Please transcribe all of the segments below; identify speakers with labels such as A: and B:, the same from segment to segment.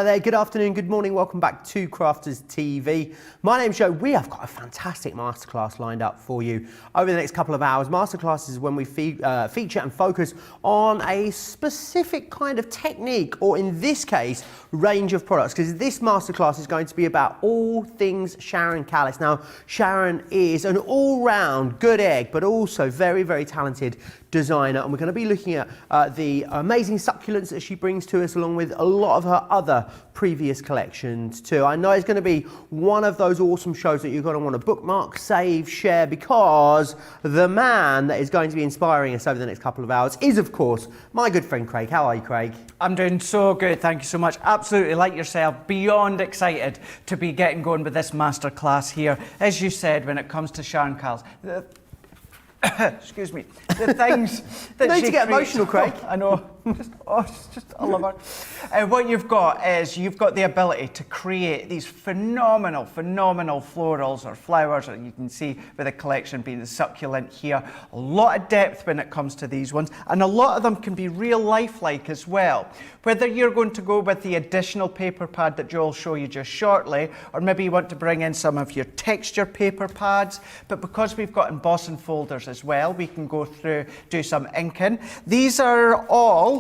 A: there, good afternoon, good morning, welcome back to Crafters TV. My name's Joe. We have got a fantastic masterclass lined up for you over the next couple of hours. Masterclass is when we feature and focus on a specific kind of technique, or in this case, range of products, because this masterclass is going to be about all things Sharon Callis. Now, Sharon is an all-round good egg, but also very, very talented designer, and we're going to be looking at the amazing succulents that she brings to us, along with a lot of her other previous collections too. I know it's going to be one of those awesome shows that you're going to want to bookmark, save, share, because the man that is going to be inspiring us over the next couple of hours is, of course, my good friend Craig. How are you, Craig?
B: I'm doing so good, thank you so much. Absolutely like yourself, beyond excited to be getting going with this masterclass here. As you said, when it comes to Sharon Calls, excuse me, the things that
A: you need
B: she
A: to get
B: creates,
A: emotional, Craig.
B: I know. I love her. What you've got is you've got the ability to create these phenomenal florals or flowers, or you can see with the collection being the succulent here. A lot of depth when it comes to these ones, and a lot of them can be real lifelike as well. Whether you're going to go with the additional paper pad that Joe will show you just shortly, or maybe you want to bring in some of your texture paper pads, but because we've got embossing folders as well, we can go through, do some inking. These are all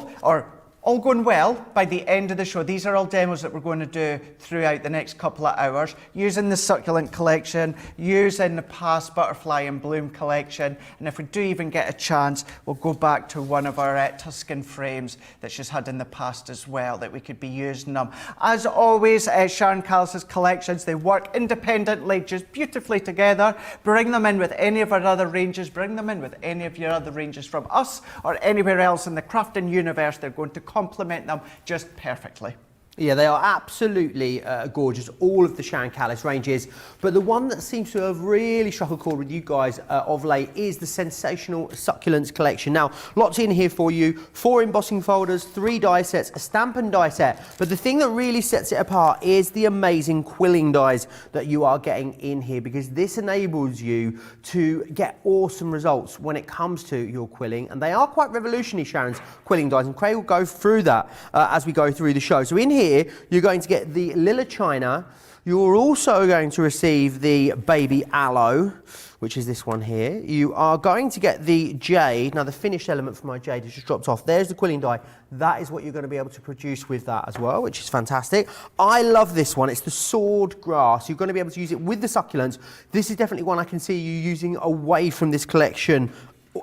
B: going well by the end of the show. These are all demos that we're going to do throughout the next couple of hours, using the succulent collection, using the past butterfly and bloom collection, and if we do even get a chance, we'll go back to one of our Tuscan frames that she's had in the past as well, that we could be using them. As always, Sharon Callis' collections, they work independently, just beautifully together. Bring them in with any of our other ranges, bring them in with any of your other ranges from us or anywhere else in the crafting universe. They're going to complement them just perfectly.
A: Yeah, they are absolutely gorgeous, all of the Sharon Callis ranges, but the one that seems to have really struck a chord with you guys of late is the Sensational Succulents collection. Now, lots in here for you, 4 embossing folders, 3 die sets, a stamp and die set, but the thing that really sets it apart is the amazing quilling dies that you are getting in here, because this enables you to get awesome results when it comes to your quilling, and they are quite revolutionary, Sharon's quilling dies, and Craig will go through that as we go through the show. So in here, you're going to get the Lila China. You're also going to receive the Baby Aloe, which is this one here. You are going to get the jade. Now, the finished element for my jade has just dropped off. There's the quilling die. That is what you're going to be able to produce with that as well, which is fantastic. I love this one. It's the sword grass. You're going to be able to use it with the succulents. This is definitely one I can see you using away from this collection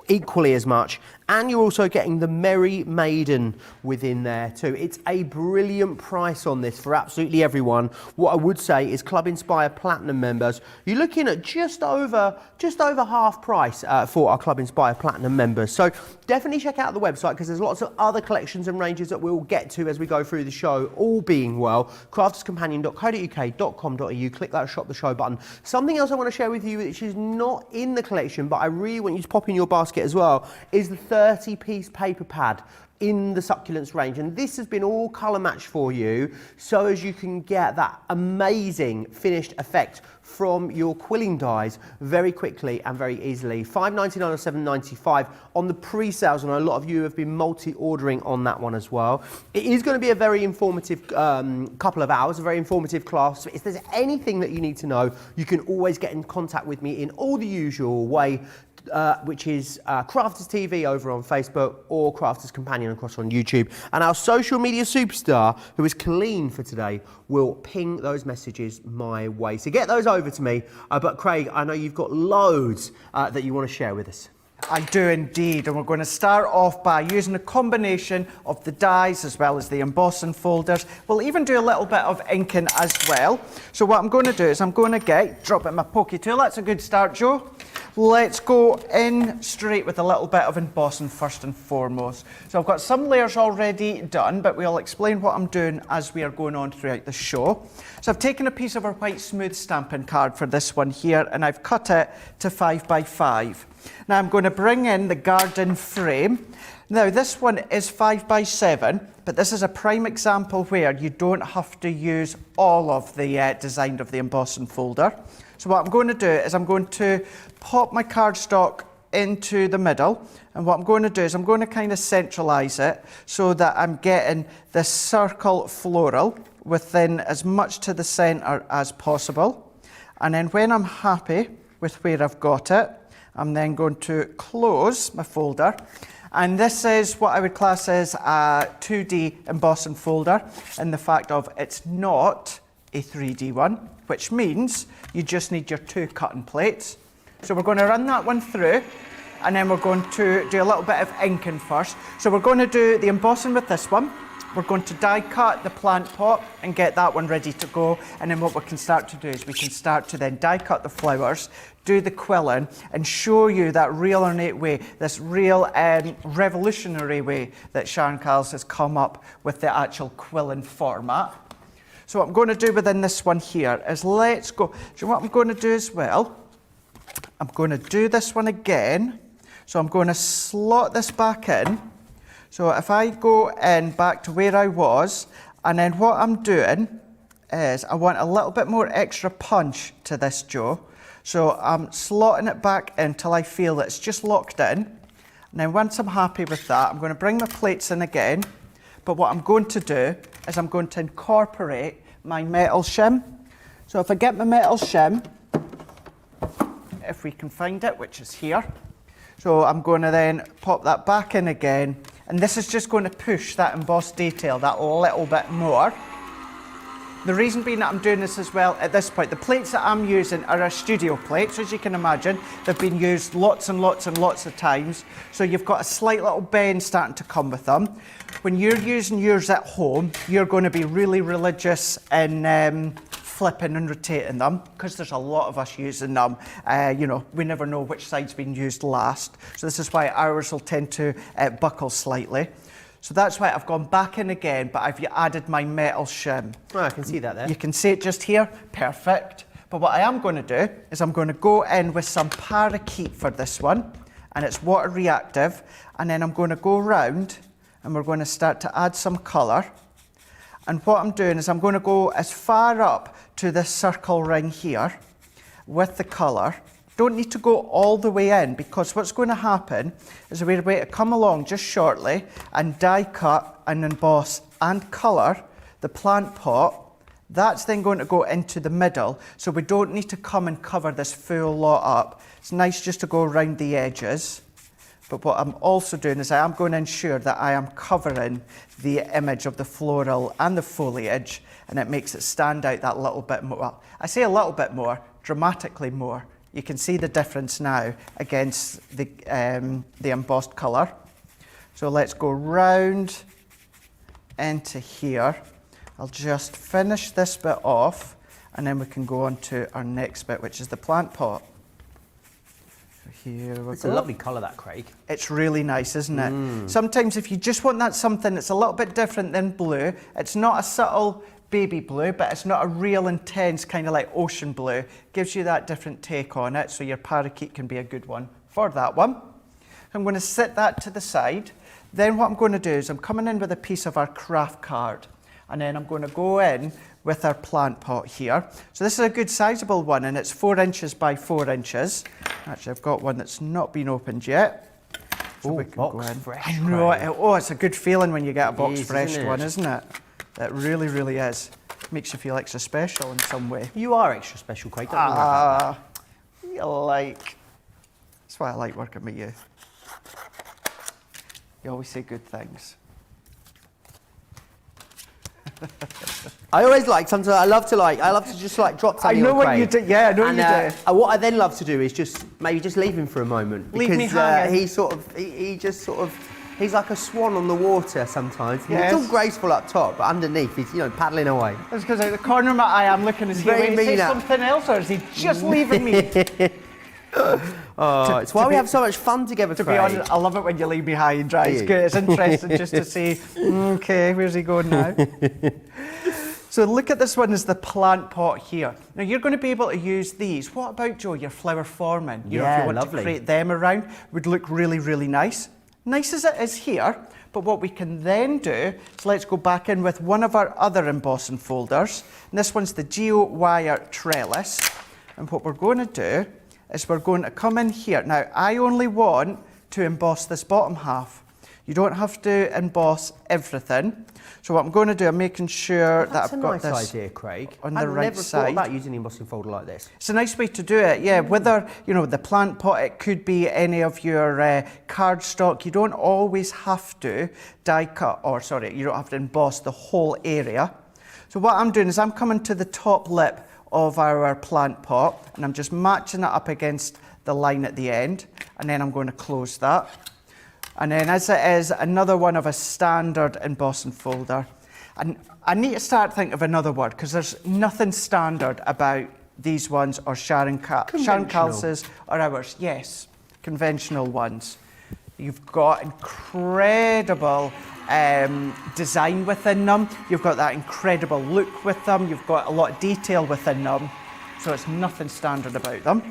A: equally as much, and you're also getting the Merry Maiden within there too. It's a brilliant price on this for absolutely everyone. What I would say is Club Inspire Platinum members, you're looking at just over half price for our Club Inspire Platinum members. So definitely check out the website, because there's lots of other collections and ranges that we'll get to as we go through the show, all being well. crafterscompanion.co.uk.com.au, click that shop the show button. Something else I want to share with you, which is not in the collection, but I really want you to pop in your basket as well, is the 30-piece paper pad in the succulents range, and this has been all colour matched for you so as you can get that amazing finished effect from your quilling dies very quickly and very easily. $5.99 or $7.95 on the pre-sales, and a lot of you have been multi-ordering on that one as well. It is going to be a very informative couple of hours, a very informative class. If there's anything that you need to know, you can always get in contact with me in all the usual way, which is Crafters TV over on Facebook, or Crafters Companion across on YouTube. And our social media superstar, who is Colleen for today, will ping those messages my way. So get those over to me. But Craig, I know you've got loads that you want to share with us.
B: I do indeed, and we're going to start off by using a combination of the dies as well as the embossing folders. We'll even do a little bit of inking as well. So what I'm going to do is I'm going to drop it in my pokey tool. That's a good start, Joe. Let's go in straight with a little bit of embossing first and foremost. So I've got some layers already done, but we'll explain what I'm doing as we are going on throughout the show. So I've taken a piece of our white smooth stamping card for this one here, and I've cut it to 5 by 5. Now I'm going to bring in the garden frame. Now this one is 5 by 7, but this is a prime example where you don't have to use all of the design of the embossing folder. So what I'm going to do is I'm going to pop my cardstock into the middle, and what I'm going to do is I'm going to kind of centralize it so that I'm getting this circle floral within as much to the center as possible. And then when I'm happy with where I've got it, I'm then going to close my folder. And this is what I would class as a 2D embossing folder, in the fact of it's not a 3D one, which means you just need your 2 cutting plates. So we're going to run that one through, and then we're going to do a little bit of inking first. So we're going to do the embossing with this one. We're going to die cut the plant pot and get that one ready to go. And then what we can start to do is we can start to then die cut the flowers, do the quilling, and show you that real ornate way, this real revolutionary way that Sharon Calls has come up with the actual quilling format. So what I'm going to do within this one here is let's go. So what I'm going to do as well, I'm going to do this one again. So I'm going to slot this back in. So if I go in back to where I was, and then what I'm doing is I want a little bit more extra punch to this, Joe. So I'm slotting it back in till I feel that it's just locked in. And then once I'm happy with that, I'm going to bring my plates in again. But what I'm going to do is I'm going to incorporate my metal shim. So if I get my metal shim, if we can find it, which is here. So I'm going to then pop that back in again. And this is just going to push that embossed detail that little bit more. The reason being that I'm doing this as well at this point, the plates that I'm using are a studio plates, as you can imagine. They've been used lots and lots and lots of times. So you've got a slight little bend starting to come with them. When you're using yours at home, you're going to be really religious in flipping and rotating them, because there's a lot of us using them. You know, we never know which side's been used last. So this is why ours will tend to buckle slightly. So that's why I've gone back in again, but I've added my metal shim.
A: Oh, I can see that there.
B: You can see it just here, perfect. But what I am going to do is I'm going to go in with some parakeet for this one, and it's water reactive, and then I'm going to go round and we're going to start to add some colour. And what I'm doing is I'm going to go as far up to this circle ring here with the colour. Don't need to go all the way in, because what's going to happen is we're going to come along just shortly and die cut and emboss and colour the plant pot. That's then going to go into the middle, so we don't need to come and cover this full lot up. It's nice just to go around the edges. But what I'm also doing is I am going to ensure that I am covering the image of the floral and the foliage, and it makes it stand out that little bit more. Well, I say a little bit more, dramatically more. You can see the difference now against the embossed colour. So let's go round into here. I'll just finish this bit off, and then we can go on to our next bit, which is the plant pot. So here we go.
A: It's a lovely colour, that, Craig.
B: It's really nice, isn't it? Sometimes if you just want that something that's a little bit different than blue, it's not a subtle baby blue, but it's not a real intense kind of like ocean blue. Gives you that different take on it, so your parakeet can be a good one for that one. I'm going to set that to the side. Then what I'm going to do is I'm coming in with a piece of our craft card, and then I'm going to go in with our plant pot here. So this is a good sizable one, and it's 4 inches by 4 inches. Actually, I've got one that's not been opened yet. So we can go in.
A: Fresh,
B: I know,
A: Craig.
B: oh, it's a good feeling when you get a box
A: is,
B: fresh
A: isn't it?
B: one, isn't it? It really, really is. Makes you feel extra special in some way.
A: You are extra special, Craig. Don't worry about that.
B: You like. That's why I like working with you. You always say good things.
A: I always like, sometimes I love to just like drop something
B: I know
A: on
B: what
A: Craig.
B: you do. Yeah, I know what you do.
A: What I then love to do is just maybe just leave him for a moment,
B: Leave
A: because
B: me hanging.
A: he's like a swan on the water sometimes.
B: Yes.
A: He's all graceful up top, but underneath he's paddling away.
B: That's because out the corner of my eye I'm looking to see
A: Very
B: whether he
A: mean
B: says
A: at-
B: something else, or is he just leaving me?
A: Oh, it's why
B: to
A: we
B: be-
A: have so much fun together,
B: To
A: Craig.
B: be honest, I love it when you leave me high and dry. It's
A: you?
B: good. It's interesting just to see, okay, where's he going now? So look at this one as the plant pot here. Now you're going to be able to use these. What about, Joe, your flower forming? You know, if
A: Yeah,
B: you want
A: lovely.
B: to create them around, would look really, really nice. Nice as it is here, but what we can then do is let's go back in with one of our other embossing folders. And this one's the Geo Wire Trellis. And what we're going to do is we're going to come in here. Now, I only want to emboss this bottom half. You don't have to emboss everything. So what I'm going to do, I'm making sure that I've got this.
A: That's a nice idea, Craig.
B: On the right side.
A: I've never thought about using an embossing folder like this.
B: It's a nice way to do it, yeah. Whether, you know, the plant pot, it could be any of your cardstock. You don't always have to die cut, or sorry, you don't have to emboss the whole area. So what I'm doing is I'm coming to the top lip of our plant pot, and I'm just matching it up against the line at the end, and then I'm going to close that. And then as it is another one of a standard embossing folder. And I need to start thinking of another word, because there's nothing standard about these ones or Sharon Calls or ours. Yes, conventional ones. You've got incredible design within them. You've got that incredible look with them. You've got a lot of detail within them. So it's nothing standard about them.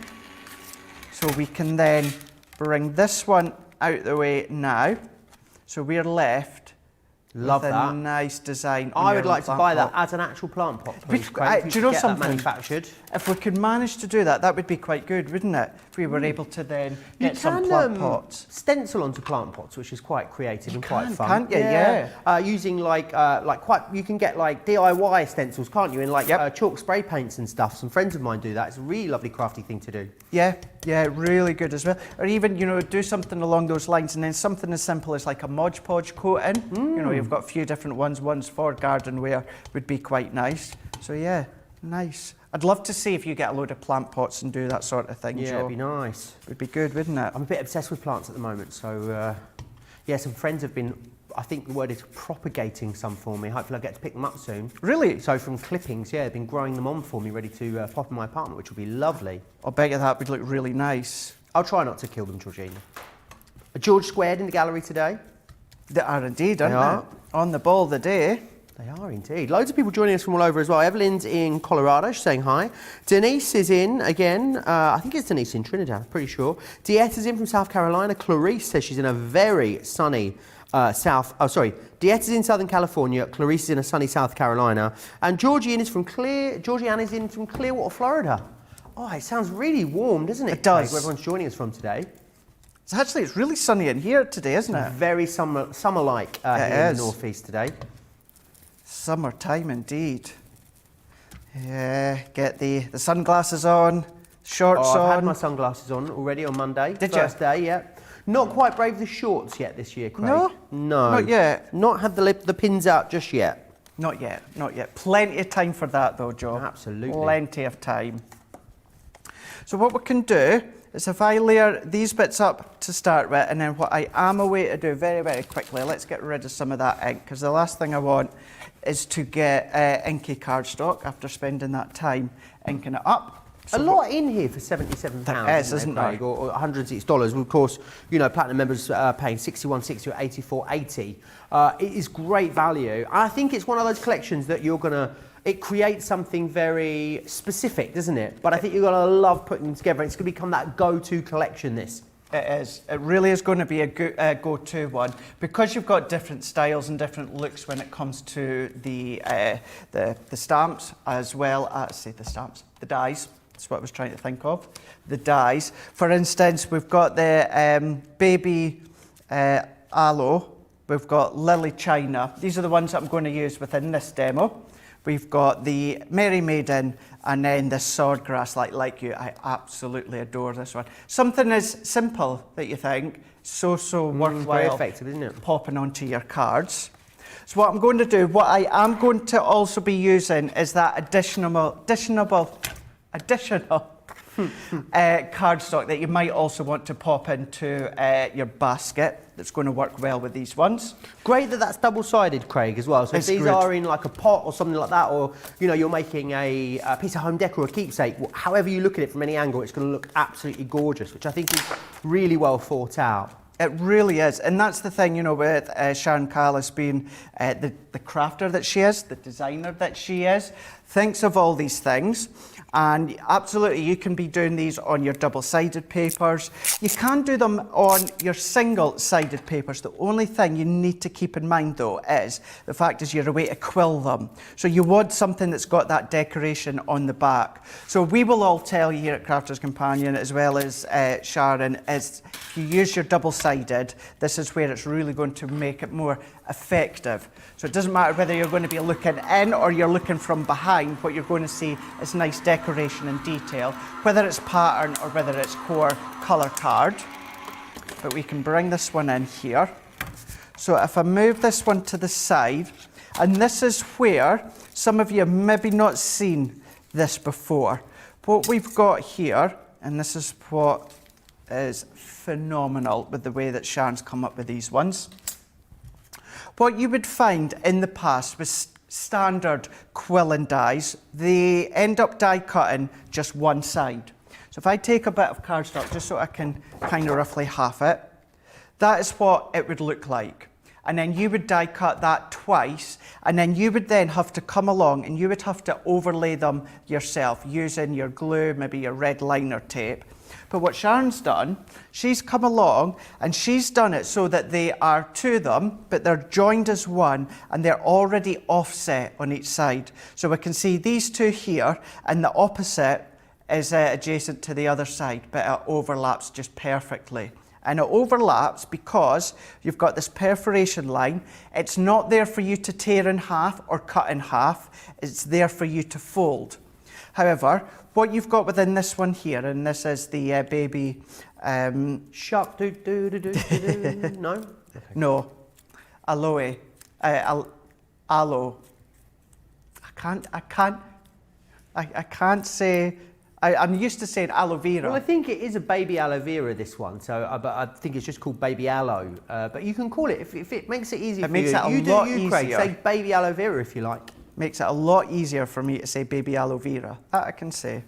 B: So we can then bring this one out the way now. So we're left
A: Love
B: with
A: that.
B: a nice design.
A: I would like to buy that as an actual plant pot, please, Craig.
B: Do you know
A: get
B: something?
A: That manufactured.
B: If we could manage to do that, that would be quite good, wouldn't it? If we were able to then get some plant pots.
A: Stencil onto plant pots, which is quite creative and quite fun.
B: Can't you? Yeah.
A: Using you can get like DIY stencils, can't you? In like chalk spray paints and stuff. Some friends of mine do that. It's a really lovely, crafty thing to do.
B: Yeah, really good as well. Or even, you know, do something along those lines, and then something as simple as like a Mod Podge coating. You know, you've got a few different ones. Ones for garden wear would be quite nice. So yeah, nice. I'd love to see if you get a load of plant pots and do that sort of thing,
A: Yeah,
B: Joe.
A: it'd be nice.
B: Would be good, wouldn't it?
A: I'm a bit obsessed with plants at the moment, so yeah, some friends have been, I think the word is propagating some for me. Hopefully I'll get to pick them up soon.
B: Really?
A: So from clippings, yeah, they've been growing them on for me, ready to pop in my apartment, which will be lovely.
B: I'll bet you that would look really nice.
A: I'll try not to kill them, Georgina. George squared in the gallery today.
B: They are indeed, aren't they? On the ball of the day.
A: They are indeed. Loads of people joining us from all over as well. Evelyn's in Colorado, she's saying hi. Denise is in again. I think it's Denise in Trinidad, pretty sure. Diette is in from South Carolina. Clarice says she's in a very sunny Diette is in Southern California. Clarice is in a sunny South Carolina. And Georgianne is in from Clearwater, Florida. Oh, it sounds really warm, doesn't it?
B: It does.
A: Where everyone's joining us from today.
B: It's really sunny in here today, isn't it?
A: Very summer-like here in the northeast today.
B: Summertime indeed. Yeah, get the sunglasses on, shorts on.
A: I've had my sunglasses on already on Monday.
B: Did
A: First
B: you?
A: day, yeah. Not quite brave the shorts yet this year, Craig.
B: No?
A: No.
B: Not yet?
A: Not had the pins out just yet.
B: Not yet. Plenty of time for that though, Joe.
A: Absolutely.
B: Plenty of time. So what we can do is if I layer these bits up to start with, and then what I am away to do very, very quickly, let's get rid of some of that ink, because the last thing I want is to get inky cardstock after spending that time inking it up.
A: So a lot in here for £77.
B: There is, isn't there?
A: Craig, or $160. Of course, you know, Platinum members paying $61.60 or $84.80. It is great value. I think it's one of those collections that you're going to... It creates something very specific, doesn't it? But I think you're going to love putting them together. It's going to become that go-to collection, this.
B: It is. It really is going to be a go-to one, because you've got different styles and different looks when it comes to the stamps, as well as, the dies. That's what I was trying to think of. The dies. For instance, we've got the baby aloe. We've got Lily China. These are the ones that I'm going to use within this demo. We've got the Mary Maiden, and then the Swordgrass, like you. I absolutely adore this one. Something as simple that you think, so worthwhile.
A: Very effective, isn't it?
B: Popping onto your cards. So what I'm going to do, what I am going to also be using is that additional cardstock that you might also want to pop into your basket. That's going to work well with these ones.
A: Great that that's double-sided, Craig, as well. So if these are in like a pot or something like that, or you know, you're making a piece of home decor or a keepsake, however you look at it from any angle, it's going to look absolutely gorgeous, which I think is really well thought out.
B: It really is, and that's the thing, you know, with Sharon Callis being the crafter that she is, the designer that she is, thinks of all these things. And absolutely, you can be doing these on your double-sided papers. You can do them on your single-sided papers. The only thing you need to keep in mind, though, is the fact is you're a way to quill them. So you want something that's got that decoration on the back. So we will all tell you here at Crafter's Companion, as well as Sharon, is if you use your double-sided, this is where it's really going to make it more effective. So it doesn't matter whether you're going to be looking in or you're looking from behind, what you're going to see is nice decoration and detail, whether it's pattern or whether it's core colour card. But we can bring this one in here. So if I move this one to the side, and this is where some of you have maybe not seen this before. What we've got here, and this is what is phenomenal with the way that Sharon's come up with these ones. What you would find in the past was standard quilling dies, they end up die cutting just one side. So if I take a bit of cardstock just so I can kind of roughly half it, that is what it would look like. And then you would die cut that twice, and then you would then have to come along and you would have to overlay them yourself using your glue, maybe your red liner tape. But what Sharon's done, she's come along and she's done it so that they are two of them, but they're joined as one and they're already offset on each side. So we can see these two here, and the opposite is adjacent to the other side, but it overlaps just perfectly. And it overlaps because you've got this perforation line. It's not there for you to tear in half or cut in half. It's there for you to fold. However, what you've got within this one here, and this is the baby...
A: Shark do do do do do. No? Okay.
B: No. Aloe. Aloe. I can't say... I'm used to saying aloe vera.
A: Well, I think it is a baby aloe vera, this one. So, but I think it's just called baby aloe. But you can call it if it makes it easier for you.
B: It makes it a lot easier.
A: Craig, say baby aloe vera if you like.
B: Makes it a lot easier for me to say baby aloe vera. That I can say.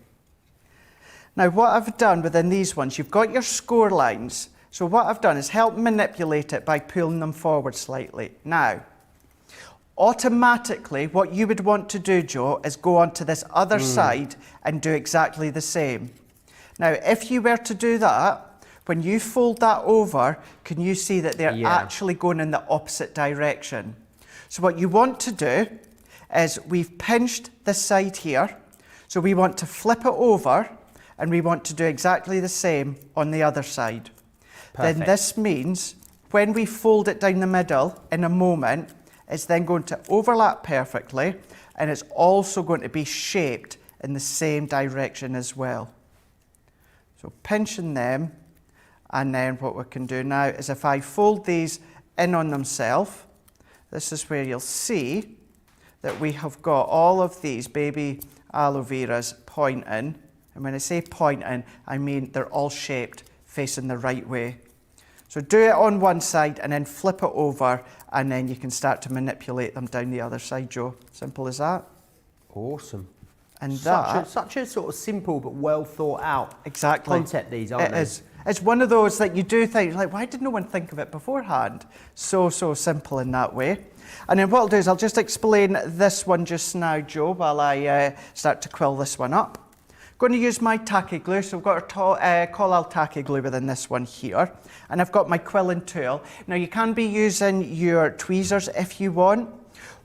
B: Now, what I've done within these ones, you've got your score lines. So what I've done is help manipulate it by pulling them forward slightly. Now, automatically, what you would want to do, Joe, is go onto this other side and do exactly the same. Now, if you were to do that, when you fold that over, can you see that they're actually going in the opposite direction? So what you want to do is we've pinched this side here, so we want to flip it over and we want to do exactly the same on the other side. Perfect. Then this means when we fold it down the middle in a moment, it's then going to overlap perfectly, and it's also going to be shaped in the same direction as well. So pinching them, and then what we can do now is if I fold these in on themselves, this is where you'll see that we have got all of these baby aloe veras pointing. And when I say pointing, I mean they're all shaped facing the right way. So do it on one side and then flip it over, and then you can start to manipulate them down the other side, Joe. Simple as that.
A: Awesome.
B: And
A: such a sort of simple but well thought out concept, these, aren't they?
B: It is. It's one of those that you do think, like, why did no one think of it beforehand? So simple in that way. And then what I'll do is I'll just explain this one just now, Joe, while I start to quill this one up. I'm going to use my tacky glue, so I've got a Collal tacky glue within this one here, and I've got my quilling tool. Now you can be using your tweezers if you want.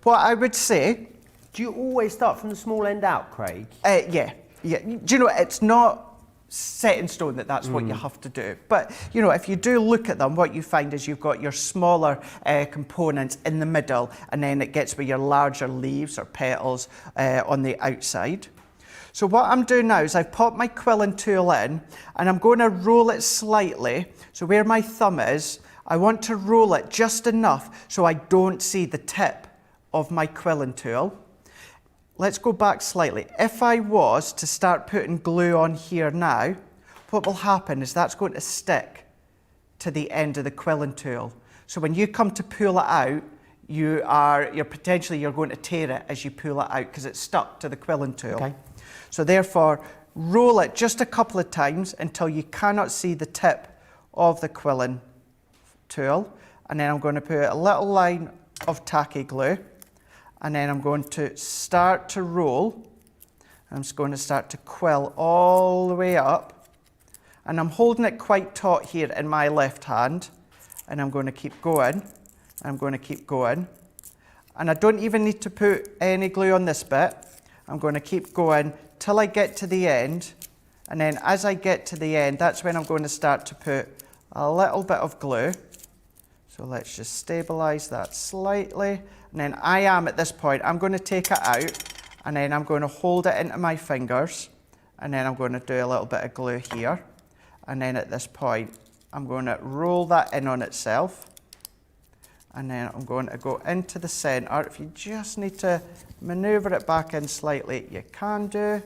B: What I would say...
A: Do you always start from the small end out, Craig?
B: Yeah. Do you know, it's not set in stone that that's what you have to do. But, you know, if you do look at them, what you find is you've got your smaller components in the middle, and then it gets with your larger leaves or petals on the outside. So what I'm doing now is I've popped my quilling tool in, and I'm going to roll it slightly. So where my thumb is, I want to roll it just enough so I don't see the tip of my quilling tool. Let's go back slightly. If I was to start putting glue on here now, what will happen is that's going to stick to the end of the quilling tool. So when you come to pull it out, you're going to tear it as you pull it out because it's stuck to the quilling tool. Okay. So therefore, roll it just a couple of times until you cannot see the tip of the quilling tool, and then I'm going to put a little line of tacky glue, and then I'm going to start to roll. I'm just going to start to quill all the way up, and I'm holding it quite taut here in my left hand, and I'm going to keep going. I'm going to keep going, and I don't even need to put any glue on this bit. I'm going to keep going till I get to the end, and then as I get to the end, that's when I'm going to start to put a little bit of glue. So let's just stabilize that slightly, and then I am at this point, I'm going to take it out, and then I'm going to hold it into my fingers, and then I'm going to do a little bit of glue here, and then at this point I'm going to roll that in on itself, and then I'm going to go into the center. If you just need to maneuver it back in slightly, you can do,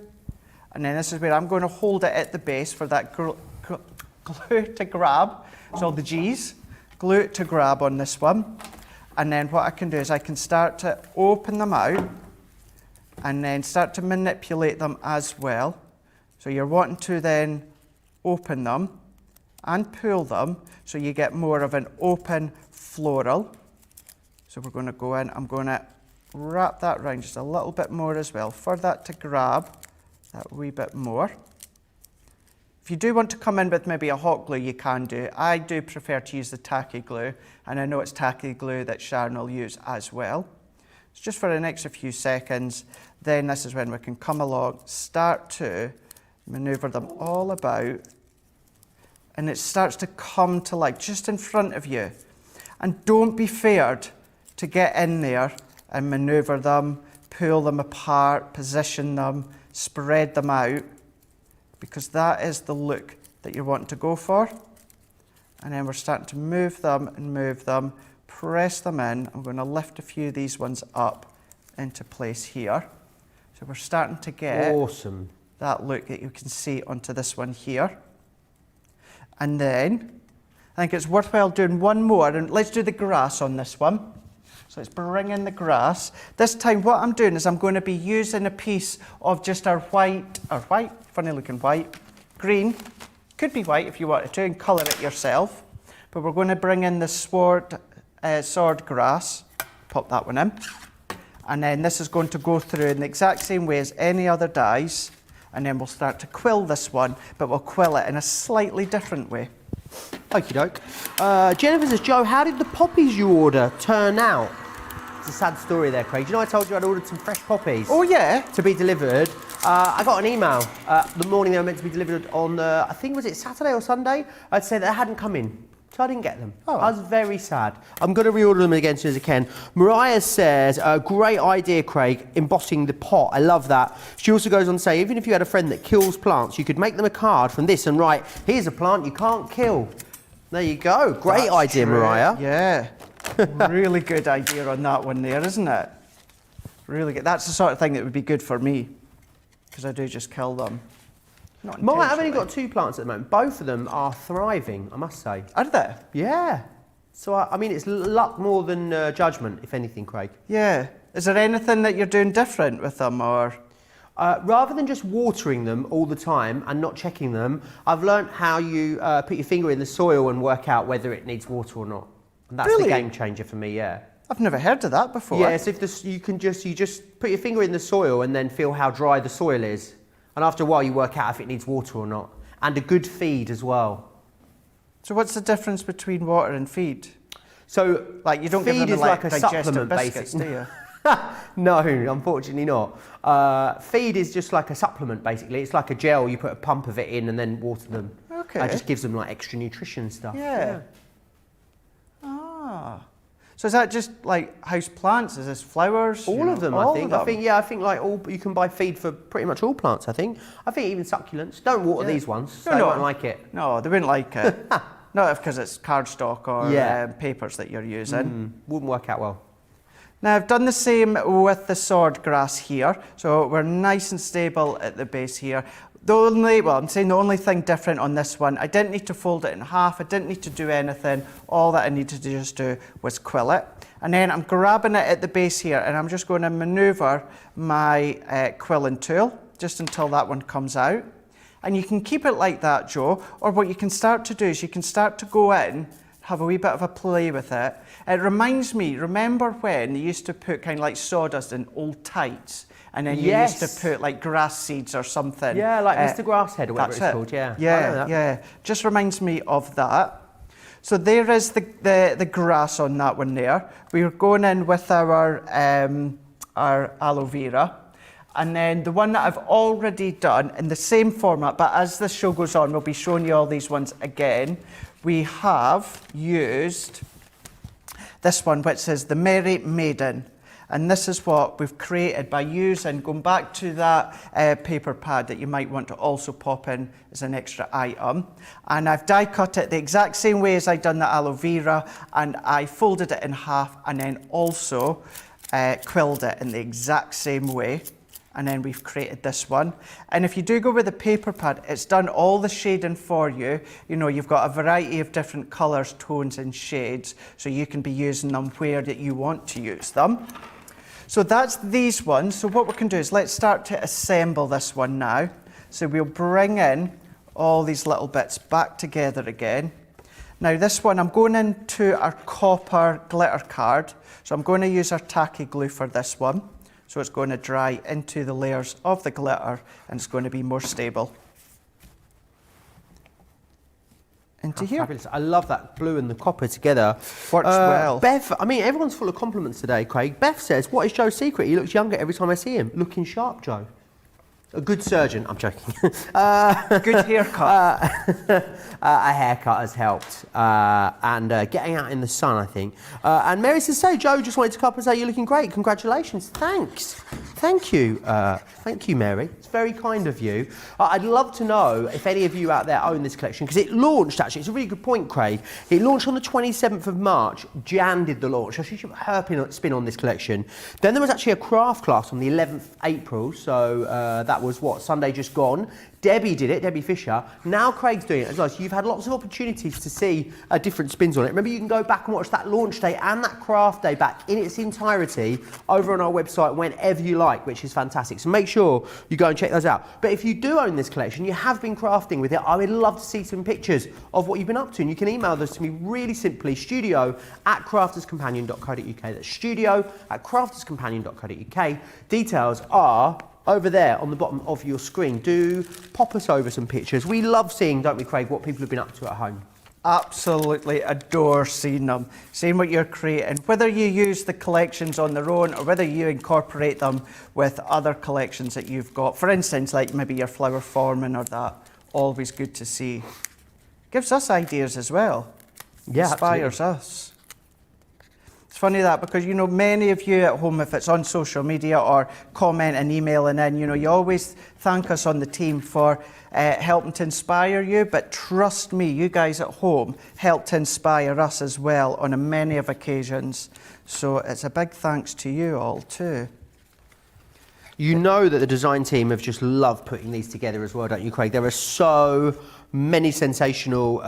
B: and then this is where I'm going to hold it at the base for that glue to grab. So the G's, glue to grab on this one, and then what I can do is I can start to open them out and then start to manipulate them as well. So you're wanting to then open them and pull them so you get more of an open floral. So we're going to go in, I'm going to wrap that around just a little bit more as well for that to grab that wee bit more. If you do want to come in with maybe a hot glue, you can do. I do prefer to use the tacky glue, and I know it's tacky glue that Sharon will use as well. It's just for an extra few seconds. Then this is when we can come along, start to maneuver them all about, and it starts to come to life just in front of you. And don't be feared to get in there and maneuver them, pull them apart, position them, spread them out, because that is the look that you're wanting to go for. And then we're starting to move them, press them in. I'm going to lift a few of these ones up into place here. So we're starting to get
A: awesome
B: that look that you can see onto this one here. And then I think it's worthwhile doing one more, and let's do the grass on this one. So let's bring in the grass. This time what I'm doing is I'm going to be using a piece of just our white, funny looking white, green, could be white if you wanted to, and colour it yourself. But we're going to bring in the sword grass, pop that one in. And then this is going to go through in the exact same way as any other dyes. And then we'll start to quill this one, but we'll quill it in a slightly different way.
A: Okie doke. Jennifer says, Joe, how did the poppies you order turn out? It's a sad story there, Craig. You know I told you I'd ordered some fresh poppies?
B: Oh, yeah.
A: To be delivered. I got an email the morning they were meant to be delivered on, I think, was it Saturday or Sunday? I'd say that they hadn't come in. So I didn't get them.
B: Oh.
A: I was very sad. I'm going to reorder them again as soon as I can. Mariah says, great idea, Craig, embossing the pot. I love that. She also goes on to say, even if you had a friend that kills plants, you could make them a card from this and write, here's a plant you can't kill. There you go. Great idea,
B: true.
A: Mariah.
B: Yeah. Really good idea on that one there, isn't it? Really good. That's the sort of thing that would be good for me, because I do just kill them.
A: I've only got 2 plants at the moment. Both of them are thriving, I must say.
B: Are they?
A: Yeah. So, I mean, it's luck more than judgment, if anything, Craig.
B: Yeah. Is there anything that you're doing different with them, or...?
A: Rather than just watering them all the time and not checking them, I've learnt how you put your finger in the soil and work out whether it needs water or not. And that's
B: Really?
A: the game changer for me, yeah.
B: I've never heard of that before.
A: Yeah, so if you just put your finger in the soil and then feel how dry the soil is. And after a while, you work out if it needs water or not. And a good feed as well.
B: So what's the difference between water and feed?
A: So,
B: like, you don't give them
A: feed is like a
B: digestive
A: supplement,
B: biscuits,
A: basically.
B: do you?
A: No, unfortunately not. Feed is just like a supplement, basically. It's like a gel. You put a pump of it in and then water them.
B: Okay.
A: It just gives them like extra nutrition and stuff.
B: Yeah. Ah. So is that just like house plants? Is this flowers?
A: All of them, I think. I think like you can buy feed for pretty much all plants, I think. I think even succulents. Don't water these ones. They won't like it.
B: No, they wouldn't like it. Not because it's cardstock or papers that you're using.
A: Wouldn't work out well.
B: Now I've done the same with the sword grass here. So we're nice and stable at the base here. The only thing different on this one, I didn't need to fold it in half. I didn't need to do anything. All that I needed to just do was quill it. And then I'm grabbing it at the base here, and I'm just going to maneuver my quilling tool just until that one comes out. And you can keep it like that, Joe, or what you can start to do is you can start to go in have a wee bit of a play with it. It reminds me, remember when they used to put kind of like sawdust in old tights? And then you used to put like grass seeds or something.
A: Yeah, like Mr. Grasshead or whatever
B: that's
A: it's called, yeah.
B: Yeah, yeah. Just reminds me of that. So there is the grass on that one there. We're going in with our aloe vera. And then the one that I've already done in the same format, but as the show goes on, we'll be showing you all these ones again. We have used this one, which is the Merry Maiden. And this is what we've created by going back to that paper pad that you might want to also pop in as an extra item. And I've die cut it the exact same way as I've done the aloe vera, and I folded it in half and then also quilled it in the exact same way. And then we've created this one. And if you do go with the paper pad, it's done all the shading for you. You know, you've got a variety of different colours, tones and shades, so you can be using them where that you want to use them. So that's these ones. So what we can do is let's start to assemble this one now. So we'll bring in all these little bits back together again. Now this one, I'm going into our copper glitter card. So I'm going to use our tacky glue for this one. So it's going to dry into the layers of the glitter and it's going to be more stable. Into here.
A: Fabulous. I love that blue and the copper together.
B: Works well.
A: Beth, I mean, everyone's full of compliments today, Craig. Beth says, what is Joe's secret? He looks younger every time I see him. Looking sharp, Joe. A good surgeon. I'm joking.
B: Good haircut.
A: A haircut has helped. And getting out in the sun, I think. And Mary says, so Joe, just wanted to come up and say you're looking great. Congratulations. Thanks. Thank you. Thank you, Mary. It's very kind of you. I'd love to know if any of you out there own this collection, because it launched, actually. It's a really good point, Craig. It launched on the 27th of March. Jan did the launch. So she should have her spin on this collection. Then there was actually a craft class on the 11th of April. So that was what, Sunday just gone. Debbie did it, Debbie Fisher. Now Craig's doing it as well. So you've had lots of opportunities to see different spins on it. Remember, you can go back and watch that launch day and that craft day back in its entirety over on our website whenever you like, which is fantastic. So make sure you go and check those out. But if you do own this collection, you have been crafting with it, I would love to see some pictures of what you've been up to. And you can email those to me really simply, studio@crafterscompanion.co.uk. That's studio@crafterscompanion.co.uk. Details are over there on the bottom of your screen. Do pop us over some pictures. We love seeing, don't we, Craig, what people have been up to at home.
B: Absolutely adore seeing them, seeing what you're creating. Whether you use the collections on their own or whether you incorporate them with other collections that you've got. For instance, like maybe your flower forming or that. Always good to see. Gives us ideas as well.
A: Yeah,
B: inspires us. It's funny that because, you know, many of you at home, if it's on social media or comment and emailing in, you know, you always thank us on the team for helping to inspire you. But trust me, you guys at home help to inspire us as well on many of occasions. So it's a big thanks to you all too.
A: You know that the design team have just loved putting these together as well, don't you, Craig? There are so many sensational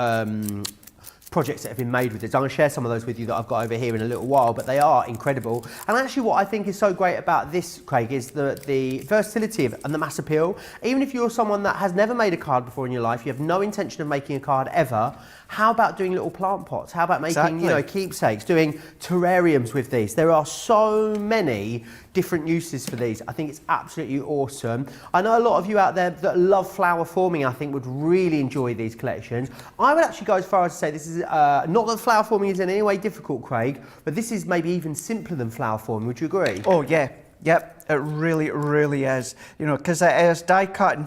A: projects that have been made with this. I'm going to share some of those with you that I've got over here in a little while, but they are incredible. And actually what I think is so great about this, Craig, is the versatility of it and the mass appeal. Even if you're someone that has never made a card before in your life, you have no intention of making a card ever, how about doing little plant pots? How about making, you know, keepsakes, doing terrariums with these? There are so many different uses for these. I think it's absolutely awesome. I know a lot of you out there that love flower forming, I think, would really enjoy these collections. I would actually go as far as to say this is, not that flower forming is in any way difficult, Craig, but this is maybe even simpler than flower forming. Would you agree?
B: Oh, yeah. Yep, it really, really is. You know, because it is die cut in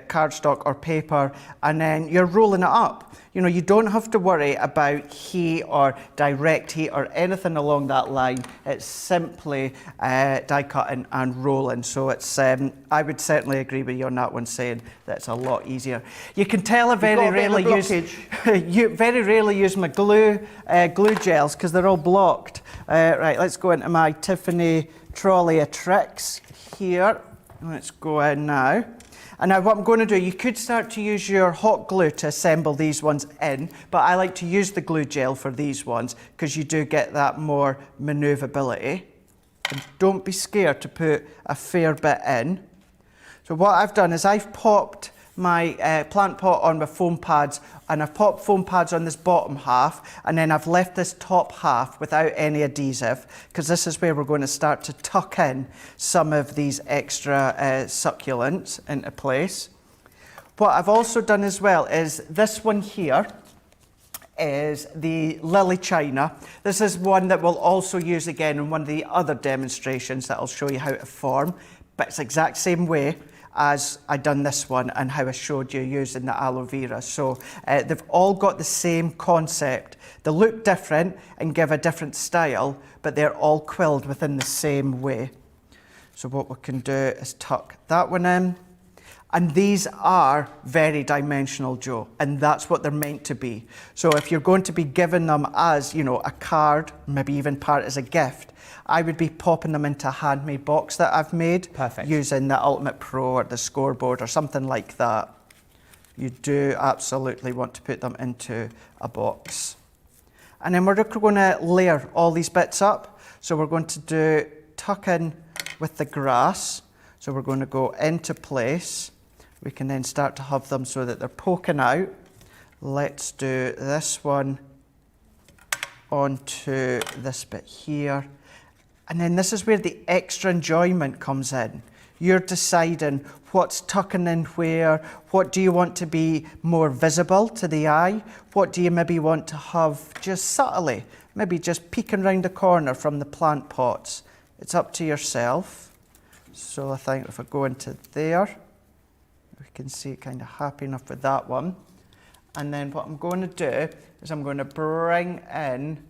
B: cardstock or paper, and then you're rolling it up. You know, you don't have to worry about heat or direct heat or anything along that line. It's simply die cutting and rolling. So it's, I would certainly agree with you on that one, saying that it's a lot easier. You can tell I very rarely use my glue gels because they're all blocked. Right, let's go into my Tiffany trolley of tricks here. Let's go in now. And now what I'm going to do, you could start to use your hot glue to assemble these ones in, but I like to use the glue gel for these ones because you do get that more manoeuvrability. And don't be scared to put a fair bit in. So what I've done is I've popped my plant pot on with foam pads, and I've popped foam pads on this bottom half, and then I've left this top half without any adhesive, because this is where we're going to start to tuck in some of these extra succulents into place. What I've also done as well is this one here is the Lily China. This is one that we'll also use again in one of the other demonstrations that I'll show you how to form, but it's the exact same way as I done this one and how I showed you using the aloe vera. So they've all got the same concept. They look different and give a different style, but they're all quilled within the same way. So what we can do is tuck that one in. And these are very dimensional, Joe, and that's what they're meant to be. So if you're going to be giving them as, you know, a card, maybe even part as a gift, I would be popping them into a handmade box that I've made.
A: Perfect. Using
B: the Ultimate Pro or the scoreboard or something like that. You do absolutely want to put them into a box. And then we're going to layer all these bits up. So we're going to do tuck in with the grass. So we're going to go into place. We can then start to have them so that they're poking out. Let's do this one onto this bit here. And then this is where the extra enjoyment comes in. You're deciding what's tucking in where, what do you want to be more visible to the eye, what do you maybe want to have just subtly, maybe just peeking around the corner from the plant pots. It's up to yourself. So I think if I go into there, we can see kind of happy enough with that one. And then what I'm going to do is I'm going to bring in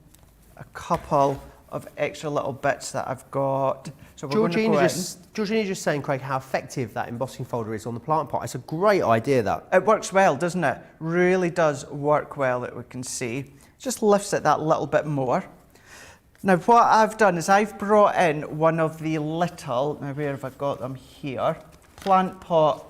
B: a couple of extra little bits that I've got. So we're
A: Georgina's just saying, Craig, how effective that embossing folder is on the plant pot. It's a great idea, that.
B: It works well, doesn't it? Really does work well, that we can see. It just lifts it that little bit more. Now what I've done is I've brought in one of the little, now where have I got them here, plant pot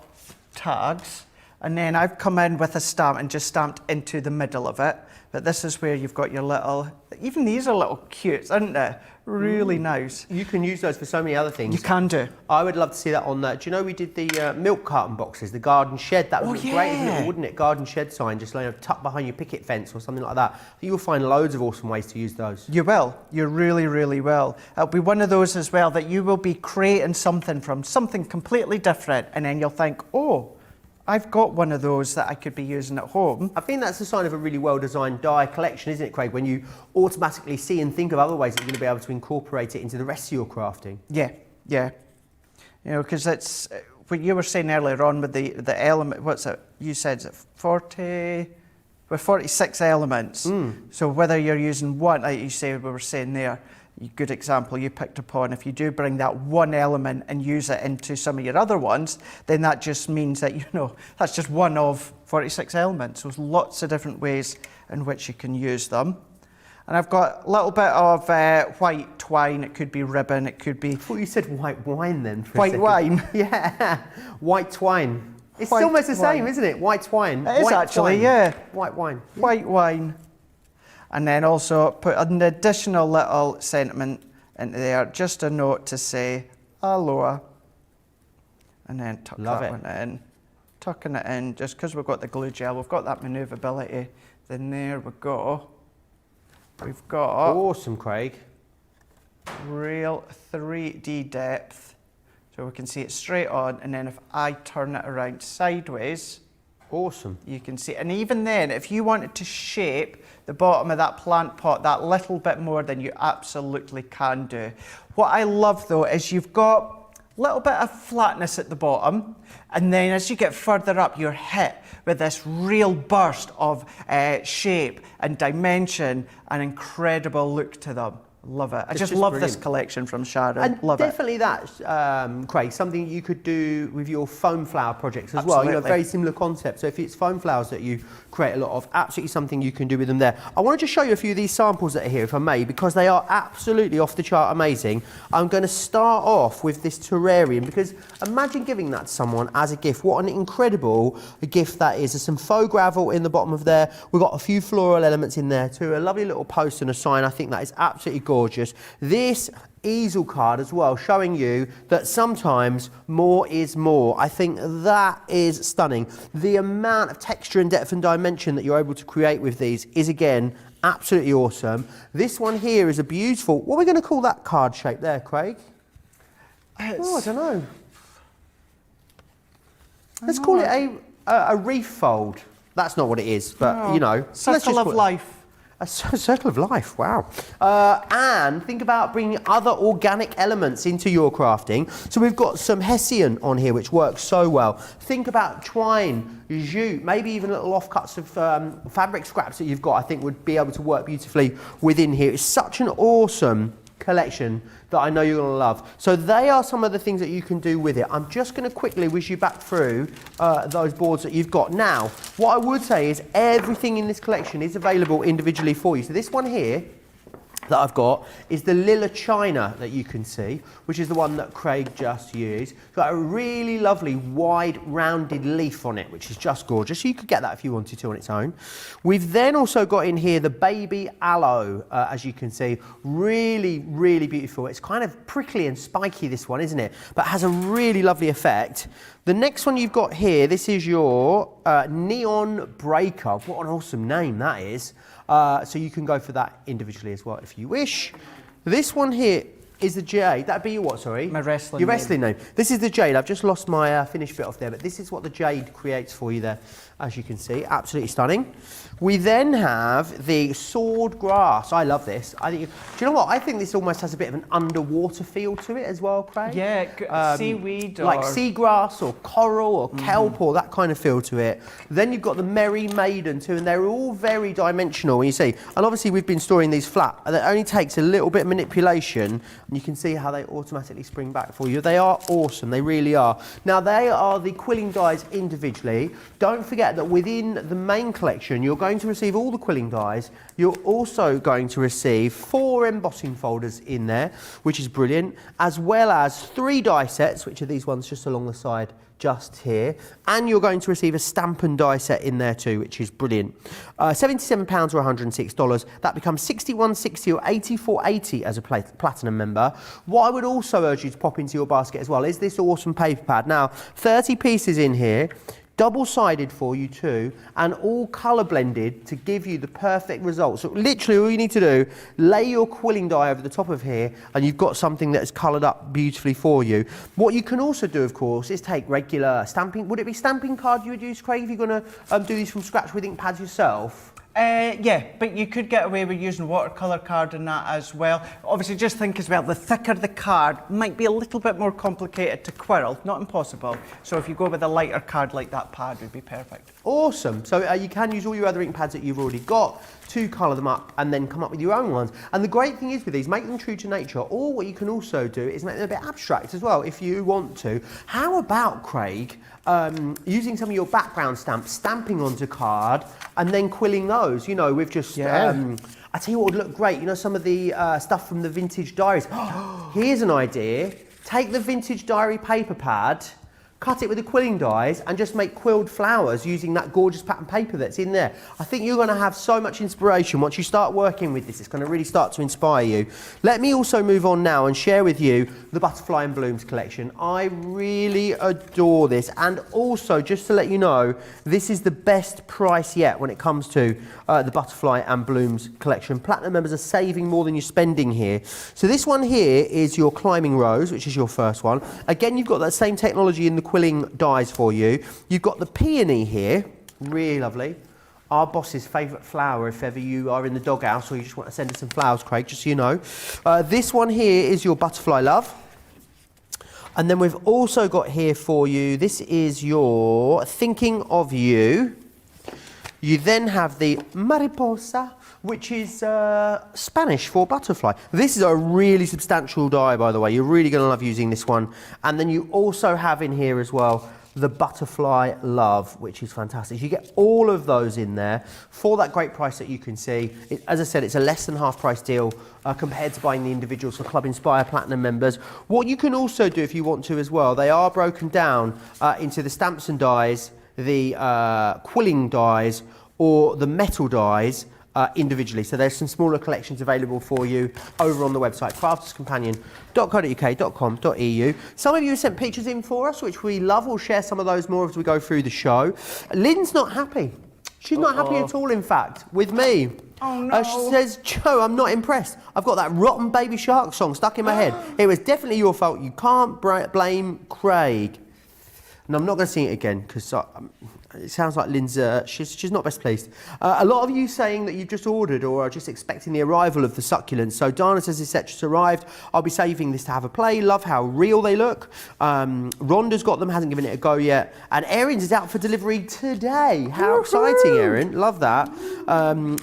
B: tags, and then I've come in with a stamp and just stamped into the middle of it. But this is where you've got your little, even these are little cute, aren't they? Really nice.
A: You can use those for so many other things.
B: You can do.
A: I would love to see that on that. Do you know we did the milk carton boxes, the garden shed? That would look great, isn't it? Wouldn't it? Garden shed sign, just like tucked behind your picket fence or something like that. You'll find loads of awesome ways to use those.
B: You will. You really, really will. It'll be one of those as well that you will be creating something from something completely different, and then you'll think, oh, I've got one of those that I could be using at home.
A: I think that's a sign of a really well-designed die collection, isn't it, Craig? When you automatically see and think of other ways that you're going to be able to incorporate it into the rest of your crafting.
B: Yeah, yeah. You know, because it's what you were saying earlier on with the element. What's it? You said is it 40? With 46 elements. So whether you're using one, like you say, we were saying there. Good example you picked upon. If you do bring that one element and use it into some of your other ones, then that just means that, you know, that's just one of 46 elements. So there's lots of different ways in which you can use them. And I've got a little bit of white twine. It could be ribbon. It could be...
A: I thought you said white wine then for
B: white
A: a second.
B: Wine?
A: Yeah, white twine. It's
B: White
A: almost the same,
B: wine.
A: isn't it? White twine.
B: It is
A: White
B: actually,
A: twine.
B: yeah.
A: White wine.
B: White wine. And then also put an additional little sentiment into there, just a note to say aloha. And then tuck that one in. Tucking it in, just because we've got the glue gel, we've got that manoeuvrability. Then there we go. We've got...
A: Awesome, Craig.
B: Real 3D depth. So we can see it straight on, and then if I turn it around sideways...
A: Awesome.
B: You can see, and even then, if you wanted to shape the bottom of that plant pot that little bit more, then you absolutely can do. What I love though is you've got a little bit of flatness at the bottom, and then as you get further up, you're hit with this real burst of shape and dimension and incredible look to them. Love it. I just love this collection from Sharon.
A: And
B: love
A: definitely
B: it.
A: that, Craig, something you could do with your foam flower projects as well.
B: Absolutely.
A: You know, very similar concept. So if it's foam flowers that you create a lot of, absolutely something you can do with them there. I want to just show you a few of these samples that are here, if I may, because they are absolutely off the chart amazing. I'm going to start off with this terrarium, because imagine giving that to someone as a gift. What an incredible gift that is. There's some faux gravel in the bottom of there. We've got a few floral elements in there too. A lovely little post and a sign. I think that is absolutely gorgeous. gorgeous. This easel card as well, showing you that sometimes more is more. I think that is stunning. The amount of texture and depth and dimension that you're able to create with these is, again, absolutely awesome. This one here is a beautiful, what are we going to call that card shape there, Craig? Oh, I don't know. Let's call it a reef fold. That's not what it is, but you know.
B: Circle of life.
A: A circle of life, wow. And think about bringing other organic elements into your crafting. So we've got some hessian on here, which works so well. Think about twine, jute, maybe even little offcuts of fabric scraps that you've got, I think would be able to work beautifully within here. It's such an awesome collection that I know you're going to love. So they are some of the things that you can do with it. I'm just going to quickly whiz you back through those boards that you've got. Now, what I would say is everything in this collection is available individually for you. So this one here that I've got is the Lilla China that you can see, which is the one that Craig just used. It's got a really lovely wide rounded leaf on it, which is just gorgeous. So you could get that if you wanted to on its own. We've then also got in here the Baby Aloe, as you can see, really, really beautiful. It's kind of prickly and spiky, this one, isn't it? But has a really lovely effect. The next one you've got here, this is your Neon Breaker. What an awesome name that is. So you can go for that individually as well if you wish. This one here is the jade. That'd be your what, sorry?
B: My wrestling
A: Your wrestling name. This is the jade. I've just lost my finished bit off there, but this is what the jade creates for you there, as you can see. Absolutely stunning. We then have the sword grass. I love this. Do you know what? I think this almost has a bit of an underwater feel to it as well, Craig.
B: Yeah, seaweed or...
A: like seagrass or coral or kelp or that kind of feel to it. Then you've got the Merry Maiden too, and they're all very dimensional, you see. And obviously we've been storing these flat, and it only takes a little bit of manipulation, and you can see how they automatically spring back for you. They are awesome, they really are. Now they are the quilling dies individually. Don't forget that within the main collection, you're going to receive all the quilling dies. You're also going to receive 4 embossing folders in there, which is brilliant, as well as 3 die sets, which are these ones just along the side just here, and you're going to receive a stamp and die set in there too, which is brilliant. £77 or $106. That becomes $61.60 or $84.80 as a platinum member. What I would also urge you to pop into your basket as well is this awesome paper pad. Now, 30 pieces in here, double-sided for you too, and all colour blended to give you the perfect result. So literally all you need to do, lay your quilling die over the top of here, and you've got something that is coloured up beautifully for you. What you can also do, of course, is take regular stamping. Would it be stamping card you would use, Craig, if you're going to do these from scratch with ink pads yourself?
B: Yeah, but you could get away with using watercolour card in that as well. Obviously, just think as well, the thicker the card might be a little bit more complicated to quirl, not impossible. So if you go with a lighter card like that pad would be perfect.
A: Awesome. So you can use all your other ink pads that you've already got to colour them up and then come up with your own ones. And the great thing is with these, make them true to nature, or what you can also do is make them a bit abstract as well if you want to. How about, Craig, using some of your background stamps, stamping onto card and then quilling those, you know, with just, I tell you what would look great, you know, some of the stuff from the vintage diaries. Here's an idea. Take the vintage diary paper pad, cut it with the quilling dies, and just make quilled flowers using that gorgeous pattern paper that's in there. I think you're going to have so much inspiration once you start working with this. It's going to really start to inspire you. Let me also move on now and share with you the Butterfly and Blooms collection. I really adore this, and also just to let you know, this is the best price yet when it comes to the Butterfly and Blooms collection. Platinum members are saving more than you're spending here. So this one here is your Climbing Rose, which is your first one. Again, you've got that same technology in the quilling dies for you. You've got the peony here, really lovely. Our boss's favourite flower if ever you are in the doghouse or you just want to send us some flowers, Craig, just so you know. This one here is your Butterfly Love. And then we've also got here for you, this is your Thinking of You. You then have the Mariposa, which is Spanish for butterfly. This is a really substantial die, by the way. You're really going to love using this one. And then you also have in here as well the Butterfly Love, which is fantastic. You get all of those in there for that great price that you can see. As I said, it's a less than half price deal compared to buying the individuals for Club Inspire Platinum members. What you can also do if you want to as well, they are broken down into the stamps and dies, the quilling dies, or the metal dies, individually. So there's some smaller collections available for you over on the website, crafterscompanion.co.uk.com.au. Some of you have sent pictures in for us, which we love. We'll share some of those more as we go through the show. Lynn's not happy. She's not happy at all, in fact, with me.
B: Oh, no.
A: She says, Joe, I'm not impressed. I've got that rotten Baby Shark song stuck in my head. It was definitely your fault. You can't blame Craig. And I'm not going to sing it again because it sounds like Lynn's, she's not best pleased. A lot of you saying that you've just ordered or are just expecting the arrival of the succulents. So Dana says it's just arrived. I'll be saving this to have a play. Love how real they look. Rhonda's got them, hasn't given it a go yet. And Erin's is out for delivery today. How exciting, Erin. Love that.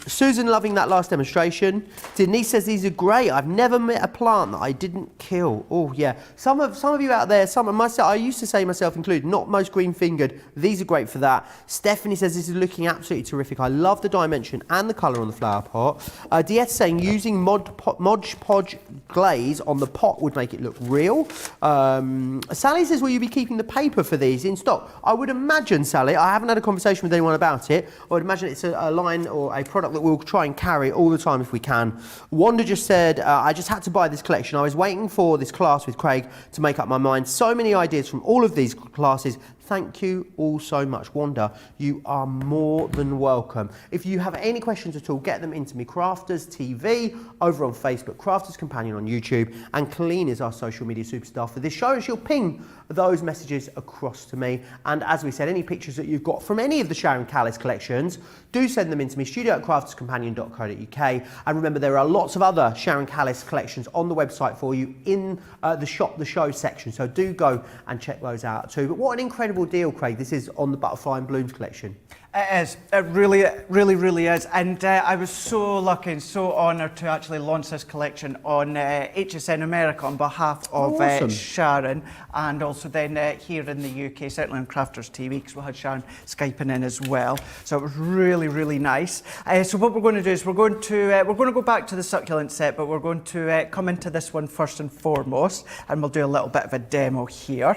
A: Susan loving that last demonstration. Denise says these are great. I've never met a plant that I didn't kill. Oh, yeah. Some of you out there, some of myself, I used to say myself included, not most green-fingered. These are great for that. Stephanie says this is looking absolutely terrific. I love the dimension and the colour on the flower pot. Diette saying using Mod Podge glaze on the pot would make it look real. Sally says, will you be keeping the paper for these in stock? I would imagine, Sally, I haven't had a conversation with anyone about it. I would imagine it's a line or a product that we'll try and carry all the time if we can. Wanda just said, I just had to buy this collection. I was waiting for this class with Craig to make up my mind. So many ideas from all of these classes. Thank you all so much. Wanda, you are more than welcome. If you have any questions at all, get them into me. Crafters TV over on Facebook, Crafters Companion on YouTube, and Colleen is our social media superstar for this show, and she'll ping those messages across to me. And as we said, any pictures that you've got from any of the Sharon Callis collections, do send them into me, studio@crafterscompanion.co.uk. And remember, there are lots of other Sharon Callis collections on the website for you in the shop, the show section. So do go and check those out too. But what an incredible deal, Craig, this is on the Butterfly and Blooms collection.
B: It is. It really is. And I was so lucky and so honoured to actually launch this collection on HSN America on behalf of Sharon, and also then here in the UK, certainly on Crafters TV, because we had Sharon Skyping in as well. So it was really nice. So what we're going to do is we're going to go back to the succulent set, but we're going to come into this one first and foremost, and we'll do a little bit of a demo here.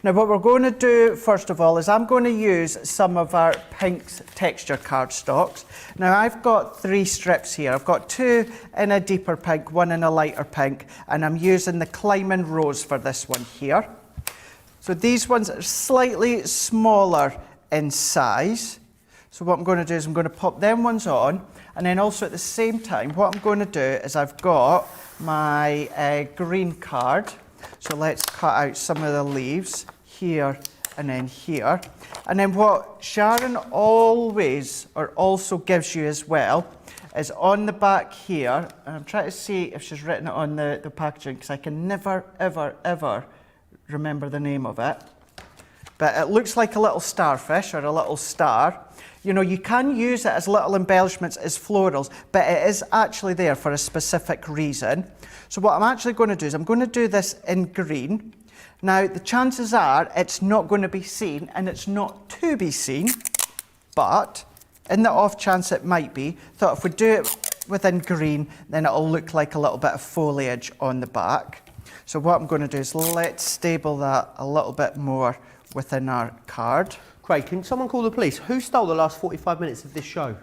B: Now what we're going to do first of all is I'm going to use some of our Pink's texture cardstocks. Now I've got 3 strips here. I've got 2 in a deeper pink, 1 in a lighter pink, and I'm using the Climbing Rose for this one here. So these ones are slightly smaller in size. So what I'm going to do is I'm going to pop them ones on, and then also at the same time what I'm going to do is I've got my green card. So let's cut out some of the leaves here and then here. And then what Sharon always or also gives you as well is on the back here, and I'm trying to see if she's written it on the packaging because I can never, ever remember the name of it. But it looks like a little starfish or a little star. You know, you can use it as little embellishments as florals, but it is actually there for a specific reason. So what I'm actually going to do is I'm going to do this in green. Now, the chances are it's not going to be seen and it's not to be seen, but in the off chance it might be, thought if we do it within green, then it'll look like a little bit of foliage on the back. So what I'm going to do is let's stable that a little bit more within our card.
A: Craig, can someone call the police? Who stole the last 45 minutes of this show?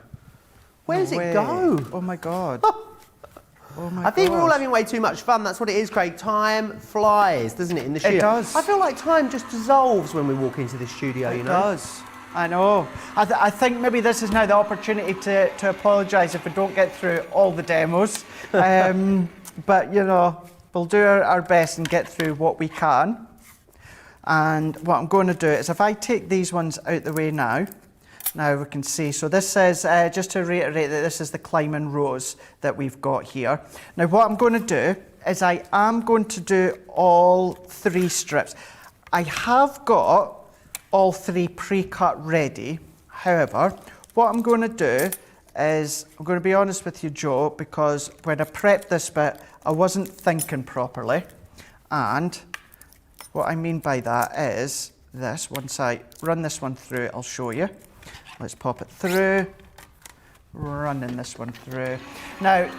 A: Where does it go?
B: Oh my God.
A: I think we're all having way too much fun. That's what it is, Craig. Time flies, doesn't it, in the studio?
B: It does.
A: I feel like time just dissolves when we walk into this studio, you know?
B: It does. I know. I think maybe this is now the opportunity to apologise if we don't get through all the demos. But, you know, we'll do our best and get through what we can. And what I'm going to do is if I take these ones out the way now we can see. So this says, just to reiterate that this is the Climbing Rose that we've got here. Now what I'm going to do is I am going to do all 3 strips. I have got all 3 pre-cut ready. However, what I'm going to do is, I'm going to be honest with you, Joe, because when I prepped this bit, I wasn't thinking properly. And what I mean by that is this, once I run this one through, I'll show you. Let's pop it through, running this one through. Now,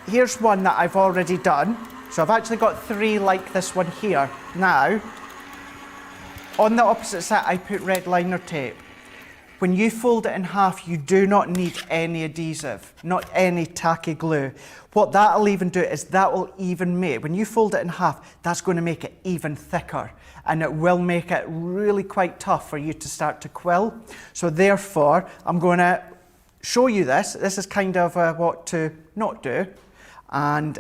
B: here's one that I've already done. So I've actually got 3 like this one here. Now, on the opposite side, I put red liner tape. When you fold it in half, you do not need any adhesive, not any tacky glue. What that'll even do is that will even make, when you fold it in half, that's going to make it even thicker, and it will make it really quite tough for you to start to quill. So therefore, I'm going to show you this. This is kind of what to not do, and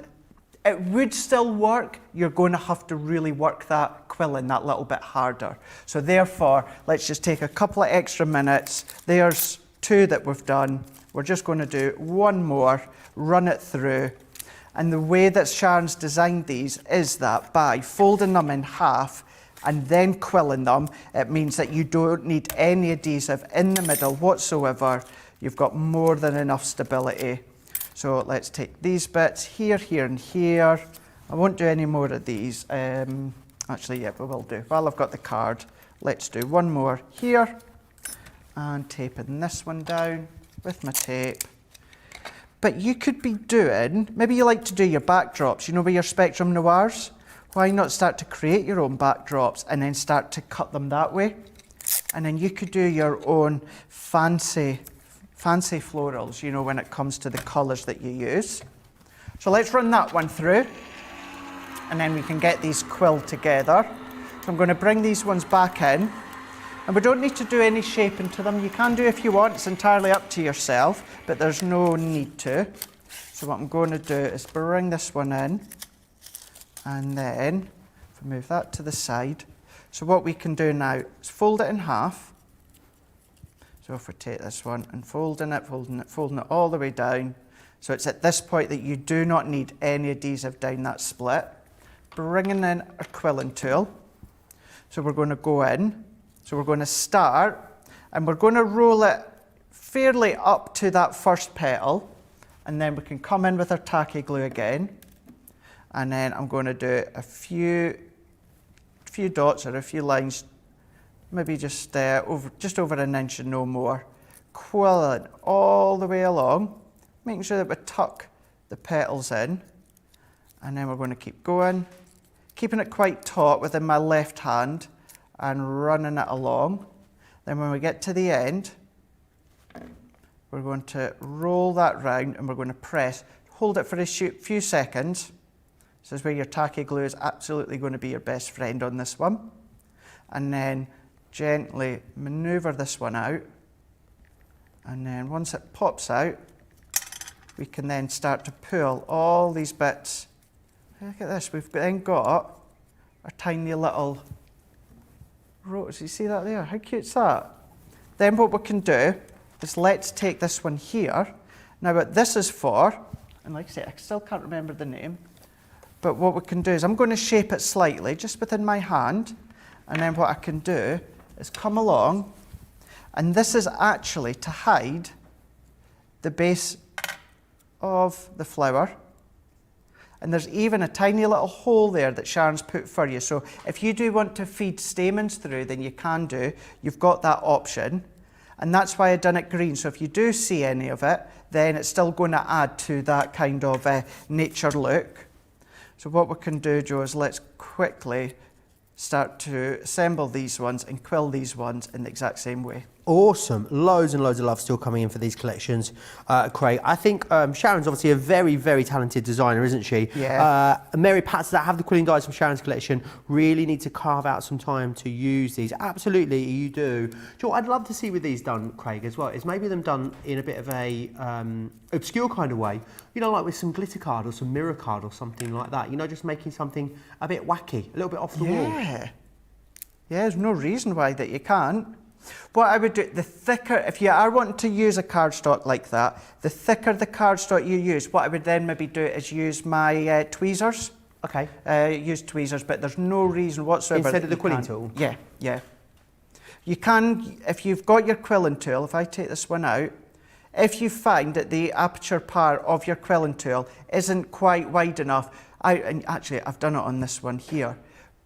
B: it would still work. You're going to have to really work that quilling that little bit harder. So therefore, let's just take a couple of extra minutes. There's 2 that we've done. We're just going to do 1 more, run it through. And the way that Sharon's designed these is that by folding them in half and then quilling them, it means that you don't need any adhesive in the middle whatsoever. You've got more than enough stability. So let's take these bits here, here, and here. I won't do any more of these. Actually, yeah, we will do. While I've got the card, let's do 1 more here. And taping this one down with my tape. But you could be doing, maybe you like to do your backdrops, you know, with your Spectrum Noirs. Why not start to create your own backdrops and then start to cut them that way? And then you could do your own fancy florals, you know, when it comes to the colours that you use. So let's run that one through, and then we can get these quilled together. So I'm going to bring these ones back in, and we don't need to do any shaping to them. You can do if you want, it's entirely up to yourself, but there's no need to. So what I'm going to do is bring this one in, and then if I move that to the side. So what we can do now is fold it in half. So if we take this one and folding it all the way down. So it's at this point that you do not need any adhesive down that split. Bringing in a quilling tool. So we're going to go in. So we're going to start, and we're going to roll it fairly up to that first petal, and then we can come in with our tacky glue again. And then I'm going to do a few dots or a few lines, maybe just over 1 inch and no more, quilling all the way along, making sure that we tuck the petals in, and then we're going to keep going, keeping it quite taut within my left hand and running it along. Then when we get to the end, we're going to roll that round and we're going to press, hold it for a few seconds. This is where your tacky glue is absolutely going to be your best friend on this one. And then gently maneuver this one out, and then once it pops out, we can then start to pull all these bits. Look at this, we've then got a tiny little rose. You see that there? How cute's that? Then what we can do is let's take this one here. Now what this is for, and like I say, I still can't remember the name, but what we can do is I'm going to shape it slightly just within my hand, and then what I can do is come along, and this is actually to hide the base of the flower. And there's even a tiny little hole there that Sharon's put for you. So if you do want to feed stamens through, then you can do. You've got that option. And that's why I've done it green. So if you do see any of it, then it's still going to add to that kind of nature look. So what we can do, Joe, is let's quickly start to assemble these ones and quill these ones in the exact same way.
A: Awesome. Loads and loads of love still coming in for these collections, Craig. I think Sharon's obviously a very, very talented designer, isn't she?
B: Yeah.
A: Mary Pats that have the quilling dies from Sharon's collection really need to carve out some time to use these. Absolutely, you do. Joe, I'd love to see with these done, Craig, as well, is maybe them done in a bit of a obscure kind of way. You know, like with some glitter card or some mirror card or something like that. You know, just making something a bit wacky, a little bit off the wall.
B: Yeah, there's no reason why that you can't. What I would do, the thicker, if you are wanting to use a cardstock like that, the thicker the cardstock you use, what I would then maybe do is use my tweezers.
A: Okay.
B: Use tweezers, but there's no reason whatsoever.
A: Instead of the quilling tool?
B: Yeah, yeah. You can, if you've got your quilling tool, if I take this one out, if you find that the aperture part of your quilling tool isn't quite wide enough, and actually I've done it on this one here,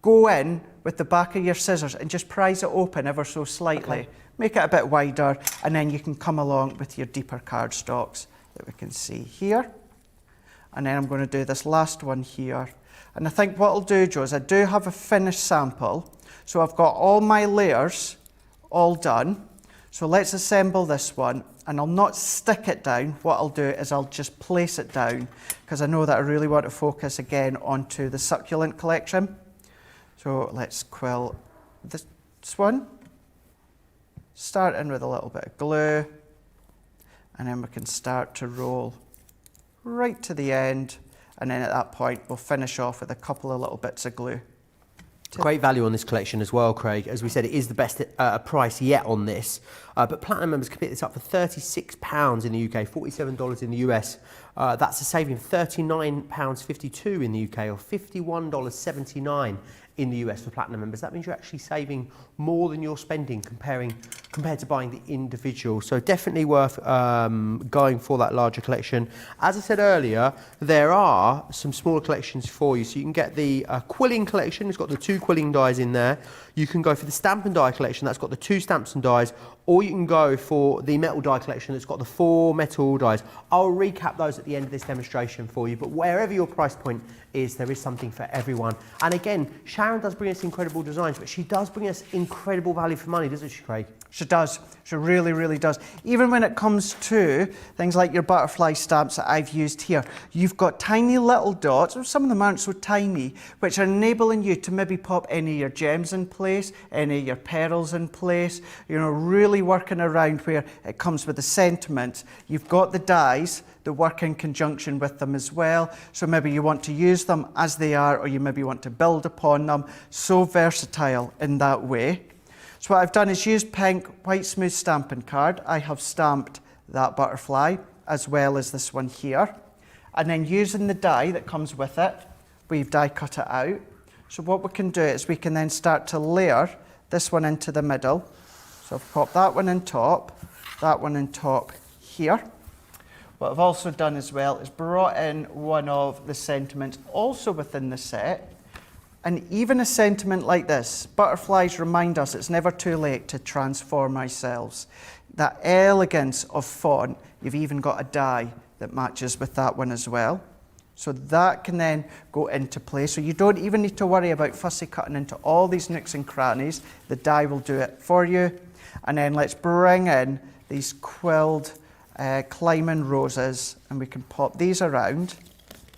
B: go in with the back of your scissors and just prise it open ever so slightly. Okay. Make it a bit wider, and then you can come along with your deeper cardstocks that we can see here. And then I'm going to do this last one here. And I think what I'll do, Joe, is I do have a finished sample. So I've got all my layers all done. So let's assemble this one, and I'll not stick it down. What I'll do is I'll just place it down, because I know that I really want to focus again onto the succulent collection. So let's quill this one, starting with a little bit of glue, and then we can start to roll right to the end, and then at that point we'll finish off with a couple of little bits of glue.
A: Great value on this collection as well, Craig. As we said, it is the best price yet on this. But Platinum members can pick this up for £36 in the UK, $47 in the US. That's a saving of £39.52 in the UK, or $51.79 in the US for Platinum members. That means you're actually saving more than you're spending compared to buying the individual. So definitely worth going for that larger collection. As I said earlier, there are some smaller collections for you. So you can get the Quilling collection. It's got the 2 Quilling dies in there. You can go for the Stamp and Die collection. That's got the 2 stamps and dies. Or you can go for the metal die collection that's got the 4 metal dies. I'll recap those at the end of this demonstration for you, but wherever your price point is, there is something for everyone. And again, Sharon does bring us incredible designs, but she does bring us incredible value for money, doesn't she, Craig?
B: She does. She really, really does. Even when it comes to things like your butterfly stamps that I've used here, you've got tiny little dots, or some of them aren't so tiny, which are enabling you to maybe pop any of your gems in place, any of your pearls in place, you know, really working around where it comes with the sentiment. You've got the dies that work in conjunction with them as well. So maybe you want to use them as they are, or you maybe want to build upon them. So versatile in that way. So what I've done is use pink white smooth stamping card. I have stamped that butterfly as well as this one here. And then using the die that comes with it, we've die cut it out. So what we can do is we can then start to layer this one into the middle. So I've popped that one on top, that one on top here. What I've also done as well is brought in one of the sentiments also within the set. And even a sentiment like this, butterflies remind us it's never too late to transform ourselves. That elegance of font, you've even got a die that matches with that one as well. So that can then go into place. So you don't even need to worry about fussy cutting into all these nooks and crannies. The die will do it for you. And then let's bring in these quilled climbing roses, and we can pop these around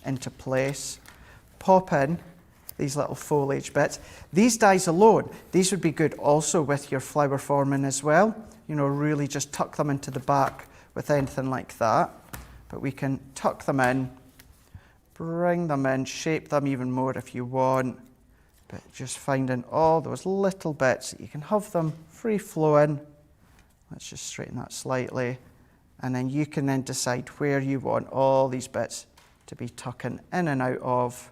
B: into place, pop in these little foliage bits. These dies alone, these would be good also with your flower forming as well. You know, really just tuck them into the back with anything like that. But we can tuck them in, bring them in, shape them even more if you want. But just finding all those little bits that you can have them free flowing. Let's just straighten that slightly. And then you can then decide where you want all these bits to be tucking in and out of.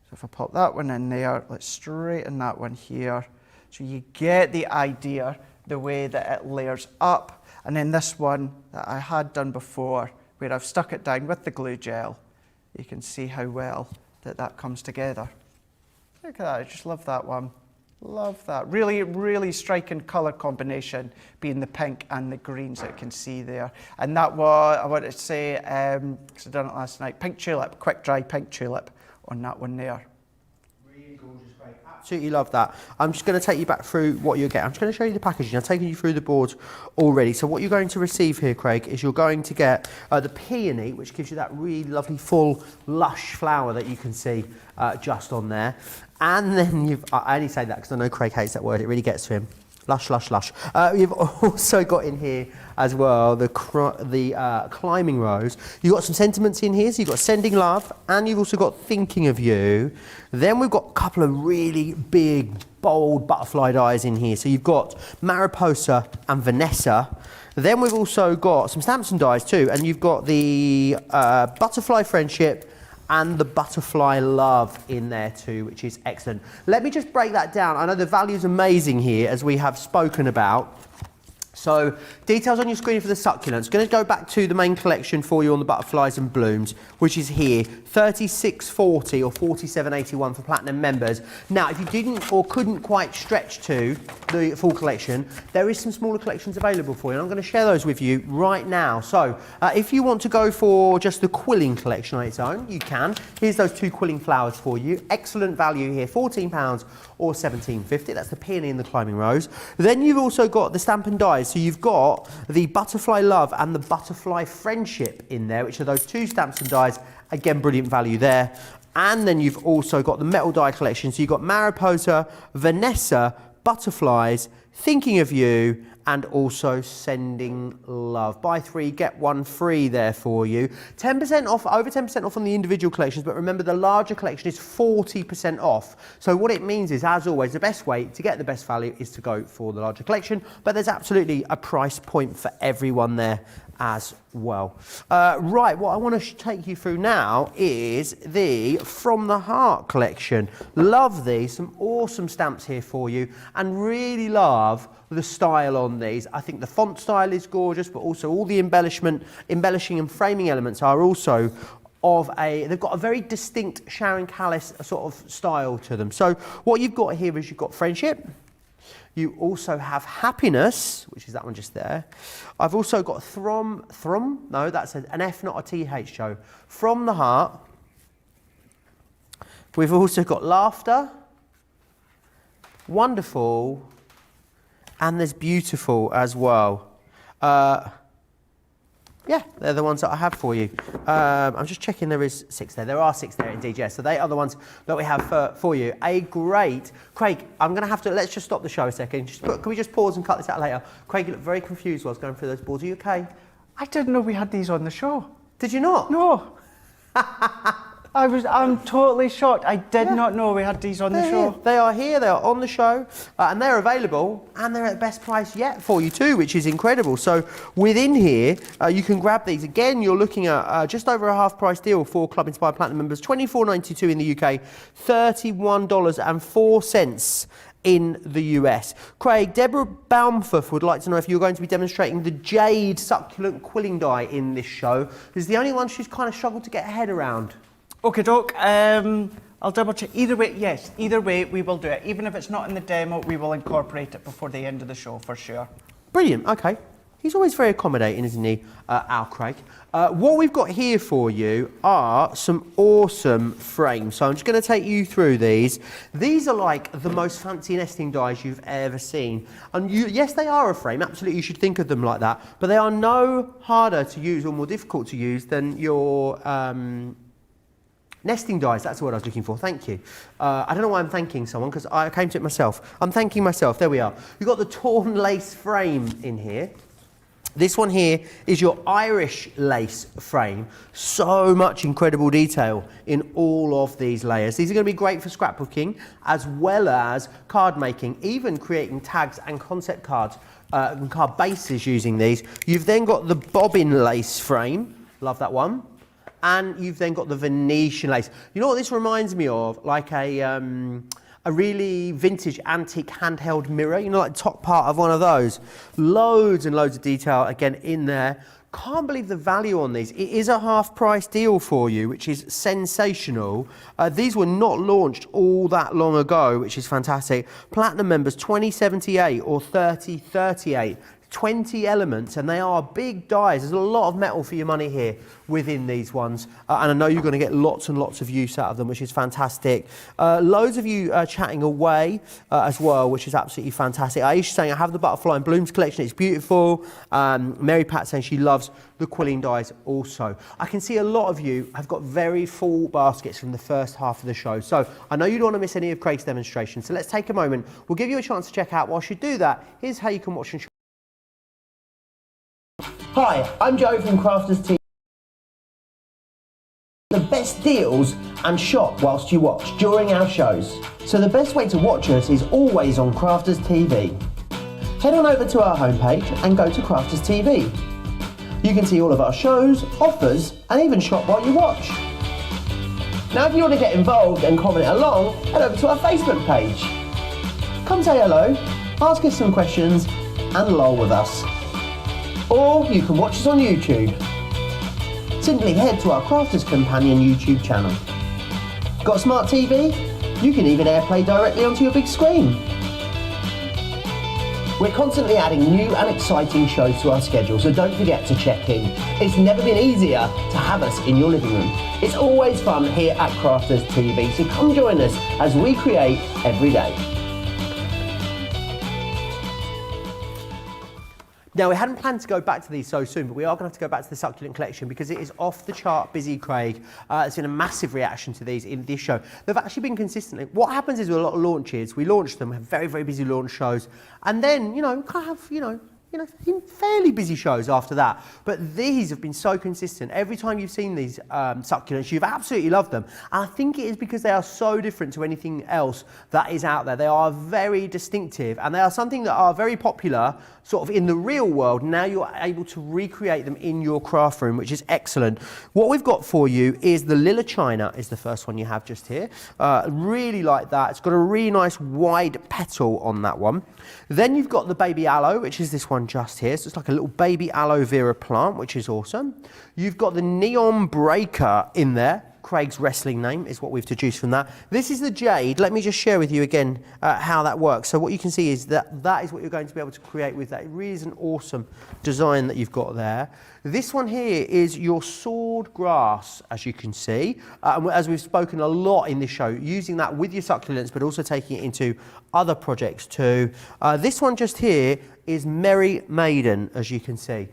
B: So if I pop that one in there, let's straighten that one here. So you get the idea, the way that it layers up. And then this one that I had done before, where I've stuck it down with the glue gel, you can see how well that comes together. Look at that, I just love that one. Love that. Really, really striking colour combination, being the pink and the greens that you can see there. And that was, I wanted to say, because I've done it last night, pink tulip, quick dry pink tulip on that one there.
A: Really gorgeous, Craig. Absolutely love that. I'm just going to take you back through what you'll get. I'm just going to show you the packaging. I've taken you through the boards already. So what you're going to receive here, Craig, is you're going to get the peony, which gives you that really lovely, full, lush flower that you can see just on there. And then I only say that because I know Craig hates that word. It really gets to him. Lush, lush, lush. You've also got in here as well the climbing rose. You've got some sentiments in here. So you've got sending love, and you've also got thinking of you. Then we've got a couple of really big, bold butterfly dies in here. So you've got Mariposa and Vanessa. Then we've also got some stamps and dies too. And you've got the butterfly friendship and the butterfly love in there too, which is excellent. Let me just break that down. I know the value is amazing here, as we have spoken about. So, details on your screen for the succulents. Going to go back to the main collection for you on the butterflies and blooms, which is here, $36.40 or $47.81 for platinum members. Now, if you didn't or couldn't quite stretch to the full collection, there is some smaller collections available for you, and I'm going to share those with you right now. So, if you want to go for just the Quilling collection on its own, you can. Here's those 2 Quilling flowers for you. Excellent value here, £14 or $17.50. That's the peony and the climbing rose. Then you've also got the stamp and dies. So you've got the Butterfly Love and the Butterfly Friendship in there, which are those 2 stamps and dies. Again, brilliant value there. And then you've also got the metal die collection. So you've got Mariposa, Vanessa, Butterflies, Thinking of You, and also Sending Love. Buy 3, get 1 free there for you. 10% off, over 10% off on the individual collections, but remember the larger collection is 40% off. So what it means is, as always, the best way to get the best value is to go for the larger collection, but there's absolutely a price point for everyone there as well. Right, what I want to take you through now is the From the Heart collection. Love these, some awesome stamps here for you, and really love the style on these. I think the font style is gorgeous, but also all the embellishing and framing elements are also they've got a very distinct Sharon Callis sort of style to them. So what you've got here is you've got Friendship. You also have Happiness, which is that one just there. I've also got Thrum, no, that's an F, not a TH, Joe. From the Heart. We've also got Laughter, Wonderful, and there's Beautiful as well. Yeah, they're the ones that I have for you. I'm just checking there is 6 there. There are 6 there indeed, yes. So they are the ones that we have for you. Craig, I'm going to have to, let's just stop the show a second. Can we just pause and cut this out later? Craig, you look very confused while I was going through those boards. Are you okay?
B: I didn't know we had these on the show.
A: Did you not?
B: No. I'm totally shocked. I did not know we had these on the show.
A: They are here, they are on the show, and they're available, and they're at the best price yet for you too, which is incredible. So within here, you can grab these. Again, you're looking at just over a half price deal for Club Inspired Platinum members, $24.92 in the UK, $31.04 in the US. Craig, Deborah Baumfuth would like to know if you're going to be demonstrating the Jade Succulent Quilling die in this show. It's the only one she's kind of struggled to get her head around.
B: Okay, doke. I'll double check. Either way, yes. Either way, we will do it. Even if it's not in the demo, we will incorporate it before the end of the show for sure.
A: Brilliant. Okay. He's always very accommodating, isn't he, our Craig? What we've got here for you are some awesome frames. So I'm just going to take you through these. These are like the most fancy nesting dies you've ever seen. And yes, they are a frame. Absolutely, you should think of them like that. But they are no harder to use or more difficult to use than your nesting dies. That's the word I was looking for. Thank you. I don't know why I'm thanking someone, because I came to it myself. I'm thanking myself. There we are. You've got the torn lace frame in here. This one here is your Irish lace frame. So much incredible detail in all of these layers. These are going to be great for scrapbooking as well as card making, even creating tags and concept cards and card bases using these. You've then got the bobbin lace frame. Love that one. And you've then got the Venetian lace. You know what this reminds me of? Like a really vintage antique handheld mirror, you know, like top part of one of those. Loads and loads of detail again in there. Can't believe the value on these. It is a half price deal for you, which is sensational. These were not launched all that long ago, which is fantastic. Platinum members, $20.78 or $30.38. 20 elements, and they are big dies. There's a lot of metal for your money here within these ones, and I know you're going to get lots and lots of use out of them, which is fantastic. Loads of you chatting away as well, which is absolutely fantastic. Aisha saying, I have the Butterfly and Blooms collection, it's beautiful. Mary Pat saying she loves the Quilling dies also. I can see a lot of you have got very full baskets from the first half of the show, so I know you don't want to miss any of Craig's demonstrations, so let's take a moment. We'll give you a chance to check out. Whilst you do that, here's how you can watch and Hi, I'm Joe from Crafters TV. The best deals and shop whilst you watch during our shows. So the best way to watch us is always on Crafters TV. Head on over to our homepage and go to Crafters TV. You can see all of our shows, offers, and even shop while you watch. Now if you want to get involved and comment along, head over to our Facebook page. Come say hello, ask us some questions, and loll with us. Or you can watch us on YouTube. Simply head to our Crafters Companion YouTube channel. Got a smart TV? You can even AirPlay directly onto your big screen. We're constantly adding new and exciting shows to our schedule, so don't forget to check in. It's never been easier to have us in your living room. It's always fun here at Crafters TV, so come join us as we create every day. Now, we hadn't planned to go back to these so soon, but we are going to have to go back to the succulent collection because it is off the chart busy, Craig. There's been a massive reaction to these in this show. They've actually been consistently. What happens is with a lot of launches, we launch them, have very, very busy launch shows, and then, kind of have, fairly busy shows after that. But these have been so consistent. Every time you've seen these succulents, you've absolutely loved them. And I think it is because they are so different to anything else that is out there. They are very distinctive, and they are something that are very popular sort of in the real world. Now you're able to recreate them in your craft room, which is excellent. What we've got for you is the Lilla China is the first one you have just here. Really like that. It's got a really nice wide petal on that one. Then you've got the baby aloe, which is this one just here. So it's like a little baby aloe vera plant, which is awesome. You've got the neon breaker in there. Craig's wrestling name is what we've deduced from that. This is the jade. Let me just share with you again how that works. So what you can see is that is what you're going to be able to create with that. It really is an awesome design that you've got there. This one here is your sword grass, as you can see. As we've spoken a lot in this show, using that with your succulents, but also taking it into other projects too. This one just here is Merry Maiden, as you can see.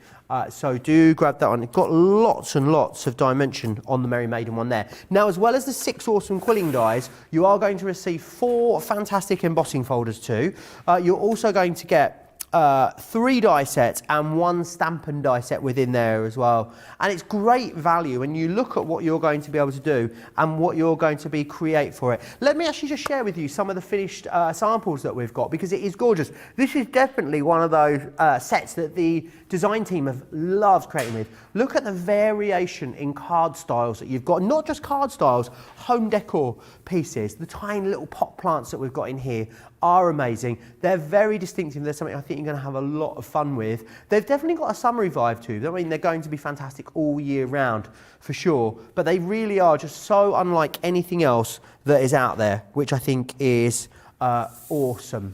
A: So do grab that one. It's got lots and lots of dimension on the Merry Maiden one there. Now, as well as the 6 awesome quilling dies, you are going to receive 4 fantastic embossing folders too. You're also going to get 3 die sets and 1 Stampin' die set within there as well. And it's great value when you look at what you're going to be able to do and what you're going to be create for it. Let me actually just share with you some of the finished samples that we've got, because it is gorgeous. This is definitely one of those sets that the design team have loved creating with. Look at the variation in card styles that you've got. Not just card styles, home decor pieces. The tiny little pot plants that we've got in here are amazing. They're very distinctive. They're something I think you're going to have a lot of fun with. They've definitely got a summery vibe too. I mean, they're going to be fantastic all year round for sure, but they really are just so unlike anything else that is out there, which I think is awesome.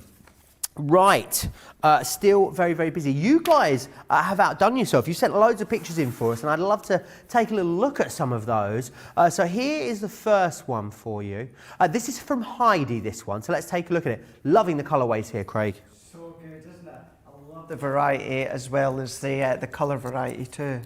A: Right, still very, very busy. You guys have outdone yourself. You sent loads of pictures in for us, and I'd love to take a little look at some of those. So here is the first one for you. This is from Heidi, this one. So let's take a look at it. Loving the colourways here, Craig.
B: So good, isn't it? I love the variety as well as the colour variety too.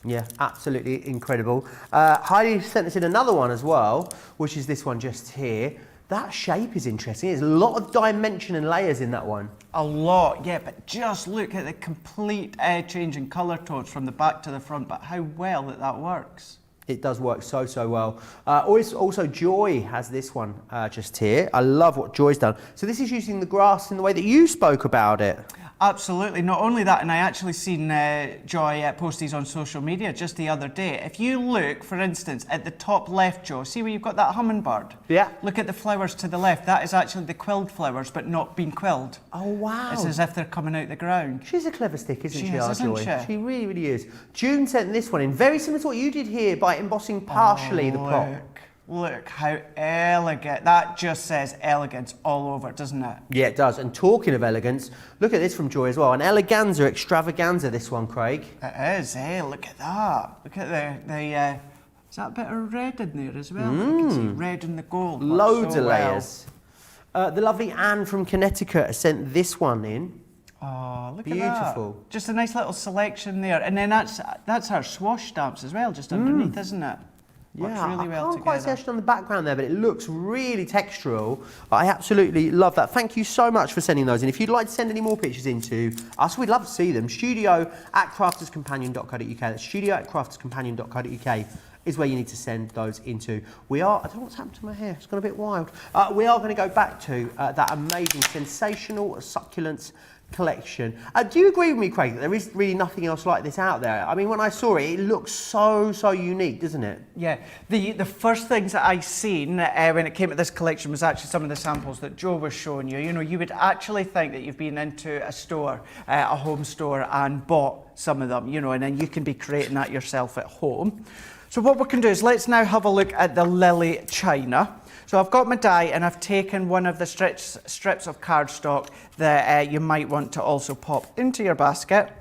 A: Yeah, absolutely incredible. Heidi sent us in another one as well, which is this one just here. That shape is interesting. There's a lot of dimension and layers in that one.
B: A lot, yeah, but just look at the complete change in colour tones from the back to the front, but how well that works.
A: It does work so, so well. Also, Joy has this one just here. I love what Joy's done. So this is using the grass in the way that you spoke about it.
B: Absolutely. Not only that, and I actually seen Joy post these on social media just the other day. If you look, for instance, at the top left, Joe, see where you've got that hummingbird? Yeah. Look at the flowers to the left. That is actually the quilled flowers, but not been quilled.
A: Oh, wow.
B: It's as if they're coming out the ground.
A: She's a clever stick, isn't she, our
B: isn't
A: Joy?
B: she?
A: She really, really is. June sent this one in, very similar to what you did here by embossing partially the plot.
B: Look how elegant. That just says elegance all over, doesn't it? Yeah,
A: it does. And talking of elegance, look at this from Joy as well. An eleganza extravaganza, this one, Craig.
B: It is, eh? Look at that. Look at the is that a bit of red in there as well? You can see red and the gold.
A: Loads of layers. The lovely Anne from Connecticut has sent this one in.
B: Oh, look
A: Beautiful.
B: at that. Just a nice little selection there. And then that's our swash stamps as well, just underneath, isn't it? Works really well
A: I can't quite see actually on the background there, but it looks really textural. I absolutely love that. Thank you so much for sending those in. If you'd like to send any more pictures into us, we'd love to see them. studio@crafterscompanion.co.uk. That's studio@crafterscompanion.co.uk is where you need to send those into. I don't know what's happened to my hair, it's gone a bit wild. We are going to go back to that amazing Sensational Succulents collection. Do you agree with me, Craig, that there is really nothing else like this out there? I mean, when I saw it, it looks so unique, doesn't it?
B: Yeah, the first things that I seen when it came to this collection was actually some of the samples that Joe was showing you. You know, you would actually think that you've been into a store, a home store, and bought some of them, you know, and then you can be creating that yourself at home. So what we can do is let's now have a look at the Lily China. So I've got my die and I've taken one of the strips of cardstock that you might want to also pop into your basket.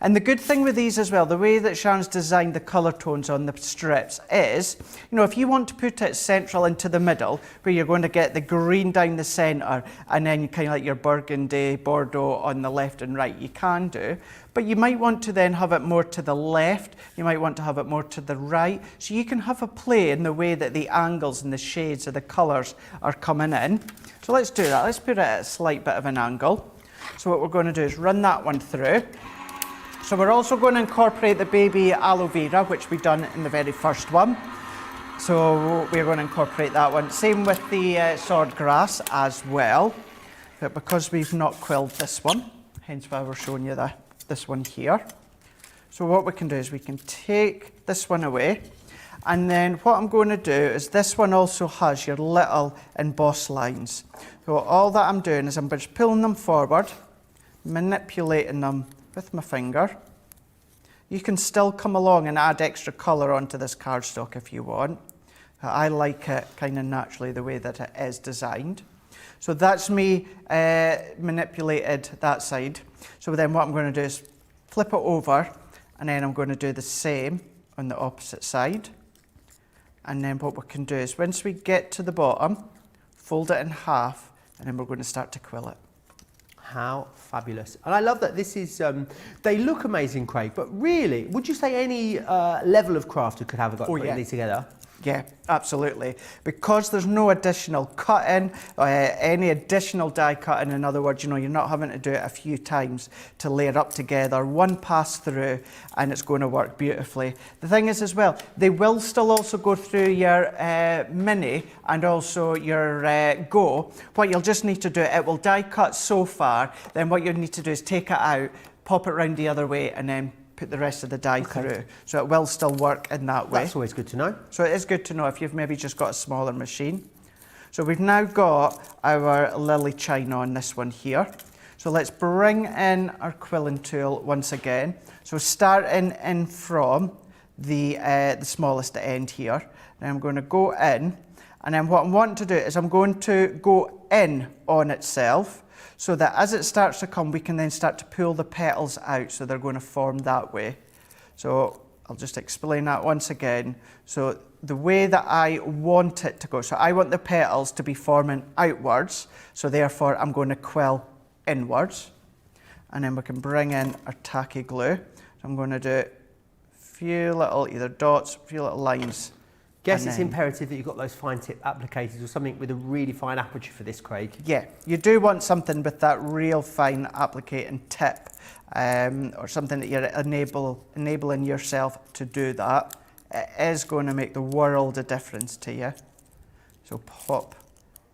B: And the good thing with these as well, the way that Sharon's designed the colour tones on the strips is, you know, if you want to put it central into the middle, where you're going to get the green down the centre, and then kind of like your burgundy, Bordeaux on the left and right, you can do. But you might want to then have it more to the left, you might want to have it more to the right, so you can have a play in the way that the angles and the shades of the colours are coming in. So let's do that, let's put it at a slight bit of an angle. So what we're going to do is run that one through. So we're also going to incorporate the baby aloe vera, which we've done in the very first one. So we're going to incorporate that one. Same with the swordgrass as well, but because we've not quilled this one, hence why we're showing you this one here. So what we can do is we can take this one away, and then what I'm going to do is this one also has your little embossed lines. So all that I'm doing is I'm just pulling them forward, manipulating them with my finger. You can still come along and add extra colour onto this cardstock if you want. I like it kind of naturally the way that it is designed. So that's me manipulated that side. So then what I'm going to do is flip it over, and then I'm going to do the same on the opposite side. And then what we can do is once we get to the bottom, fold it in half, and then we're going to start to quill it.
A: How fabulous. And I love that this is, they look amazing, Craig, but really, would you say any level of crafter could have a go at putting these together?
B: Yeah, absolutely. Because there's no additional cutting, any additional die cutting, in other words, you know, you're not having to do it a few times to layer up together, one pass through, and it's going to work beautifully. The thing is as well, they will still also go through your mini and also your go. What you'll just need to do, it will die cut so far, then what you need to do is take it out, pop it round the other way, and then put the rest of the die through. So it will still work in that way.
A: That's always good to know.
B: So it is good to know if you've maybe just got a smaller machine. So we've now got our Lily China on this one here. So let's bring in our quilling tool once again. So starting in from the smallest end here. Now I'm going to go in, and then what I'm wanting to do is I'm going to go in on itself, so that as it starts to come, we can then start to pull the petals out, so they're going to form that way. So I'll just explain that once again. So the way that I want it to go, so I want the petals to be forming outwards, so therefore I'm going to quill inwards. And then we can bring in our tacky glue. So I'm going to do a few little either dots, a few little lines.
A: Guess it's imperative that you've got those fine tip applicators or something with a really fine aperture for this, Craig.
B: Yeah, you do want something with that real fine applicating tip, or something that you're enabling yourself to do that. It is going to make the world of difference to you. So pop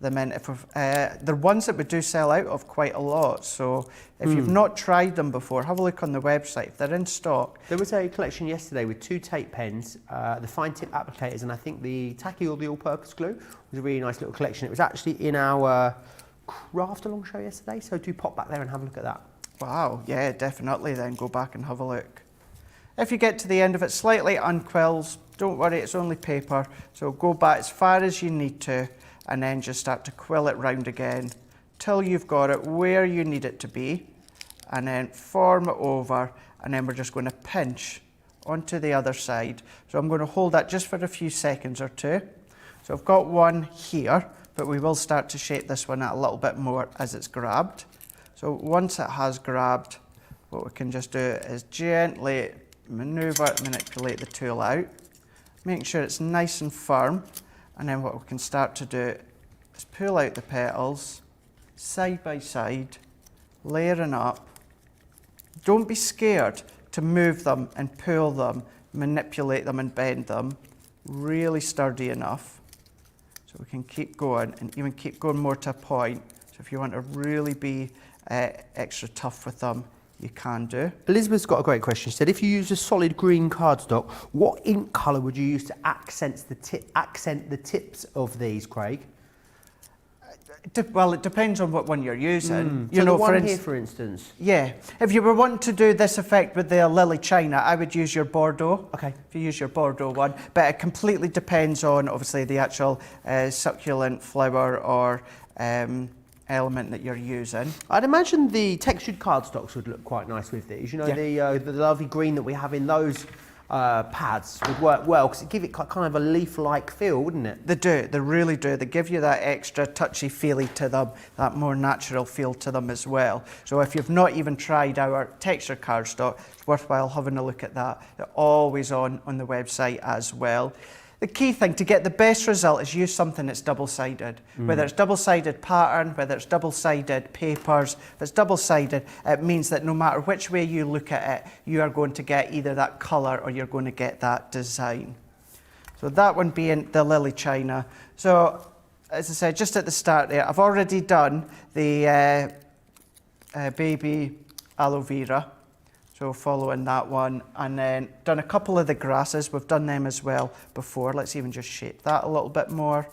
B: them in. They're ones that we do sell out of quite a lot, so if you've not tried them before, have a look on the website. If they're in stock.
A: There was a collection yesterday with 2 tape pens, the fine tip applicators, and I think the tacky or the all-purpose glue was a really nice little collection. It was actually in our craft along show yesterday, so do pop back there and have a look at that.
B: Wow, yeah, definitely then go back and have a look. If you get to the end of it slightly unquills, don't worry, it's only paper, so go back as far as you need to, and then just start to quill it round again till you've got it where you need it to be, and then form it over, and then we're just going to pinch onto the other side. So I'm going to hold that just for a few seconds or two. So I've got one here, but we will start to shape this one out a little bit more as it's grabbed. So once it has grabbed, what we can just do is gently manipulate the tool out, making sure it's nice and firm. And then what we can start to do is pull out the petals side by side, layering up. Don't be scared to move them and pull them, manipulate them and bend them. really sturdy enough so we can keep going and even keep going more to a point. So if you want to really be extra tough with them, you can do.
A: Elizabeth's got a great question. She said, if you use a solid green cardstock, what ink colour would you use to accent the tips of these, Craig?
B: Well, it depends on what one you're using.
A: You know, the one here, for instance.
B: Yeah. If you were wanting to do this effect with the Lily China, I would use your Bordeaux.
A: Okay.
B: If you use your Bordeaux one. But it completely depends on, obviously, the actual succulent flower or element that you're using.
A: I'd imagine the textured cardstocks would look quite nice with these. You know, the lovely green that we have in those pads would work well because it give it kind of a leaf-like feel, wouldn't it?
B: They do, they really do. They give you that extra touchy-feely to them, that more natural feel to them as well. So if you've not even tried our texture cardstock, it's worthwhile having a look at that. They're always on the website as well. The key thing to get the best result is use something that's double-sided. Whether it's double-sided pattern, whether it's double-sided papers, if it's double-sided, it means that no matter which way you look at it, you are going to get either that colour or you're going to get that design. So that one being the Lily China. So, as I said, just at the start there, I've already done the baby aloe vera. So following that one, and then done a couple of the grasses. We've done them as well before. Let's even just shape that a little bit more.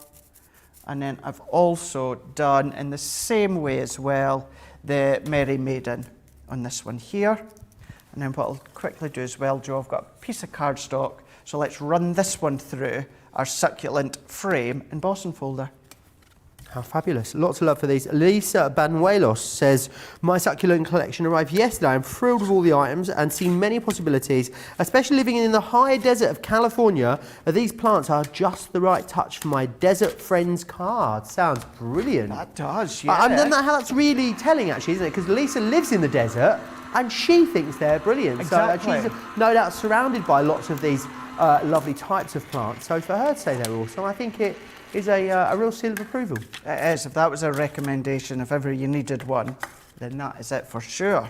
B: And then I've also done, in the same way as well, the Merry Maiden on this one here. And then what I'll quickly do as well, Joe, I've got a piece of cardstock. So let's run this one through our succulent frame embossing folder.
A: How fabulous. Lots of love for these. Lisa Banuelos says, my succulent collection arrived yesterday. I'm thrilled with all the items and see many possibilities, especially living in the high desert of California. These plants are just the right touch for my desert friends card. Sounds brilliant.
B: That does, yeah.
A: And then that's really telling, actually, isn't it? Because Lisa lives in the desert and she thinks they're brilliant.
B: Exactly.
A: So she's no doubt surrounded by lots of these lovely types of plants. So for her to say they're awesome, I think it is a real seal of approval.
B: It is. If that was a recommendation, if ever you needed one, then that is it for sure.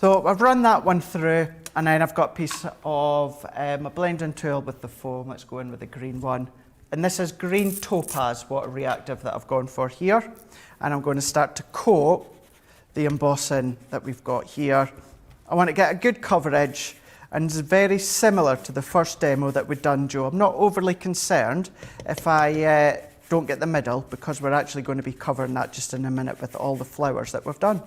B: So I've run that one through, and then I've got a piece of my blending tool with the foam. Let's go in with the green one. And this is green topaz water reactive that I've gone for here. And I'm going to start to coat the embossing that we've got here. I want to get a good coverage. And it's very similar to the first demo that we've done, Joe. I'm not overly concerned if I don't get the middle, because we're actually going to be covering that just in a minute with all the flowers that we've done.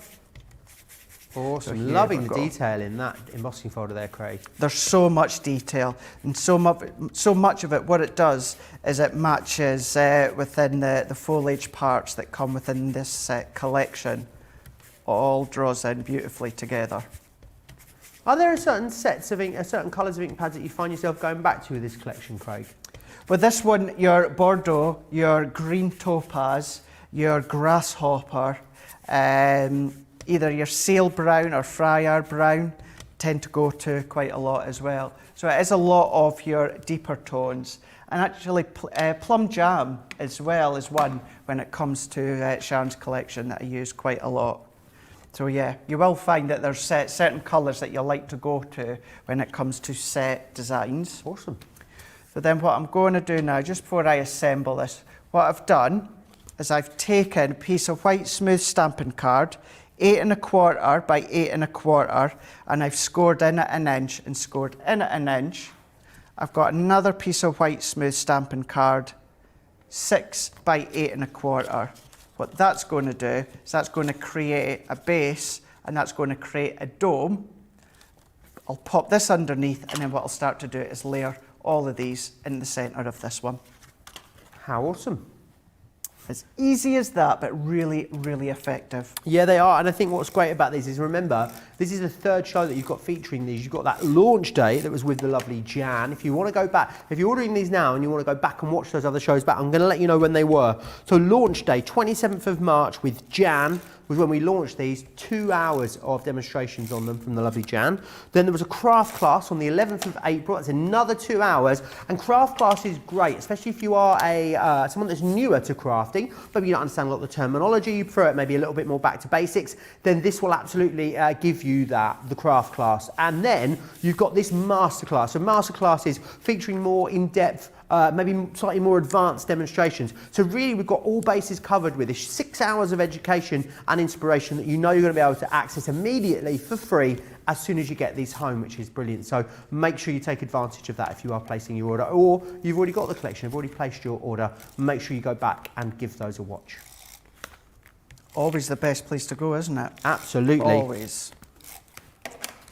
A: Awesome. So loving the detail in that embossing folder there, Craig.
B: There's so much detail, and so much of it, what it does is it matches within the foliage parts that come within this collection. All draws in beautifully together.
A: Are there certain sets of ink, certain colours of ink pads that you find yourself going back to with this collection, Craig?
B: With this one, your Bordeaux, your green topaz, your grasshopper, either your sail brown or friar brown tend to go to quite a lot as well. So it is a lot of your deeper tones. And actually plum jam as well is one when it comes to Sharon's collection that I use quite a lot. So yeah, you will find that there's certain colours that you like to go to when it comes to set designs.
A: Awesome.
B: So then what I'm going to do now, just before I assemble this, what I've done is I've taken a piece of white smooth stamping card, 8 1/4 by 8 1/4, and I've scored in at 1 inch and scored in at 1 inch. I've got another piece of white smooth stamping card, 6 by 8 1/4. What that's going to do is that's going to create a base, and that's going to create a dome. I'll pop this underneath, and then what I'll start to do is layer all of these in the centre of this one.
A: How awesome.
B: As easy as that, but really, really effective.
A: Yeah, they are. And I think what's great about these is, remember, this is the third show that you've got featuring these. You've got that launch day that was with the lovely Jan. If you want to go back, if you're ordering these now and you want to go back and watch those other shows back, I'm going to let you know when they were. So launch day, 27th of March with Jan was when we launched these, 2 hours of demonstrations on them from the lovely Jan. Then there was a craft class on the 11th of April. That's another 2 hours. And craft class is great, especially if you are someone that's newer to crafting. Maybe you don't understand a lot of the terminology, you prefer it maybe a little bit more back to basics. Then this will absolutely give you the craft class. And then you've got this masterclass. So masterclass is featuring more in-depth, maybe slightly more advanced demonstrations. So really we've got all bases covered with this 6 hours of education and inspiration that you know you're going to be able to access immediately for free as soon as you get these home, which is brilliant. So make sure you take advantage of that if you are placing your order, or you've already got the collection, you've already placed your order. Make sure you go back and give those a watch.
B: Always the best place to go, isn't it?
A: Absolutely.
B: Always.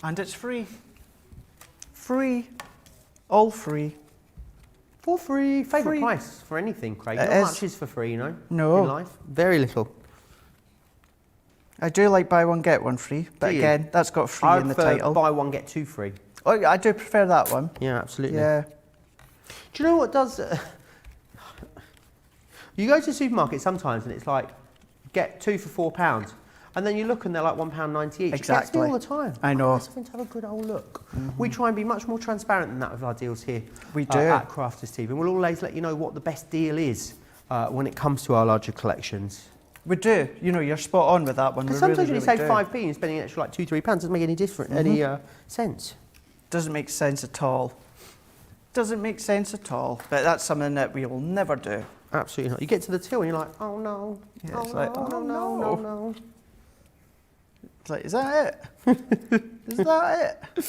B: And it's free. Free. All free.
A: For free. Favourite
B: Free.
A: price for anything, Craig.
B: It
A: Not
B: is.
A: much is for free, you know,
B: No.
A: in life. Very little.
B: I do like buy one, get one free, but
A: Do you?
B: again, that's got free
A: I
B: in the
A: prefer
B: title.
A: buy one, get two free.
B: Oh, yeah, I do prefer that one.
A: Yeah, absolutely.
B: Yeah.
A: Do you know what does... you go to the supermarket sometimes and it's like, get 2 for £4. And then you look and they're like £1.90 each.
B: Exactly.
A: It gets me all the time.
B: I know.
A: It's something to have a good old look. We try and be much more transparent than that with our deals here.
B: We do.
A: At Crafters TV. And we'll always let you know what the best deal is when it comes to our larger collections.
B: We do. You know, you're spot on with that one.
A: Because
B: We
A: sometimes
B: really,
A: when you
B: really
A: save
B: do.
A: 5p and spending an extra like £2-3 doesn't make any difference, any sense.
B: Doesn't make sense at all. Doesn't make sense at all. But that's something that we will never do.
A: Absolutely not. You get to the till and you're like, oh no,
B: Yeah,
A: oh
B: it's
A: no,
B: like,
A: no,
B: oh,
A: no,
B: no.
A: no, no.
B: It's like, is that it? Is that it?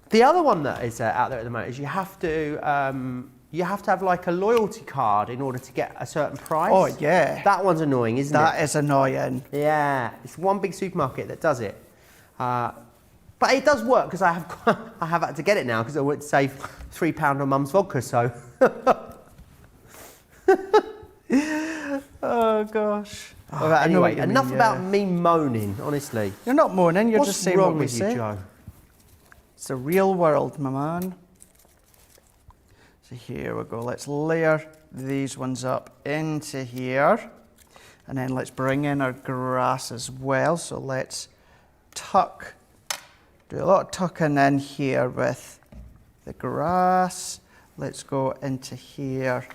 A: The other one that is out there at the moment is you have to have like a loyalty card in order to get a certain price.
B: Oh, yeah.
A: That one's annoying, isn't
B: That
A: it?
B: is annoying.
A: Yeah, it's one big supermarket that does it. But it does work because I have had to get it now because I want to save £3 on Mum's vodka. So.
B: Oh, gosh.
A: Oh,
B: Well, I know what
A: anyway,
B: you
A: enough
B: mean,
A: about
B: yeah.
A: me moaning. Honestly,
B: You're not moaning, you're
A: what's
B: just saying
A: wrong
B: what we
A: with you,
B: say.
A: Joe?
B: It's the real world, my man. So here we go. Let's layer these ones up into here. And then let's bring in our grass as well. So let's tuck, do a lot of tucking in here with the grass. Let's go into here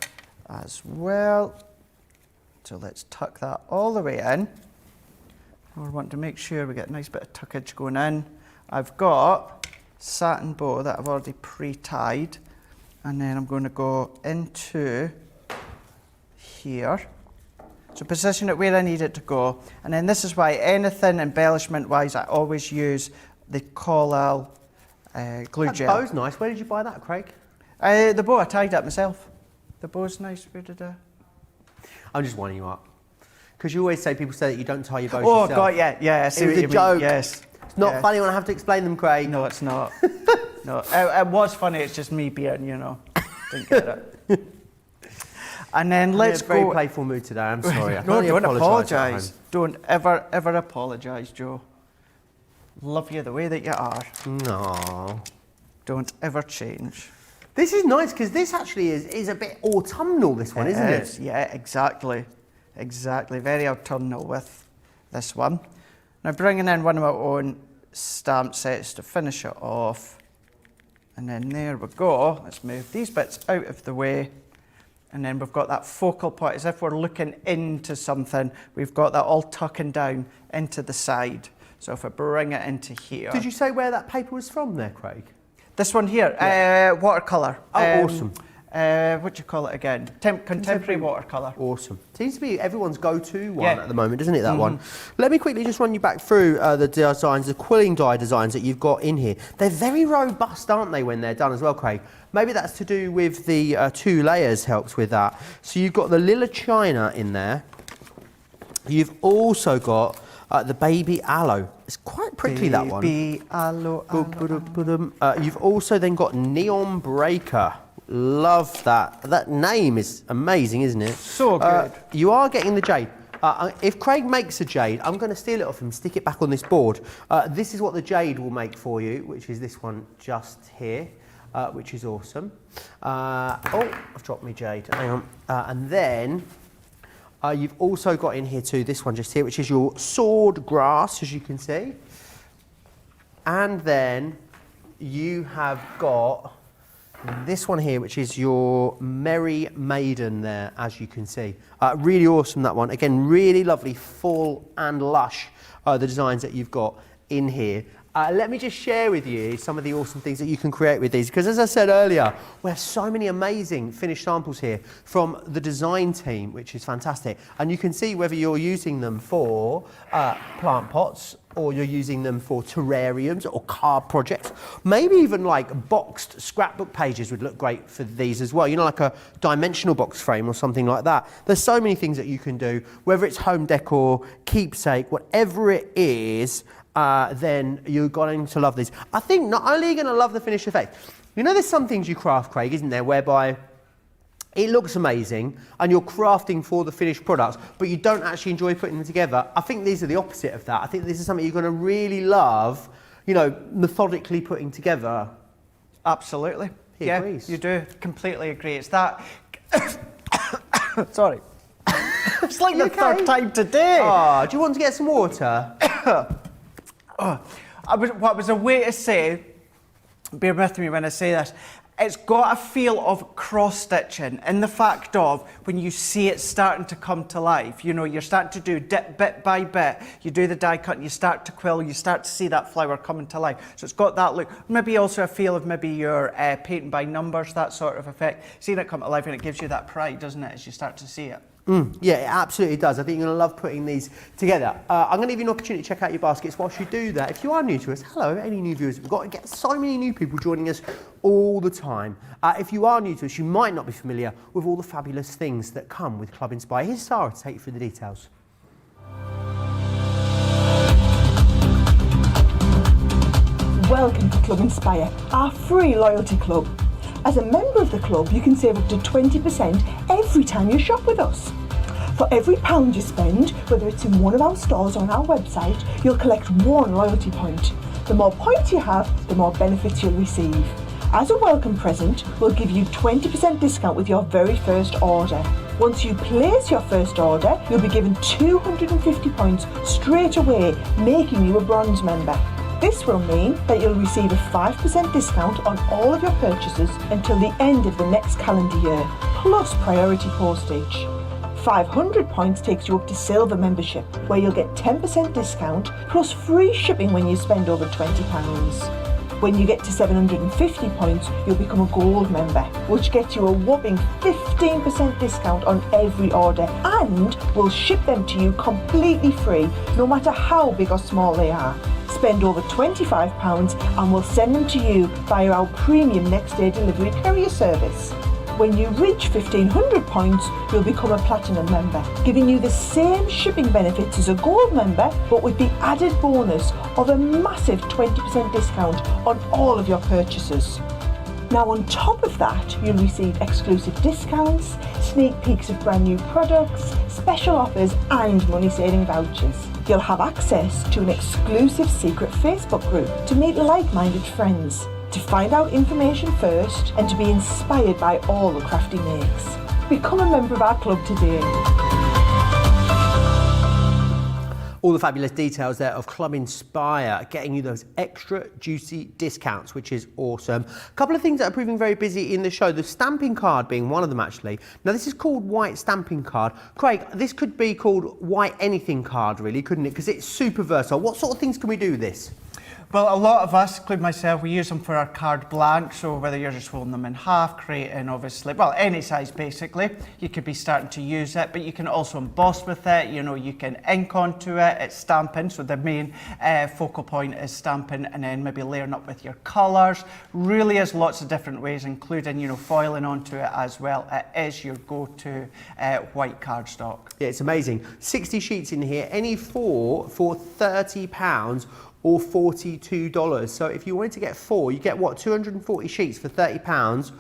B: as well. So let's tuck that all the way in. We want to make sure we get a nice bit of tuckage going in. I've got satin bow that I've already pre-tied, and then I'm going to go into here. So position it where I need it to go. And then this is why anything embellishment wise, I always use the Callis glue
A: That
B: gel.
A: bow's nice. Where did you buy that, Craig?
B: The bow, I tied that myself. The bow's nice. Where did I?
A: I'm just winding you up. Because you always say, people say that you don't tie your bows
B: Oh,
A: yourself.
B: God, yeah, yeah. I see
A: It was
B: what
A: a
B: you
A: joke.
B: mean. Yes.
A: It's not
B: yeah.
A: funny when I have to explain them, Craig.
B: No, it's not. No, it was funny. It's just me being, you know, didn't get it. And then let's
A: I'm in a very
B: go.
A: playful mood today. I'm sorry. I can
B: No,
A: only
B: don't
A: apologise at
B: apologise. Don't ever apologise, Joe. Love you the way that you are.
A: home. No.
B: Don't ever change.
A: This is nice because this actually is a bit autumnal, this one, isn't it?
B: Yeah, exactly. Exactly. Very autumnal with this one. Now bringing in one of my own stamp sets to finish it off. And then there we go. Let's move these bits out of the way. And then we've got that focal point, as if we're looking into something. We've got that all tucking down into the side. So if I bring it into here.
A: Did you say where that paper was from there, Craig?
B: This one here, watercolour.
A: Oh, awesome.
B: What do you call it again? Contemporary watercolour.
A: Awesome. Seems to be everyone's go-to one
B: Yeah.
A: at the moment, isn't it, that one? Let me quickly just run you back through the designs, the quilling die designs that you've got in here. They're very robust, aren't they, when they're done as well, Craig? Maybe that's to do with the 2 layers helps with that. So you've got the Lilla China in there. You've also got the Baby Aloe. It's quite prickly, that one.
B: Baby aloe,
A: You've also then got Neon Breaker. Love that. That name is amazing, isn't it?
B: So good.
A: You are getting the jade. If Craig makes a jade, I'm going to steal it off him, stick it back on this board. This is what the jade will make for you, which is this one just here, which is awesome. Oh, I've dropped my jade. Hang on. And then You've also got in here too, this one just here, which is your sword grass, as you can see. And then you have got this one here, which is your Merry Maiden there, as you can see. Really awesome, that one. Again, really lovely, full and lush, the designs that you've got in here. Let me just share with you some of the awesome things that you can create with these, because as I said earlier, we have so many amazing finished samples here from the design team, which is fantastic. And you can see whether you're using them for plant pots, or you're using them for terrariums or card projects. Maybe even like boxed scrapbook pages would look great for these as well. You know, like a dimensional box frame or something like that. There's so many things that you can do, whether it's home decor, keepsake, whatever it is, then you're going to love these. I think not only are you going to love the finished effect, you know there's some things you craft, Craig, isn't there, whereby it looks amazing and you're crafting for the finished products, but you don't actually enjoy putting them together. I think these are the opposite of that. I think this is something you're going to really love, you know, methodically putting together.
B: Absolutely.
A: He agrees.
B: You do. Completely agree. It's that... Sorry. It's like the third time today.
A: Oh, do you want to get some water?
B: What was a way to say, bear with me when I say this, it's got a feel of cross-stitching in the fact of when you see it starting to come to life. You know, you're starting to do bit by bit. You do the die cut and you start to quill, you start to see that flower coming to life. So it's got that look. Maybe also a feel of maybe you're painting by numbers, that sort of effect. Seeing it come to life, and it gives you that pride, doesn't it, as you start to see it.
A: Yeah, it absolutely does. I think you're going to love putting these together. I'm going to give you an opportunity to check out your baskets whilst you do that. If you are new to us, hello, any new viewers. We've got to get so many new people joining us all the time. If you are new to us, you might not be familiar with all the fabulous things that come with Club Inspire. Here's Sarah to take you through the details.
C: Welcome to Club Inspire, our free loyalty club. As a member of the club, you can save up to 20% every time you shop with us. For every £1 you spend, whether it's in one of our stores or on our website, you'll collect 1 loyalty point. The more points you have, the more benefits you'll receive. As a welcome present, we'll give you 20% discount with your very first order. Once you place your first order, you'll be given 250 points straight away, making you a bronze member. This will mean that you'll receive a 5% discount on all of your purchases until the end of the next calendar year, plus priority postage. 500 points takes you up to silver membership, where you'll get 10% discount plus free shipping when you spend over £20. When you get to 750 points, you'll become a gold member, which gets you a whopping 15% discount on every order, and we'll ship them to you completely free, no matter how big or small they are. Spend over £25 and we'll send them to you via our premium next day delivery courier service. When you reach 1500 points, you'll become a platinum member, giving you the same shipping benefits as a gold member, but with the added bonus of a massive 20% discount on all of your purchases. Now on top of that, you'll receive exclusive discounts, sneak peeks of brand new products, special offers and money-saving vouchers. You'll have access to an exclusive secret Facebook group to meet like-minded friends, to find out information first and to be inspired by all the crafty makes. Become a member of our club today.
A: All the fabulous details there of Club Inspire, getting you those extra juicy discounts, which is awesome. A couple of things that are proving very busy in the show, the stamping card being one of them actually. Now this is called White Stamping Card. Craig, this could be called White Anything Card really, couldn't it? Because it's super versatile. What sort of things can we do with this?
B: Well, a lot of us, including myself, we use them for our card blank, so whether you're just folding them in half, creating obviously, well, any size basically, you could be starting to use it, but you can also emboss with it, you know, you can ink onto it, it's stamping, so the main focal point is stamping, and then maybe layering up with your colours. Really is lots of different ways, including, you know, foiling onto it as well. It is your go-to white cardstock. Yeah,
A: it's amazing. 60 sheets in here, any four for £30. Or $42. So if you wanted to get 4, you get what, 240 sheets for £30,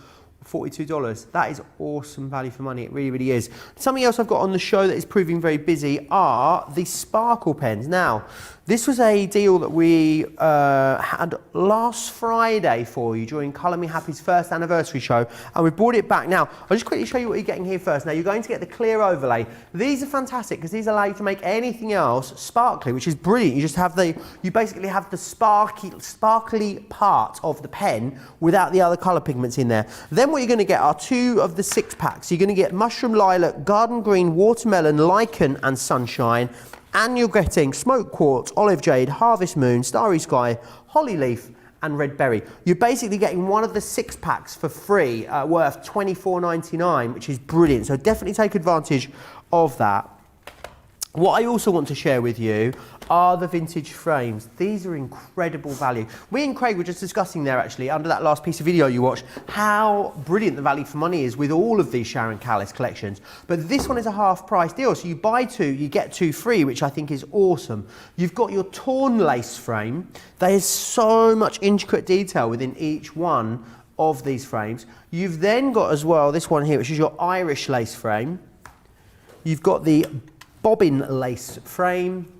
A: $42. That is awesome value for money. It really, really is. Something else I've got on the show that is proving very busy are the sparkle pens. Now, this was a deal that we had last Friday for you during Colour Me Happy's first anniversary show, and we brought it back. Now, I'll just quickly show you what you're getting here first. Now, you're going to get the clear overlay. These are fantastic because these allow you to make anything else sparkly, which is brilliant. You just have you basically have the sparkly part of the pen without the other colour pigments in there. Then what you're going to get are 2 of the 6 packs. You're going to get Mushroom Lilac, Garden Green, Watermelon, Lichen and Sunshine. And you're getting Smoke Quartz, Olive Jade, Harvest Moon, Starry Sky, Holly Leaf and Red Berry. You're basically getting one of the 6 packs for free, worth $24.99, which is brilliant. So definitely take advantage of that. What I also want to share with you are the vintage frames. These are incredible value. We and Craig were just discussing there actually, under that last piece of video you watched, how brilliant the value for money is with all of these Sharon Callis collections. But this one is a half price deal. So you buy 2, you get 2 free, which I think is awesome. You've got your torn lace frame. There is so much intricate detail within each one of these frames. You've then got as well this one here, which is your Irish lace frame. You've got the bobbin lace frame.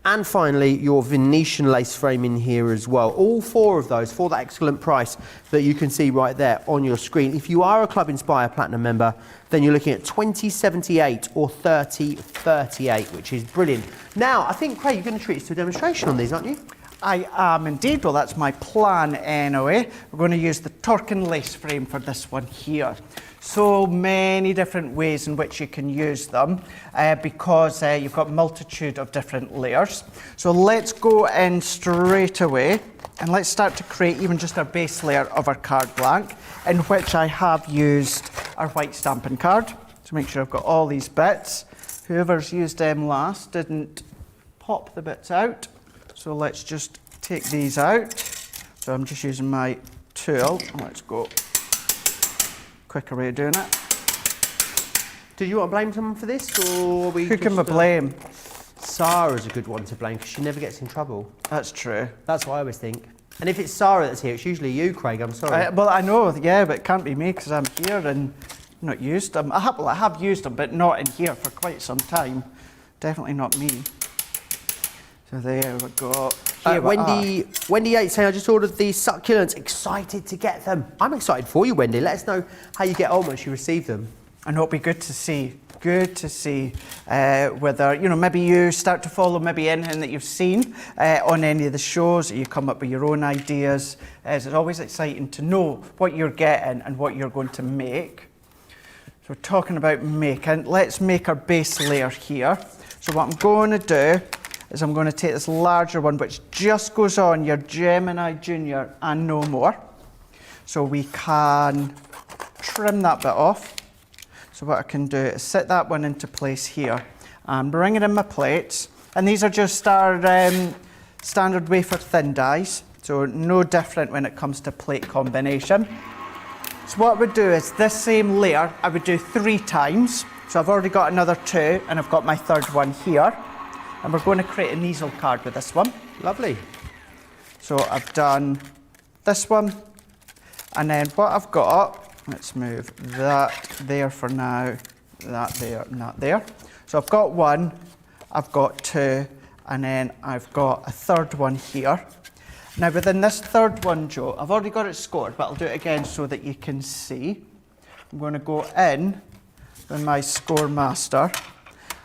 A: And finally, your Venetian lace frame in here as well. All 4 of those for that excellent price that you can see right there on your screen. If you are a Club Inspire Platinum member, then you're looking at $20.78 or $30.38, which is brilliant. Now, I think, Craig, you're going to treat us to a demonstration on these, aren't you?
B: I am indeed. Well, that's my plan anyway. We're going to use the Turkin lace frame for this one here. So many different ways in which you can use them because you've got a multitude of different layers. So let's go in straight away and let's start to create even just our base layer of our card blank, in which I have used our white stamping card to make sure I've got all these bits. Whoever's used them last didn't pop the bits out. So let's just take these out. So I'm just using my tool. Let's go. Quicker way of doing it.
A: Did you want to blame someone for this, or we?
B: Who can we blame?
A: Sarah's a good one to blame because she never gets in trouble.
B: That's true.
A: That's what I always think. And if it's Sarah that's here, it's usually you, Craig. I'm sorry.
B: Well, I know, yeah, but it can't be me because I'm here and not used them. I have used them, but not in here for quite some time. Definitely not me. So there we go.
A: Wendy Yates saying, I just ordered these succulents. Excited to get them. I'm excited for you, Wendy. Let us know how you get on once you receive them.
B: And it'll be good to see. Good to see whether, you know, maybe you start to follow maybe anything that you've seen on any of the shows, or you come up with your own ideas. It's always exciting to know what you're getting and what you're going to make. So we're talking about making. Let's make our base layer here. So what I'm going to do is I'm going to take this larger one, which just goes on your Gemini Junior and no more. So we can trim that bit off. So what I can do is set that one into place here and bring it in my plates. And these are just our standard wafer thin dies, so no different when it comes to plate combination. So what I would do is this same layer I would do 3 times. So I've already got another 2 and I've got my 3rd one here. And we're going to create an easel card with this one.
A: Lovely.
B: So I've done this one. And then what I've got, let's move that there for now, that there, and that there. So I've got 1, I've got 2, and then I've got a 3rd one here. Now within this 3rd one, Joe, I've already got it scored, but I'll do it again so that you can see. I'm going to go in with my score master.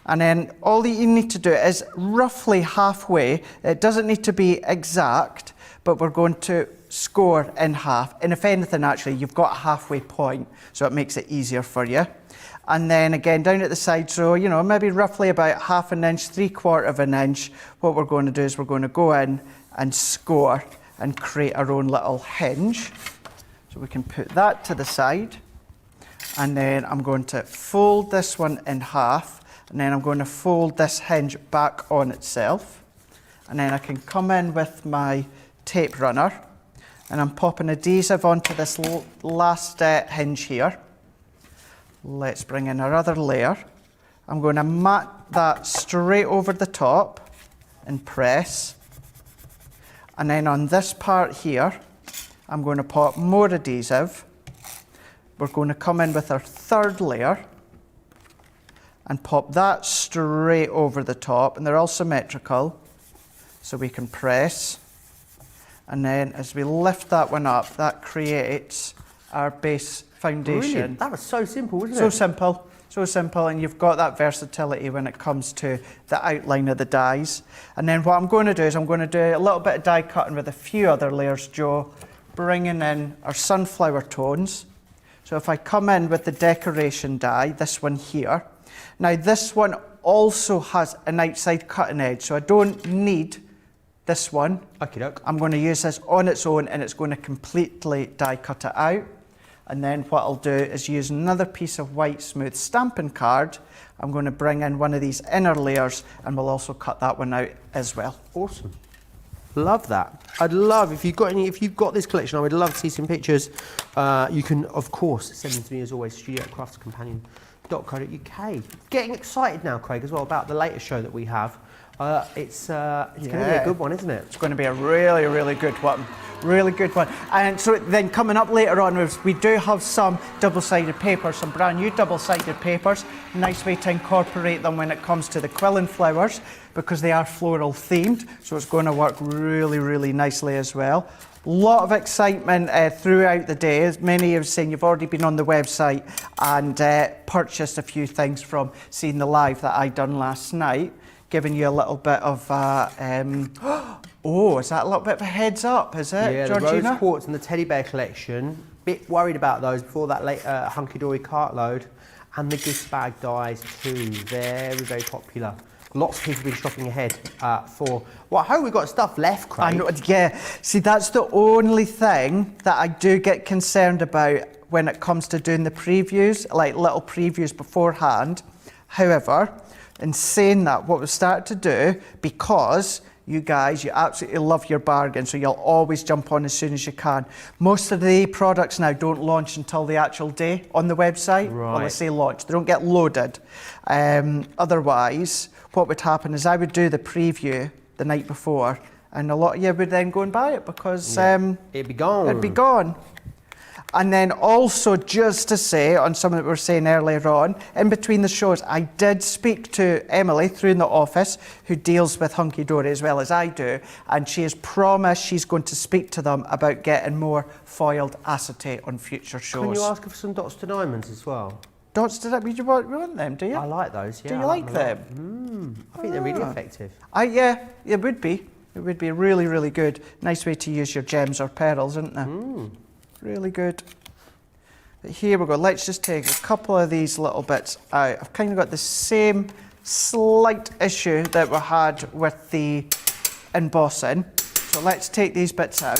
B: And then all that you need to do is roughly halfway. It doesn't need to be exact, but we're going to score in half. And if anything, actually, you've got a halfway point, so it makes it easier for you. And then again, down at the side, so, you know, maybe roughly about 1/2 inch, 3/4 of an inch. What we're going to do is we're going to go in and score and create our own little hinge. So we can put that to the side. And then I'm going to fold this one in half. And then I'm going to fold this hinge back on itself. And then I can come in with my tape runner and I'm popping adhesive onto this last hinge here. Let's bring in our other layer. I'm going to mat that straight over the top and press. And then on this part here, I'm going to pop more adhesive we're going to come in with our third layer and pop that straight over the top, and they're all symmetrical, so we can press. And then as we lift that one up, that creates our base foundation.
A: Brilliant. That was so simple, wasn't it?
B: So simple, so simple, and you've got that versatility when it comes to the outline of the dies. And then what I'm going to do is I'm going to do a little bit of die cutting with a few other layers, Joe, bringing in our sunflower tones. So if I come in with the decoration die, this one here, now this one also has an outside cutting edge, so I don't need this one.
A: Okey-doke.
B: I'm going to use this on its own, and it's going to completely die cut it out. And then what I'll do is use another piece of white smooth stamping card. I'm going to bring in one of these inner layers, and we'll also cut that one out as well.
A: Awesome. Love that. I'd love, if you've got this collection, I would love to see some pictures. You can, of course, send them to me as always, studio@craftscompanion.co.uk. Getting excited now, Craig, as well, about the latest show that we have. It's going to be a good one, isn't it?
B: It's going to be a really, really good one. Really good one. And so then coming up later on, we do have some double-sided papers, some brand new double-sided papers. Nice way to incorporate them when it comes to the quilling flowers, because they are floral themed. So it's going to work really, really nicely as well. A lot of excitement throughout the day. As many have seen, you've already been on the website and purchased a few things from seeing the live that I done last night, giving you a little bit of, oh, is that a little bit of a heads up, is it,
A: yeah,
B: Georgina?
A: the rose quartz and the teddy bear collection. Bit worried about those before that late hunky-dory cartload. And the gift bag dies too, very, very popular. Lots of people have been shopping ahead for, well, I hope we've got stuff left, Craig.
B: I know, yeah. See, that's the only thing that I do get concerned about when it comes to doing the previews, like little previews beforehand. However, in saying that, what we've started to do, because you guys, you absolutely love your bargain, so you'll always jump on as soon as you can. Most of the products now don't launch until the actual day on the website.
A: Right.
B: Well, I say launch, they don't get loaded. Otherwise, what would happen is I would do the preview the night before, and a lot of you would then go and buy it because
A: it'd be gone.
B: It'd be gone. And then also, just to say on something that we were saying earlier on, in between the shows, I did speak to Emily through in the office, who deals with Hunky Dory as well as I do, and she has promised she's going to speak to them about getting more foiled acetate on future shows.
A: Can you ask her for some dots to diamonds as well?
B: Dots to that? You want them, do you?
A: I like those, yeah.
B: Do you like them?
A: I think they're really effective.
B: Yeah, it would be. It would be really, really good. Nice way to use your gems or pearls, isn't it? Really good. But here we go. Let's just take a couple of these little bits out. I've kind of got the same slight issue that we had with the embossing. So let's take these bits out.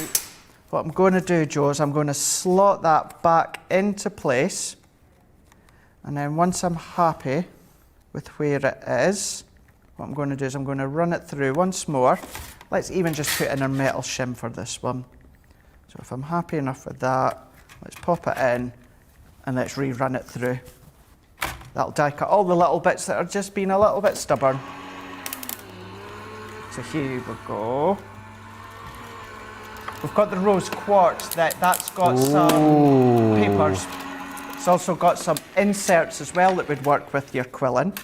B: What I'm going to do, Joe, is I'm going to slot that back into place. And then once I'm happy with where it is, what I'm going to do is I'm going to run it through once more. Let's even just put in our metal shim for this one. So if I'm happy enough with that, let's pop it in and let's rerun it through. That'll die cut all the little bits that are just being a little bit stubborn. So here we go. We've got the rose quartz that's got some papers. It's also got some inserts as well that would work with your quilling.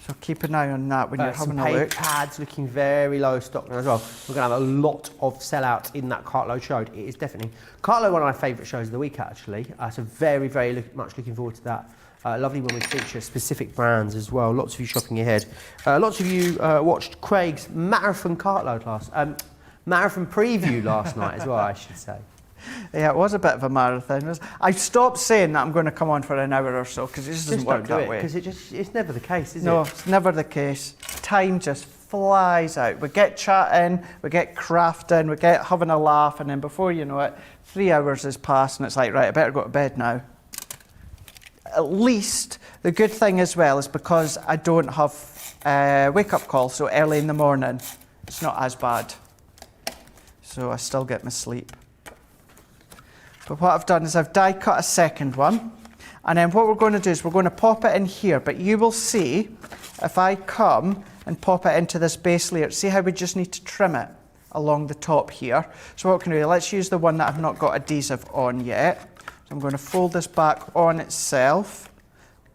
B: So keep an eye on that when you're having a look.
A: Pads looking very low stock now as well. We're going to have a lot of sellouts in that cartload show. It is definitely cartload, one of my favourite shows of the week actually. So very, very much looking forward to that. Lovely when we feature specific brands as well. Lots of you shopping ahead. Lots of you watched Craig's marathon cartload marathon preview last night as well, I should say.
B: Yeah, it was a bit of a marathon. I stopped saying that I'm going to come on for an hour or so because it just doesn't work that way.
A: Because it's never the case, is it?
B: No, it's never the case. Time just flies out. We get chatting, we get crafting, we get having a laugh, and then before you know it, 3 hours has passed and it's like, right, I better go to bed now. At least the good thing as well is because I don't have wake-up calls so early in the morning, it's not as bad. So I still get my sleep. But what I've done is I've die cut a second one, and then what we're going to do is we're going to pop it in here, but you will see if I come and pop it into this base layer, see how we just need to trim it along the top here. So what can we do? Let's use the one that I've not got adhesive on yet. So I'm going to fold this back on itself.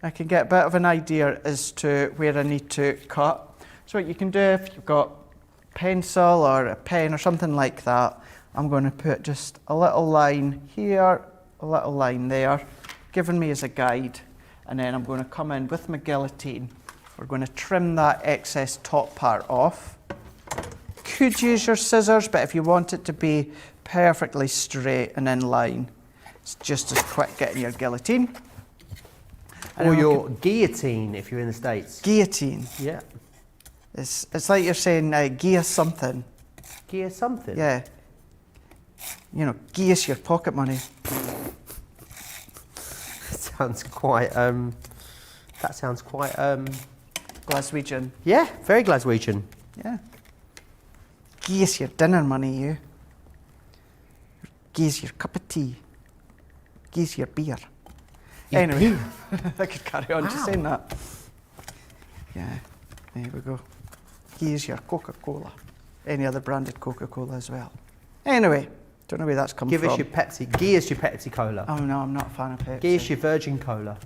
B: I can get a bit of an idea as to where I need to cut. So what you can do if you've got a pencil or a pen or something like that, I'm going to put just a little line here, a little line there, given me as a guide. And then I'm going to come in with my guillotine. We're going to trim that excess top part off. Could use your scissors, but if you want it to be perfectly straight and in line, it's just as quick getting your guillotine.
A: Or your guillotine if you're in the States.
B: Guillotine.
A: Yeah.
B: It's like you're saying gear something.
A: Gear something?
B: Yeah. You know, gears your pocket money.
A: Sounds quite, that sounds quite,
B: Glaswegian.
A: yeah, very Glaswegian.
B: Yeah. Gears your dinner money, you. Gears your cup of tea. Gears your beer. Anyway, I could carry on just saying that. Yeah, there we go. Gears your Coca-Cola. Any other branded Coca-Cola as well. Anyway, don't know where that's come from.
A: Give us your Pepsi, gears your Pepsi Cola.
B: Oh no, I'm not a fan of Pepsi.
A: Gears your Virgin Cola.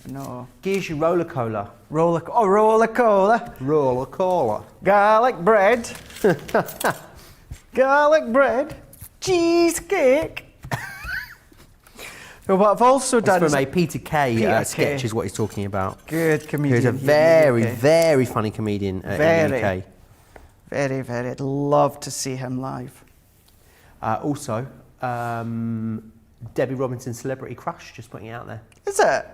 B: No.
A: Gears your Roller Cola.
B: Roller cola.
A: Roller Cola.
B: Garlic bread. Garlic bread. Cheesecake. Well, what I've also done
A: It's from
B: is
A: a Peter Kay
B: Peter
A: sketch
B: Kay.
A: is what he's talking about.
B: Good comedian.
A: He's a
B: here in the UK.
A: very funny comedian in the UK.
B: Very. I'd love to see him live.
A: Also, Debbie Robinson's Celebrity Crush, just putting it out there.
B: Is it?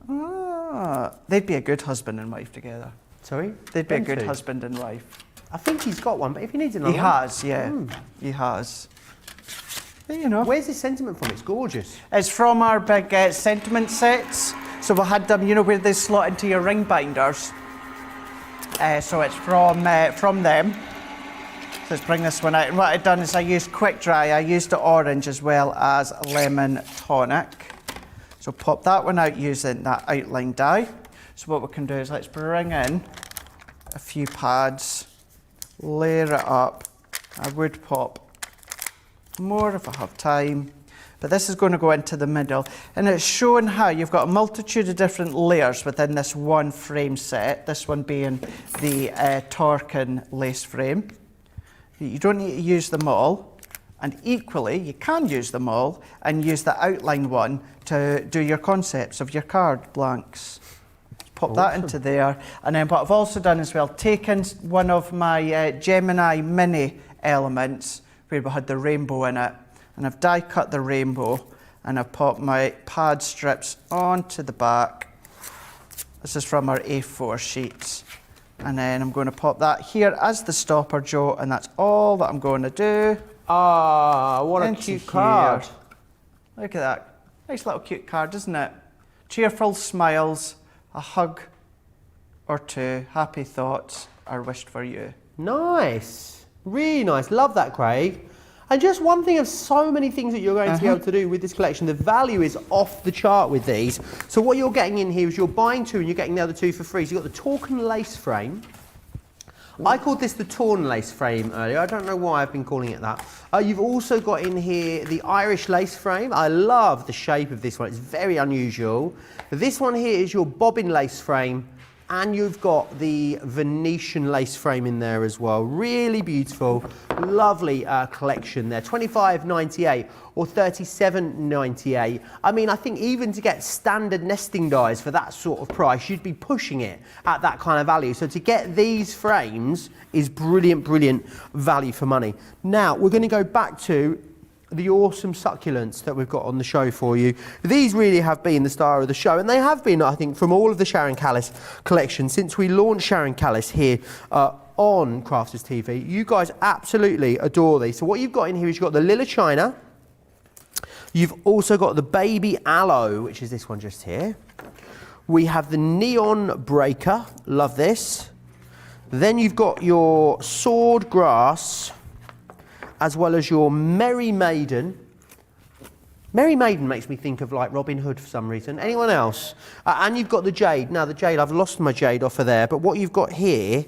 B: Ah, they'd be a good husband and wife together.
A: Sorry?
B: They'd be a
A: Them
B: good
A: two?
B: husband and wife.
A: I think he's got one, but if he needs another
B: He
A: one-
B: has, yeah. He has. You know.
A: Where's this sentiment from? It's gorgeous.
B: It's from our big sentiment sets. So we had them, you know, where they slot into your ring binders. So it's from them. So let's bring this one out. And what I've done is I used quick dry. I used the orange as well as lemon tonic. So pop that one out using that outline dye. So what we can do is let's bring in a few pads, layer it up. I would pop more if I have time, but this is going to go into the middle, and it's showing how you've got a multitude of different layers within this one frame set, this one being the Torkin lace frame. You don't need to use them all, and equally you can use them all and use the outline one to do your concepts of your card blanks. Pop that into there, and then what I've also done as well, taken one of my Gemini mini elements where we had the rainbow in it, and I've die cut the rainbow, and I've popped my pad strips onto the back. This is from our A4 sheets, and then I'm going to pop that here as the stopper, Joe, and that's all that I'm going to do.
A: Ah, what a
B: Into
A: cute
B: here.
A: card.
B: Look at that, nice little cute card, isn't it? Cheerful smiles, a hug or two, happy thoughts are wished for you.
A: Nice. Really nice. Love that, Craig. And just one thing of so many things that you're going to be able to do with this collection. The value is off the chart with these. So what you're getting in here is you're buying two and you're getting the other two for free. So you've got the Torkin lace frame. I called this the Torn lace frame earlier. I don't know why I've been calling it that. You've also got in here the Irish lace frame. I love the shape of this one. It's very unusual. This one here is your bobbin lace frame. And you've got the Venetian lace frame in there as well. Really beautiful, lovely collection there. $25.98 or $37.98. I mean, I think even to get standard nesting dies for that sort of price, you'd be pushing it at that kind of value. So to get these frames is brilliant, brilliant value for money. Now, we're going to go back to the awesome succulents that we've got on the show for you. These really have been the star of the show, and they have been, I think, from all of the Sharon Callis collection since we launched Sharon Callis here on Crafters TV. You guys absolutely adore these. So what you've got in here is you've got the Lila China. You've also got the Baby Aloe, which is this one just here. We have the Neon Breaker. Love this. Then you've got your Sword Grass, as well as your Merry Maiden. Merry Maiden makes me think of like Robin Hood for some reason. Anyone else? And you've got the Jade. Now the Jade, I've lost my Jade off of there, but what you've got here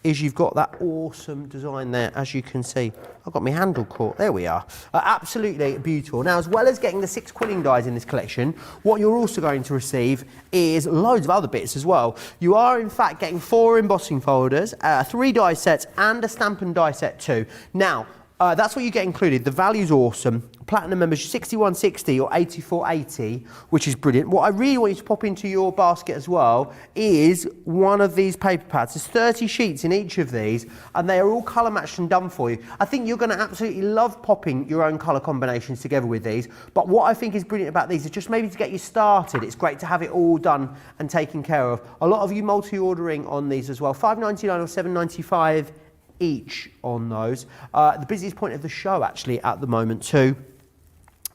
A: is you've got that awesome design there, as you can see. I've got my handle caught, there we are. Absolutely beautiful. Now, as well as getting the 6 quilling dies in this collection, what you're also going to receive is loads of other bits as well. You are, in fact, getting 4 embossing folders, 3 die sets, and a stamp and die set too. Now, that's what you get included. The value's awesome. Platinum members 6160 or 8480, which is brilliant. What I really want you to pop into your basket as well is one of these paper pads. There's 30 sheets in each of these, and they are all colour matched and done for you. I think you're going to absolutely love popping your own colour combinations together with these. But what I think is brilliant about these is just maybe to get you started. It's great to have it all done and taken care of. A lot of you multi-ordering on these as well. $5.99 or $7.95 each on those. The busiest point of the show actually at the moment too.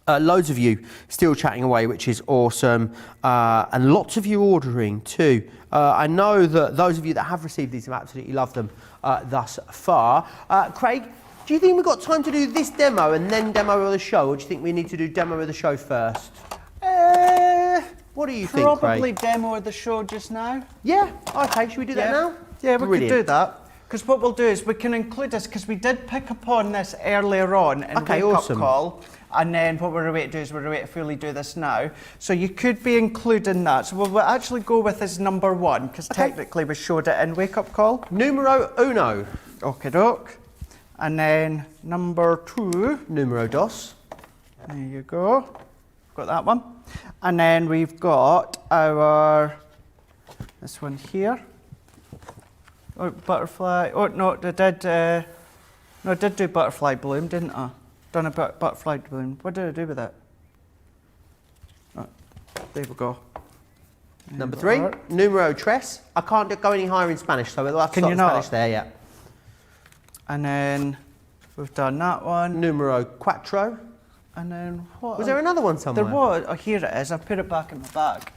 A: Loads of you still chatting away, which is awesome, and lots of you ordering too. I know that those of you that have received these have absolutely loved them thus far. Craig, do you think we've got time to do this demo and then demo of the show, or do you think we need to do demo of the show first? What do you think, Craig?
B: Probably demo of the show just now.
A: Yeah, okay, should we do that now?
B: Yeah, we
A: Brilliant.
B: could do that. Because what we'll do is we can include this, because we did pick up on this earlier on in
A: Okay,
B: Wake
A: awesome.
B: Up Call. And then what we're going to do is we're going to fully do this now. So you could be including that. So we'll actually go with as number 1, because technically we showed it in Wake Up Call.
A: Numero uno.
B: Okie doke. And then number 2.
A: Numero dos.
B: There you go. Got that one. And then we've got our, this one here. Oh, butterfly. Oh, no, I did do butterfly bloom, didn't I? Done a butterfly bloom. What did I do with it? Oh, there we go.
A: Number 3, numero tres. I can't go any higher in Spanish, so we'll have to stop Spanish there, yeah.
B: And then we've done that one.
A: Numero cuatro.
B: And then what?
A: Was there another one somewhere?
B: There was. Oh, here it is. I put it back in my bag.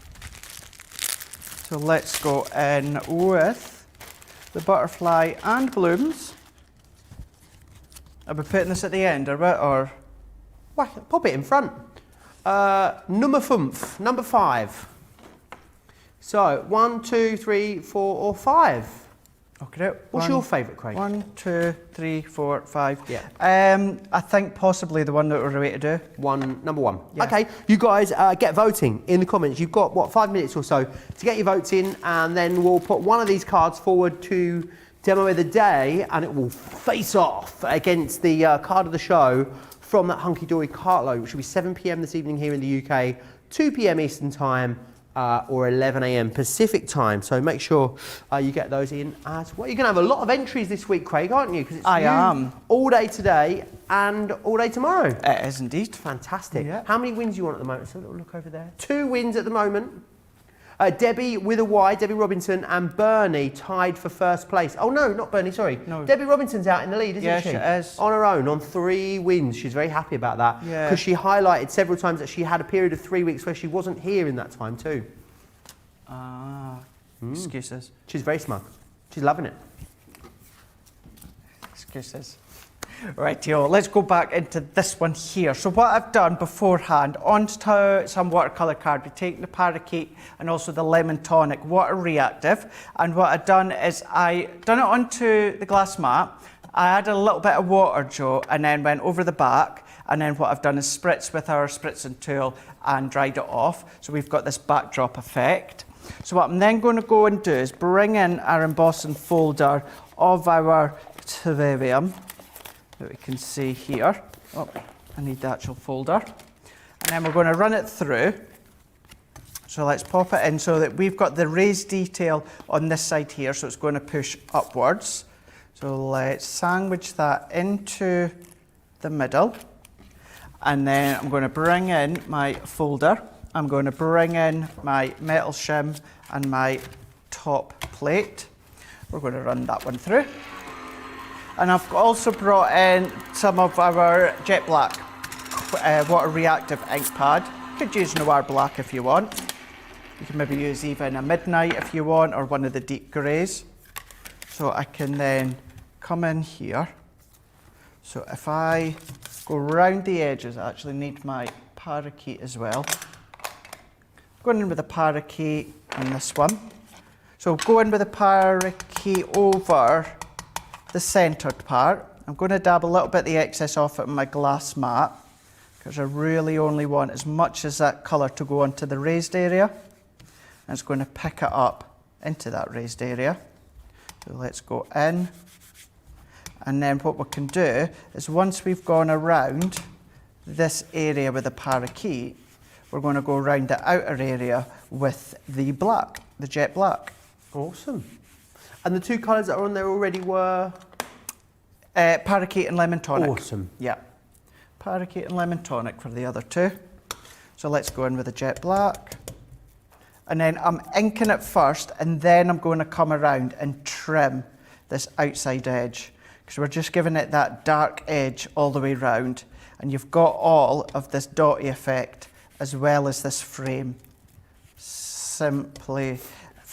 B: So let's go in with the butterfly and blooms. Are we putting this at the end, or?
A: Well, pop it in front. Number 5, number 5. So 1, 2, 3, 4, or 5.
B: Okay.
A: What's your favourite, Craig?
B: 1, 2, 3, 4, 5.
A: Yeah.
B: I think possibly the one that we're ready to do.
A: Number 1.
B: Yeah.
A: Okay, you guys get voting in the comments. You've got, what, 5 minutes or so to get your votes in, and then we'll put one of these cards forward to demo of the day, and it will face off against the card of the show from that Hunky Dory cartload, which will be 7 p.m. this evening here in the UK, 2 p.m. Eastern Time, or 11 a.m. Pacific Time. So make sure you get those in as well. You're going to have a lot of entries this week, Craig, aren't you? Because it's
B: I am.
A: All day today and all day tomorrow.
B: It is indeed.
A: Fantastic.
B: Yeah.
A: How many wins do you want at the moment? So a little look over there. 2 wins at the moment. Debbie with a Y, Debbie Robinson, and Bernie tied for first place. Oh no, not Bernie, sorry.
B: No.
A: Debbie Robinson's out in the lead, isn't she?
B: Yes, she is.
A: On her own, on 3 wins. She's very happy about that.
B: Yeah.
A: Because she highlighted several times that she had a period of 3 weeks where she wasn't here in that time too.
B: Excuses.
A: She's very smug. She's loving it.
B: Excuses. Right, let's go back into this one here. So what I've done beforehand, onto some watercolour card, we've taken the parakeet and also the lemon tonic water reactive, and what I've done is I done it onto the glass mat. I added a little bit of water, Joe, and then went over the back, and then what I've done is spritz with our spritzing tool and dried it off. So we've got this backdrop effect. So what I'm then going to go and do is bring in our embossing folder of our terrarium that we can see here. Oh, I need the actual folder. And then we're going to run it through. So let's pop it in so that we've got the raised detail on this side here, so it's going to push upwards. So let's sandwich that into the middle. And then I'm going to bring in my folder. I'm going to bring in my metal shim and my top plate. We're going to run that one through. And I've also brought in some of our jet black water reactive ink pad. You could use Noir Black if you want. You can maybe use even a Midnight if you want, or one of the deep greys. So I can then come in here. So if I go round the edges, I actually need my parakeet as well. Going in with the parakeet and this one. So go in with the parakeet over the centered part. I'm going to dab a little bit of the excess off it on my glass mat, because I really only want as much as that colour to go onto the raised area. And it's going to pick it up into that raised area. So let's go in. And then what we can do is once we've gone around this area with the parakeet, we're going to go around the outer area with the black, the jet black.
A: Awesome. And the two colours that are on there already were?
B: Parakeet and lemon tonic.
A: Awesome.
B: Yeah. Parakeet and lemon tonic for the other two. So let's go in with the jet black. And then I'm inking it first, and then I'm going to come around and trim this outside edge, because we're just giving it that dark edge all the way round. And you've got all of this dotty effect as well as this frame. Simply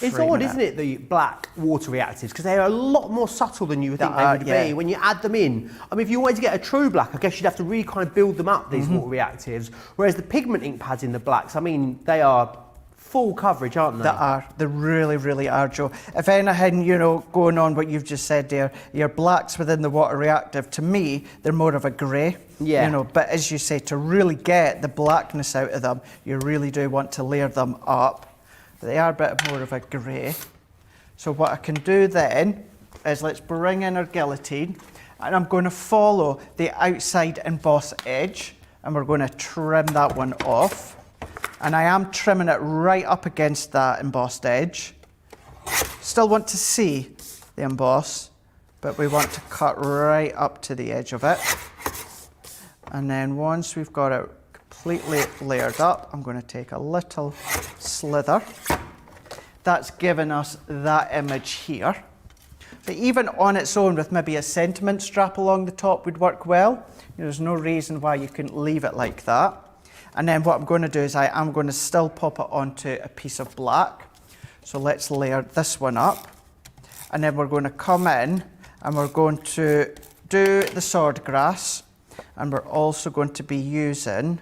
A: It's odd, isn't it, the black water reactives, because they're a lot more subtle than you would think they would be when you add them in. I mean, if you wanted to get a true black, I guess you'd have to really kind of build them up, these water reactives. Whereas the pigment ink pads in the blacks, I mean, they are full coverage, aren't they?
B: They really, really are, Joe. If anything, you know, going on what you've just said there, your blacks within the water reactive, to me, they're more of a grey.
A: Yeah.
B: You know, but as you say, to really get the blackness out of them, you really do want to layer them up. They are a bit more of a grey. So what I can do then is let's bring in our guillotine, and I'm going to follow the outside emboss edge, and we're going to trim that one off. And I am trimming it right up against that embossed edge. Still want to see the emboss, but we want to cut right up to the edge of it. And then once we've got it completely layered up, I'm going to take a little slither. That's given us that image here. But even on its own, with maybe a sentiment strap along the top would work well. You know, there's no reason why you couldn't leave it like that. And then what I'm going to do is I am going to still pop it onto a piece of black. So let's layer this one up. And then we're going to come in and we're going to do the swordgrass. And we're also going to be using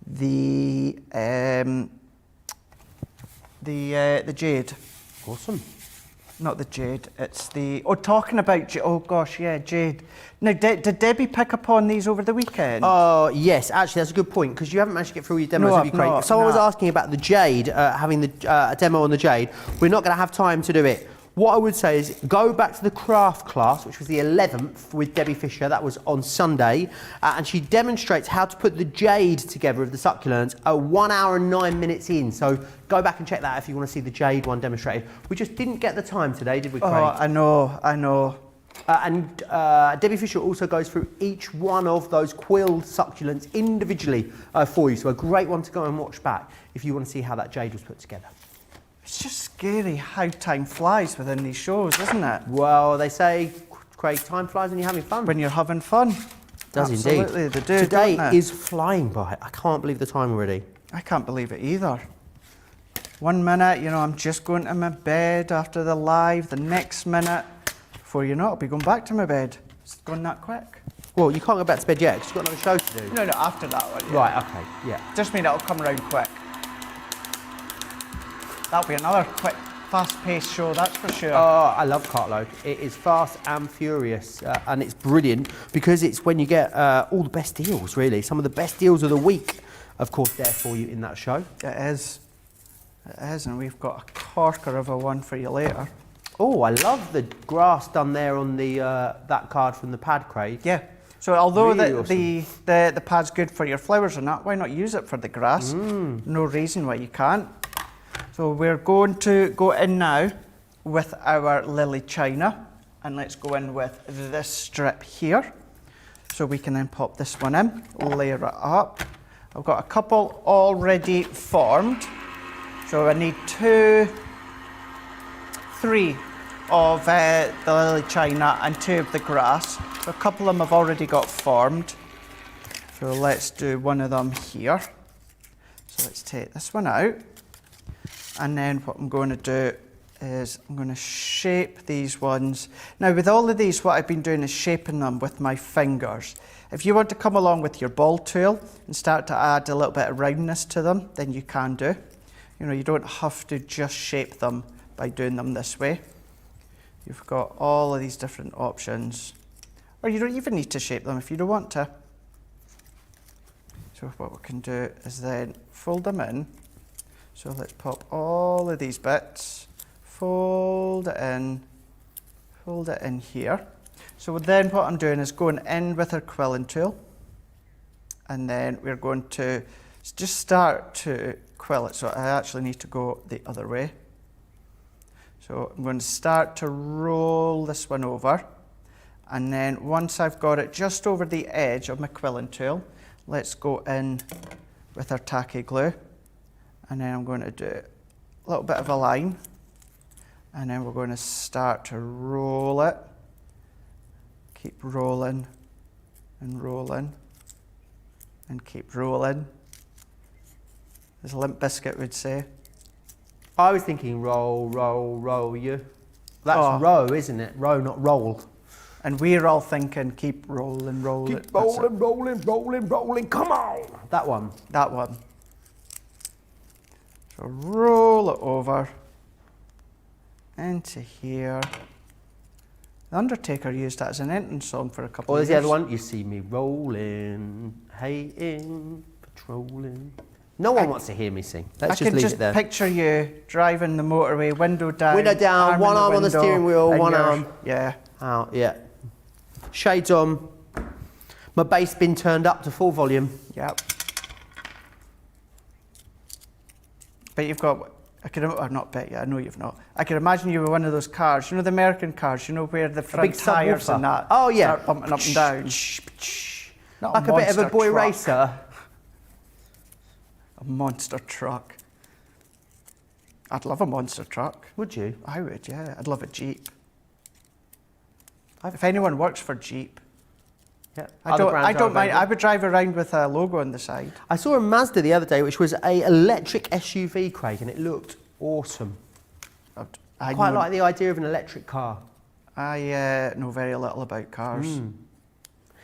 B: the jade.
A: Awesome.
B: Not the jade, it's the... Oh, talking about jade. Oh, gosh, yeah, jade. Now, did Debbie pick up on these over the weekend?
A: Oh, yes. Actually, that's a good point, because you haven't managed to get through your demos, have you, Craig? Someone was asking about the jade, having the demo on the jade. We're not going to have time to do it. What I would say is go back to the craft class, which was the 11th with Debbie Fisher. That was on Sunday. And she demonstrates how to put the jade together with the succulents 1 hour and 9 minutes in. So go back and check that if you want to see the jade one demonstrated. We just didn't get the time today, did we, Craig?
B: Oh, I know.
A: And Debbie Fisher also goes through each one of those quilled succulents individually for you. So a great one to go and watch back if you want to see how that jade was put together.
B: It's just scary how time flies within these shows, isn't it?
A: Well, they say, Craig, time flies when you're having fun.
B: When you're having fun.
A: It does
B: Absolutely,
A: indeed.
B: they do,
A: Today
B: don't they?
A: is flying by. I can't believe the time already.
B: I can't believe it either. 1 minute, you know, I'm just going to my bed after the live. The next minute, before you know it, I'll be going back to my bed. It's gone that quick.
A: Well, you can't go back to bed yet because you've got another show to do.
B: No, after that one. Yeah.
A: Right, okay, yeah.
B: Just mean it'll come around quick. That'll be another quick, fast-paced show, that's for sure.
A: Oh, I love Cartload. It is fast and furious, and it's brilliant because it's when you get all the best deals, really. Some of the best deals of the week, of course, there for you in that show.
B: It is. It is, and we've got a corker of a one for you later.
A: Oh, I love the grass done there on the that card from the pad, Craig.
B: Yeah. So although
A: Really
B: the pad's good for your flowers or not, why not use it for the grass? No reason why you can't. So we're going to go in now with our lily china, and let's go in with this strip here. So we can then pop this one in, layer it up. I've got a couple already formed. So I need 3 of the lily china and 2 of the grass. So a couple of them have already got formed. So let's do one of them here. So let's take this one out. And then what I'm going to do is I'm going to shape these ones. Now with all of these, what I've been doing is shaping them with my fingers. If you want to come along with your ball tool and start to add a little bit of roundness to them, then you can do. You know, you don't have to just shape them by doing them this way. you've got all of these different options. Or you don't even need to shape them if you don't want to. So what we can do is then fold them in. So let's pop all of these bits, fold it in here. So then what I'm doing is going in with our quilling tool, and then we're going to just start to quill it. So I actually need to go the other way. So I'm going to start to roll this one over, and then once I've got it just over the edge of my quilling tool, let's go in with our tacky glue, and then I'm going to do a little bit of a line, and then we're going to start to roll it. Keep rolling and rolling and keep rolling, as Limp Bizkit would say.
A: I was thinking roll, roll, roll you. That's
B: Oh.
A: row, isn't it? Row, not roll.
B: And we're all thinking keep rolling, rolling.
A: Keep rolling, rolling, rolling, rolling. Come on. That one.
B: That one. So roll it over into here. The Undertaker used that as an entrance song for a couple
A: Or
B: of
A: there's
B: years.
A: the other one. You see me rolling, hating, patrolling. No one wants to hear me sing. Let's
B: I
A: just
B: can
A: leave
B: just
A: it there.
B: picture you driving the motorway, window down.
A: Window down, one
B: in
A: arm on the
B: window,
A: steering wheel,
B: and
A: one
B: you're-
A: arm.
B: Yeah.
A: Out, yeah. Shades on. My bass bin turned up to full volume.
B: Yep. But you've got, I could, or not bet you, I know you've not. I could imagine you were one of those cars, you know the American cars, you know where the front
A: big
B: tyres
A: subwoofer.
B: and that
A: Oh yeah.
B: start bumping up and down. Not
A: Like a bit of a
B: monster
A: boy
B: truck.
A: racer.
B: A monster truck. I'd love a monster truck.
A: Would you?
B: I would, yeah. I'd love a Jeep. If anyone works for Jeep,
A: Yeah.
B: I
A: Other
B: don't
A: brands are
B: mind. I
A: available.
B: would drive around with a logo on the side.
A: I saw a Mazda the other day, which was a electric SUV, Craig, and it looked awesome.
B: I
A: Quite
B: know-
A: like the idea of an electric car.
B: I know very little about cars.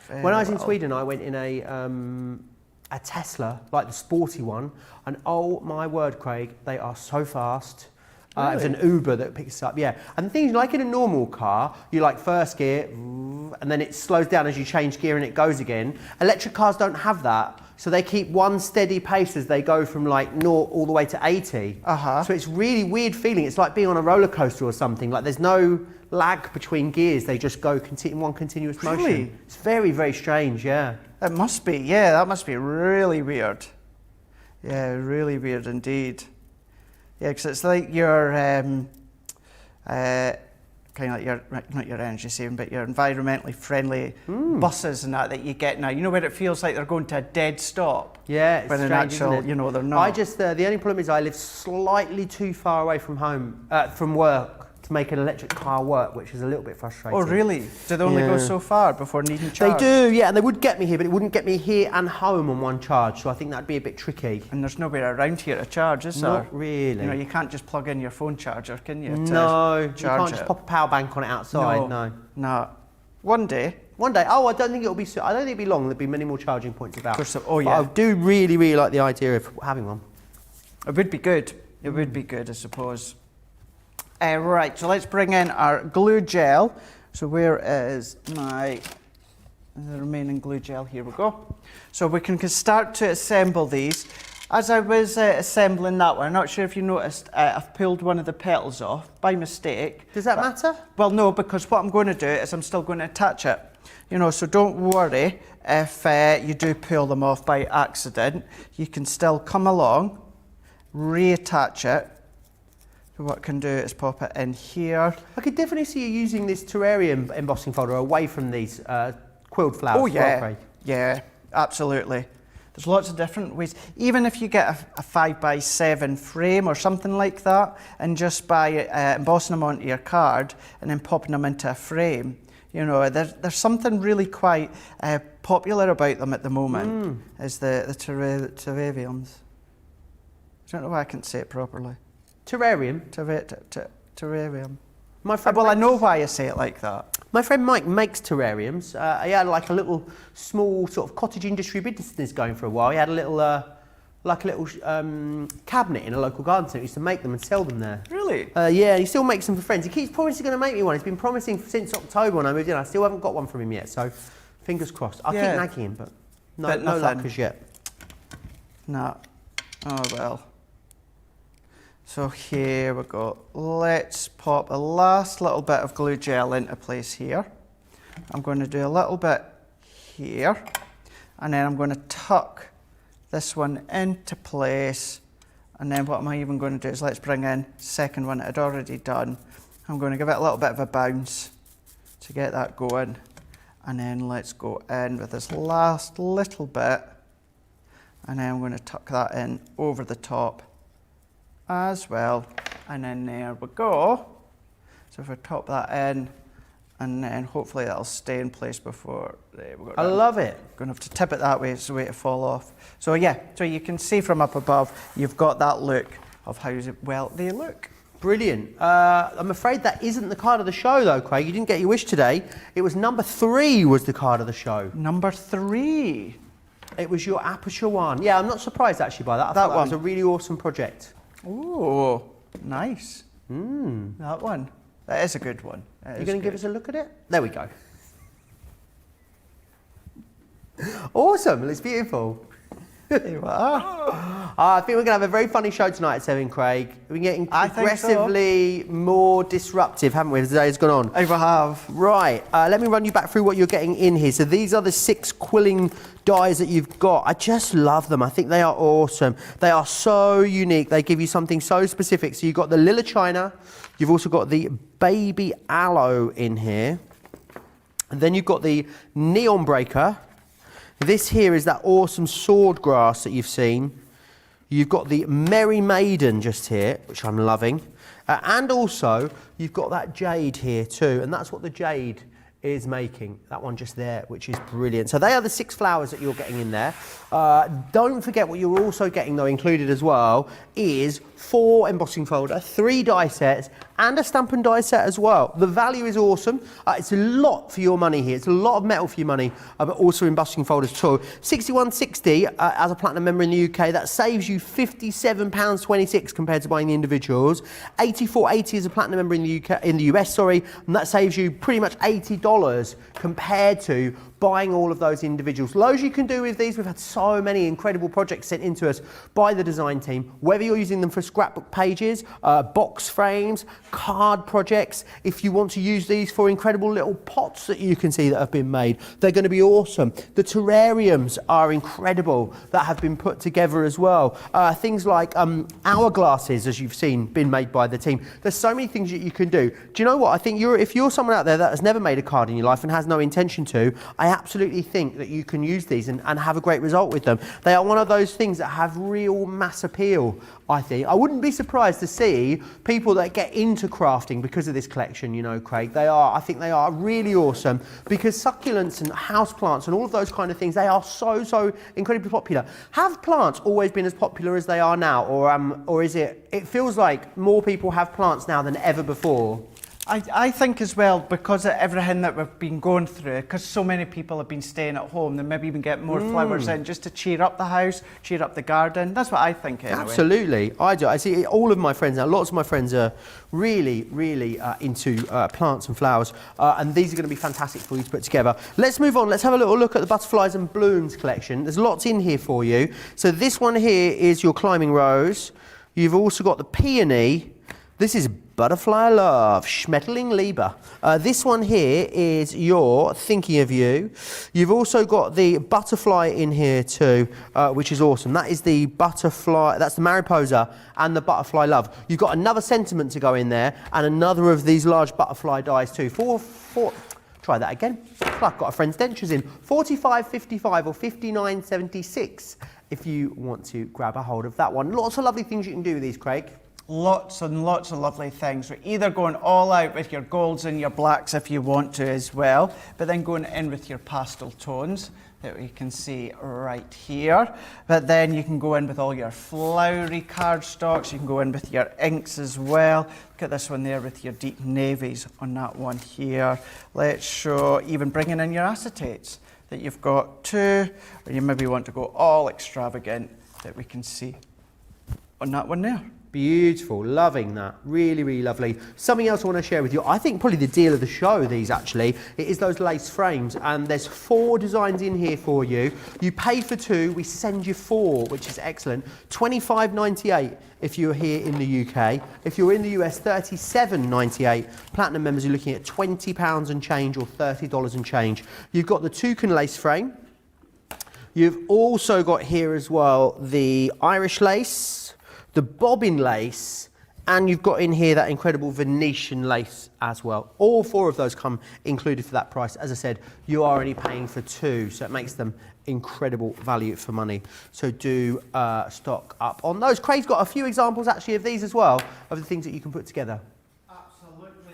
B: Very
A: When I was in
B: little.
A: Sweden, I went in a Tesla, like the sporty one, and oh my word, Craig, they are so fast. It was an Uber that picks us up, yeah. And the thing is, like in a normal car, you like first gear, and then it slows down as you change gear and it goes again. Electric cars don't have that, so they keep one steady pace as they go from like 0 all the way to 80.
B: Uh-huh.
A: So it's really weird feeling. It's like being on a roller coaster or something. Like there's no lag between gears. They just go in one continuous motion.
B: Really?
A: It's very, very strange, yeah.
B: It must be, yeah, that must be really weird. Yeah, really weird indeed. Yeah, because it's like your, kind of like your, not your energy saving, but your environmentally friendly buses and that you get now. You know where it feels like they're going to a dead stop?
A: Yeah, it's
B: when in
A: strange,
B: actual,
A: isn't it?
B: you know, they're not.
A: I just, the only problem is I live slightly too far away from home, from work, to make an electric car work, which is a little bit frustrating.
B: Oh, really? Do they only go
A: Yeah.
B: so far before needing
A: They
B: charge?
A: do, yeah, and they would get me here, but it wouldn't get me here and home on one charge, so I think that'd be a bit tricky.
B: And there's nowhere around here to charge, is there?
A: Not really.
B: You know, you can't just plug in your phone charger, can you? to
A: No, you
B: charge
A: can't just
B: it?
A: pop a power bank on it outside, no.
B: No. One day,
A: One day, I don't think it'll be, I don't think it'll be long, there'll be many more charging points about.
B: Of course, oh,
A: But
B: yeah.
A: I do really, really like the idea of having one.
B: it would be good. It would be good, I suppose. Right, so let's bring in our glue gel. So where is the remaining glue gel? Here we go. So we can start to assemble these. As I was assembling that one, I'm not sure if you noticed, I've pulled one of the petals off by mistake.
A: Does that matter?
B: Well, no, because what I'm going to do is I'm still going to attach it. You know, so don't worry if you do pull them off by accident. You can still come along, reattach it. So what I can do is pop it in here.
A: I could definitely see you using this terrarium embossing folder away from these quilled flowers.
B: Oh
A: as well,
B: yeah,
A: Craig.
B: yeah, absolutely. There's lots of different ways. Even if you get a 5x7 frame or something like that, and just by embossing them onto your card and then popping them into a frame, you know, there's something really quite popular about them at the moment. Is the terrariums. I don't know why I can't say it properly.
A: Terrarium.
B: Terrarium.
A: My friend
B: Well, I
A: Mike's-
B: know why I say it like that.
A: My friend Mike makes terrariums. He had like a little small sort of cottage industry business going for a while. He had a little like a little cabinet in a local garden centre. He used to make them and sell them there.
B: Really?
A: Yeah, he still makes them for friends. He keeps promising he's going to make me one. He's been promising since October when I moved in. I still haven't got one from him yet, so fingers crossed. I keep nagging him, but no luck as yet.
B: No. Oh well. So here we go. Let's pop a last little bit of glue gel into place here. I'm going to do a little bit here, and then I'm going to tuck this one into place. And then what am I even going to do is let's bring in the second one that I'd already done. I'm going to give it a little bit of a bounce to get that going. And then let's go in with this last little bit. And then I'm going to tuck that in over the top as well. And then there we go. So if I top that in, and then hopefully that'll stay in place before we go down.
A: I love it.
B: Going to have to tip it that way so the way to fall off. So yeah, so you can see from up above, you've got that look of how well they look.
A: Brilliant. I'm afraid that isn't the card of the show though, Craig. You didn't get your wish today. It was number 3 was the card of the show.
B: Number 3.
A: It was your aperture one. Yeah, I'm not surprised actually by that. I thought that was a really awesome project.
B: Oh, nice. That one. That is a good one.
A: You're going to give us a look at it? There we go. Awesome. It's beautiful.
B: There you are.
A: I think we're going to have a very funny show tonight at 7, Craig. We're getting progressively more disruptive, haven't we, as the day has gone on?
B: I have.
A: Right. Let me run you back through what you're getting in here. So these are the 6 quilling dies that you've got. I just love them. I think they are awesome. They are so unique. They give you something so specific. So you've got the Lila China. You've also got the Baby Aloe in here. And then you've got the Neon Breaker. This here is that awesome sword grass that you've seen. You've got the Merry Maiden just here, which I'm loving. And also, you've got that jade here too. And that's what the jade is making. That one just there, which is brilliant. So they are the 6 flowers that you're getting in there. Don't forget what you're also getting though, included as well, is 4 embossing folder, 3 die sets, and a stamp and die set as well. The value is awesome. It's a lot for your money here. It's a lot of metal for your money, but also embossing folders too. £61.60 as a platinum member in the UK. That saves you £57.26 compared to buying the individuals. £84.80 as a platinum member in the UK, in the US, sorry, and that saves you pretty much $80 compared to buying all of those individuals. Loads you can do with these. We've had so many incredible projects sent into us by the design team, whether you're using them for scrapbook pages, box frames, card projects. If you want to use these for incredible little pots that you can see that have been made, they're going to be awesome. The terrariums are incredible that have been put together as well. Things like hourglasses, as you've seen, been made by the team. There's so many things that you can do. Do you know what? I think if you're someone out there that has never made a card in your life and has no intention to, I absolutely think that you can use these and have a great result with them. They are one of those things that have real mass appeal, I think. I wouldn't be surprised to see people that get into crafting because of this collection, you know, Craig. I think they are really awesome because succulents and houseplants and all of those kind of things, they are so incredibly popular. Have plants always been as popular as they are now, or is it feels like more people have plants now than ever before?
B: I think as well, because of everything that we've been going through, because so many people have been staying at home, they maybe even get more flowers in just to cheer up the house, cheer up the garden. That's what I think anyway.
A: Absolutely, I do. I see all of my friends now, lots of my friends are really into plants and flowers, and these are going to be fantastic for you to put together. Let's move on. Let's have a little look at the Butterflies and Blooms collection. There's lots in here for you. So this one here is your Climbing Rose. You've also got the Peony. This is Butterfly Love, Schmetterling Liebe. This one here is your Thinking of You. You've also got the butterfly in here too, which is awesome. That is the butterfly, that's the Mariposa and the Butterfly Love. You've got another sentiment to go in there and another of these large butterfly dies too. Try that again. I've got a friend's dentures in. $45.55 or $59.76 if you want to grab a hold of that one. Lots of lovely things you can do with these, Craig.
B: Lots and lots of lovely things. We're either going all out with your golds and your blacks if you want to as well, but then going in with your pastel tones that we can see right here. But then you can go in with all your flowery cardstocks, you can go in with your inks as well. Look at this one there with your deep navies on that one here. Let's show, even bringing in your acetates that you've got too, or you maybe want to go all extravagant. that we can see on that one there.
A: Beautiful, loving that, really, really lovely. Something else I want to share with you, I think probably the deal of the show, these actually, it is those lace frames, and there's 4 designs in here for you. You pay for 2, we send you 4, which is excellent. $25.98 if you're here in the UK. If you're in the US, $37.98. Platinum members are looking at £20 and change or $30 and change. You've got the toucan lace frame. You've also got here as well the Irish lace, the bobbin lace, and you've got in here that incredible Venetian lace as well. All 4 of those come included for that price. As I said, you are only paying for 2, so it makes them incredible value for money. So do stock up on those. Craig's got a few examples actually of these as well, of the things that you can put together.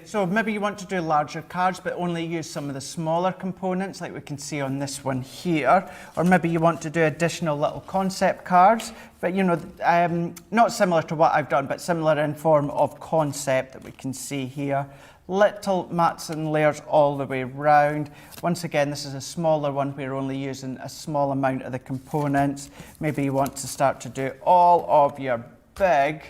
B: So maybe you want to do larger cards but only use some of the smaller components like we can see on this one here, or maybe you want to do additional little concept cards, but you know, not similar to what I've done but similar in form of concept that we can see here. Little mats and layers all the way round. Once again, this is a smaller one. We're only using a small amount of the components. Maybe you want to start to do all of your big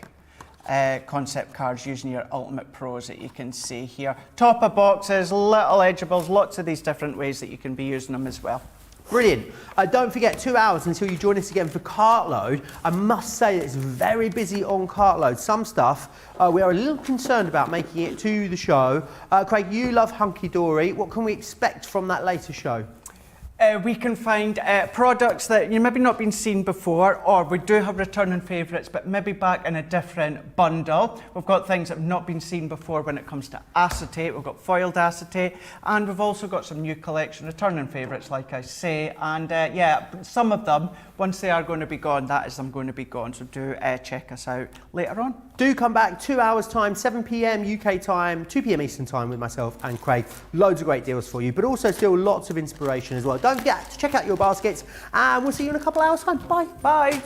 B: concept cards using your Ultimate Pros that you can see here. Top of boxes, little edgeables, lots of these different ways that you can be using them as well.
A: Brilliant. Don't forget, 2 hours until you join us again for Cartload. I must say it's very busy on Cartload. Some stuff we are a little concerned about making it to the show. Craig, you love Hunky Dory. What can we expect from that later show?
B: We can find products that you maybe not been seen before, or we do have returning favourites, but maybe back in a different bundle. We've got things that have not been seen before when it comes to acetate. We've got foiled acetate, and we've also got some new collection returning favourites, like I say. And yeah, some of them, once they are going to be gone, that is them going to be gone. So do check us out later on.
A: Do come back, 2 hours time, 7 p.m. UK time, 2 p.m. Eastern time with myself and Craig. Loads of great deals for you, but also still lots of inspiration as well. Don't forget to check out your baskets, and we'll see you in a couple of hours time. Bye.
B: Bye.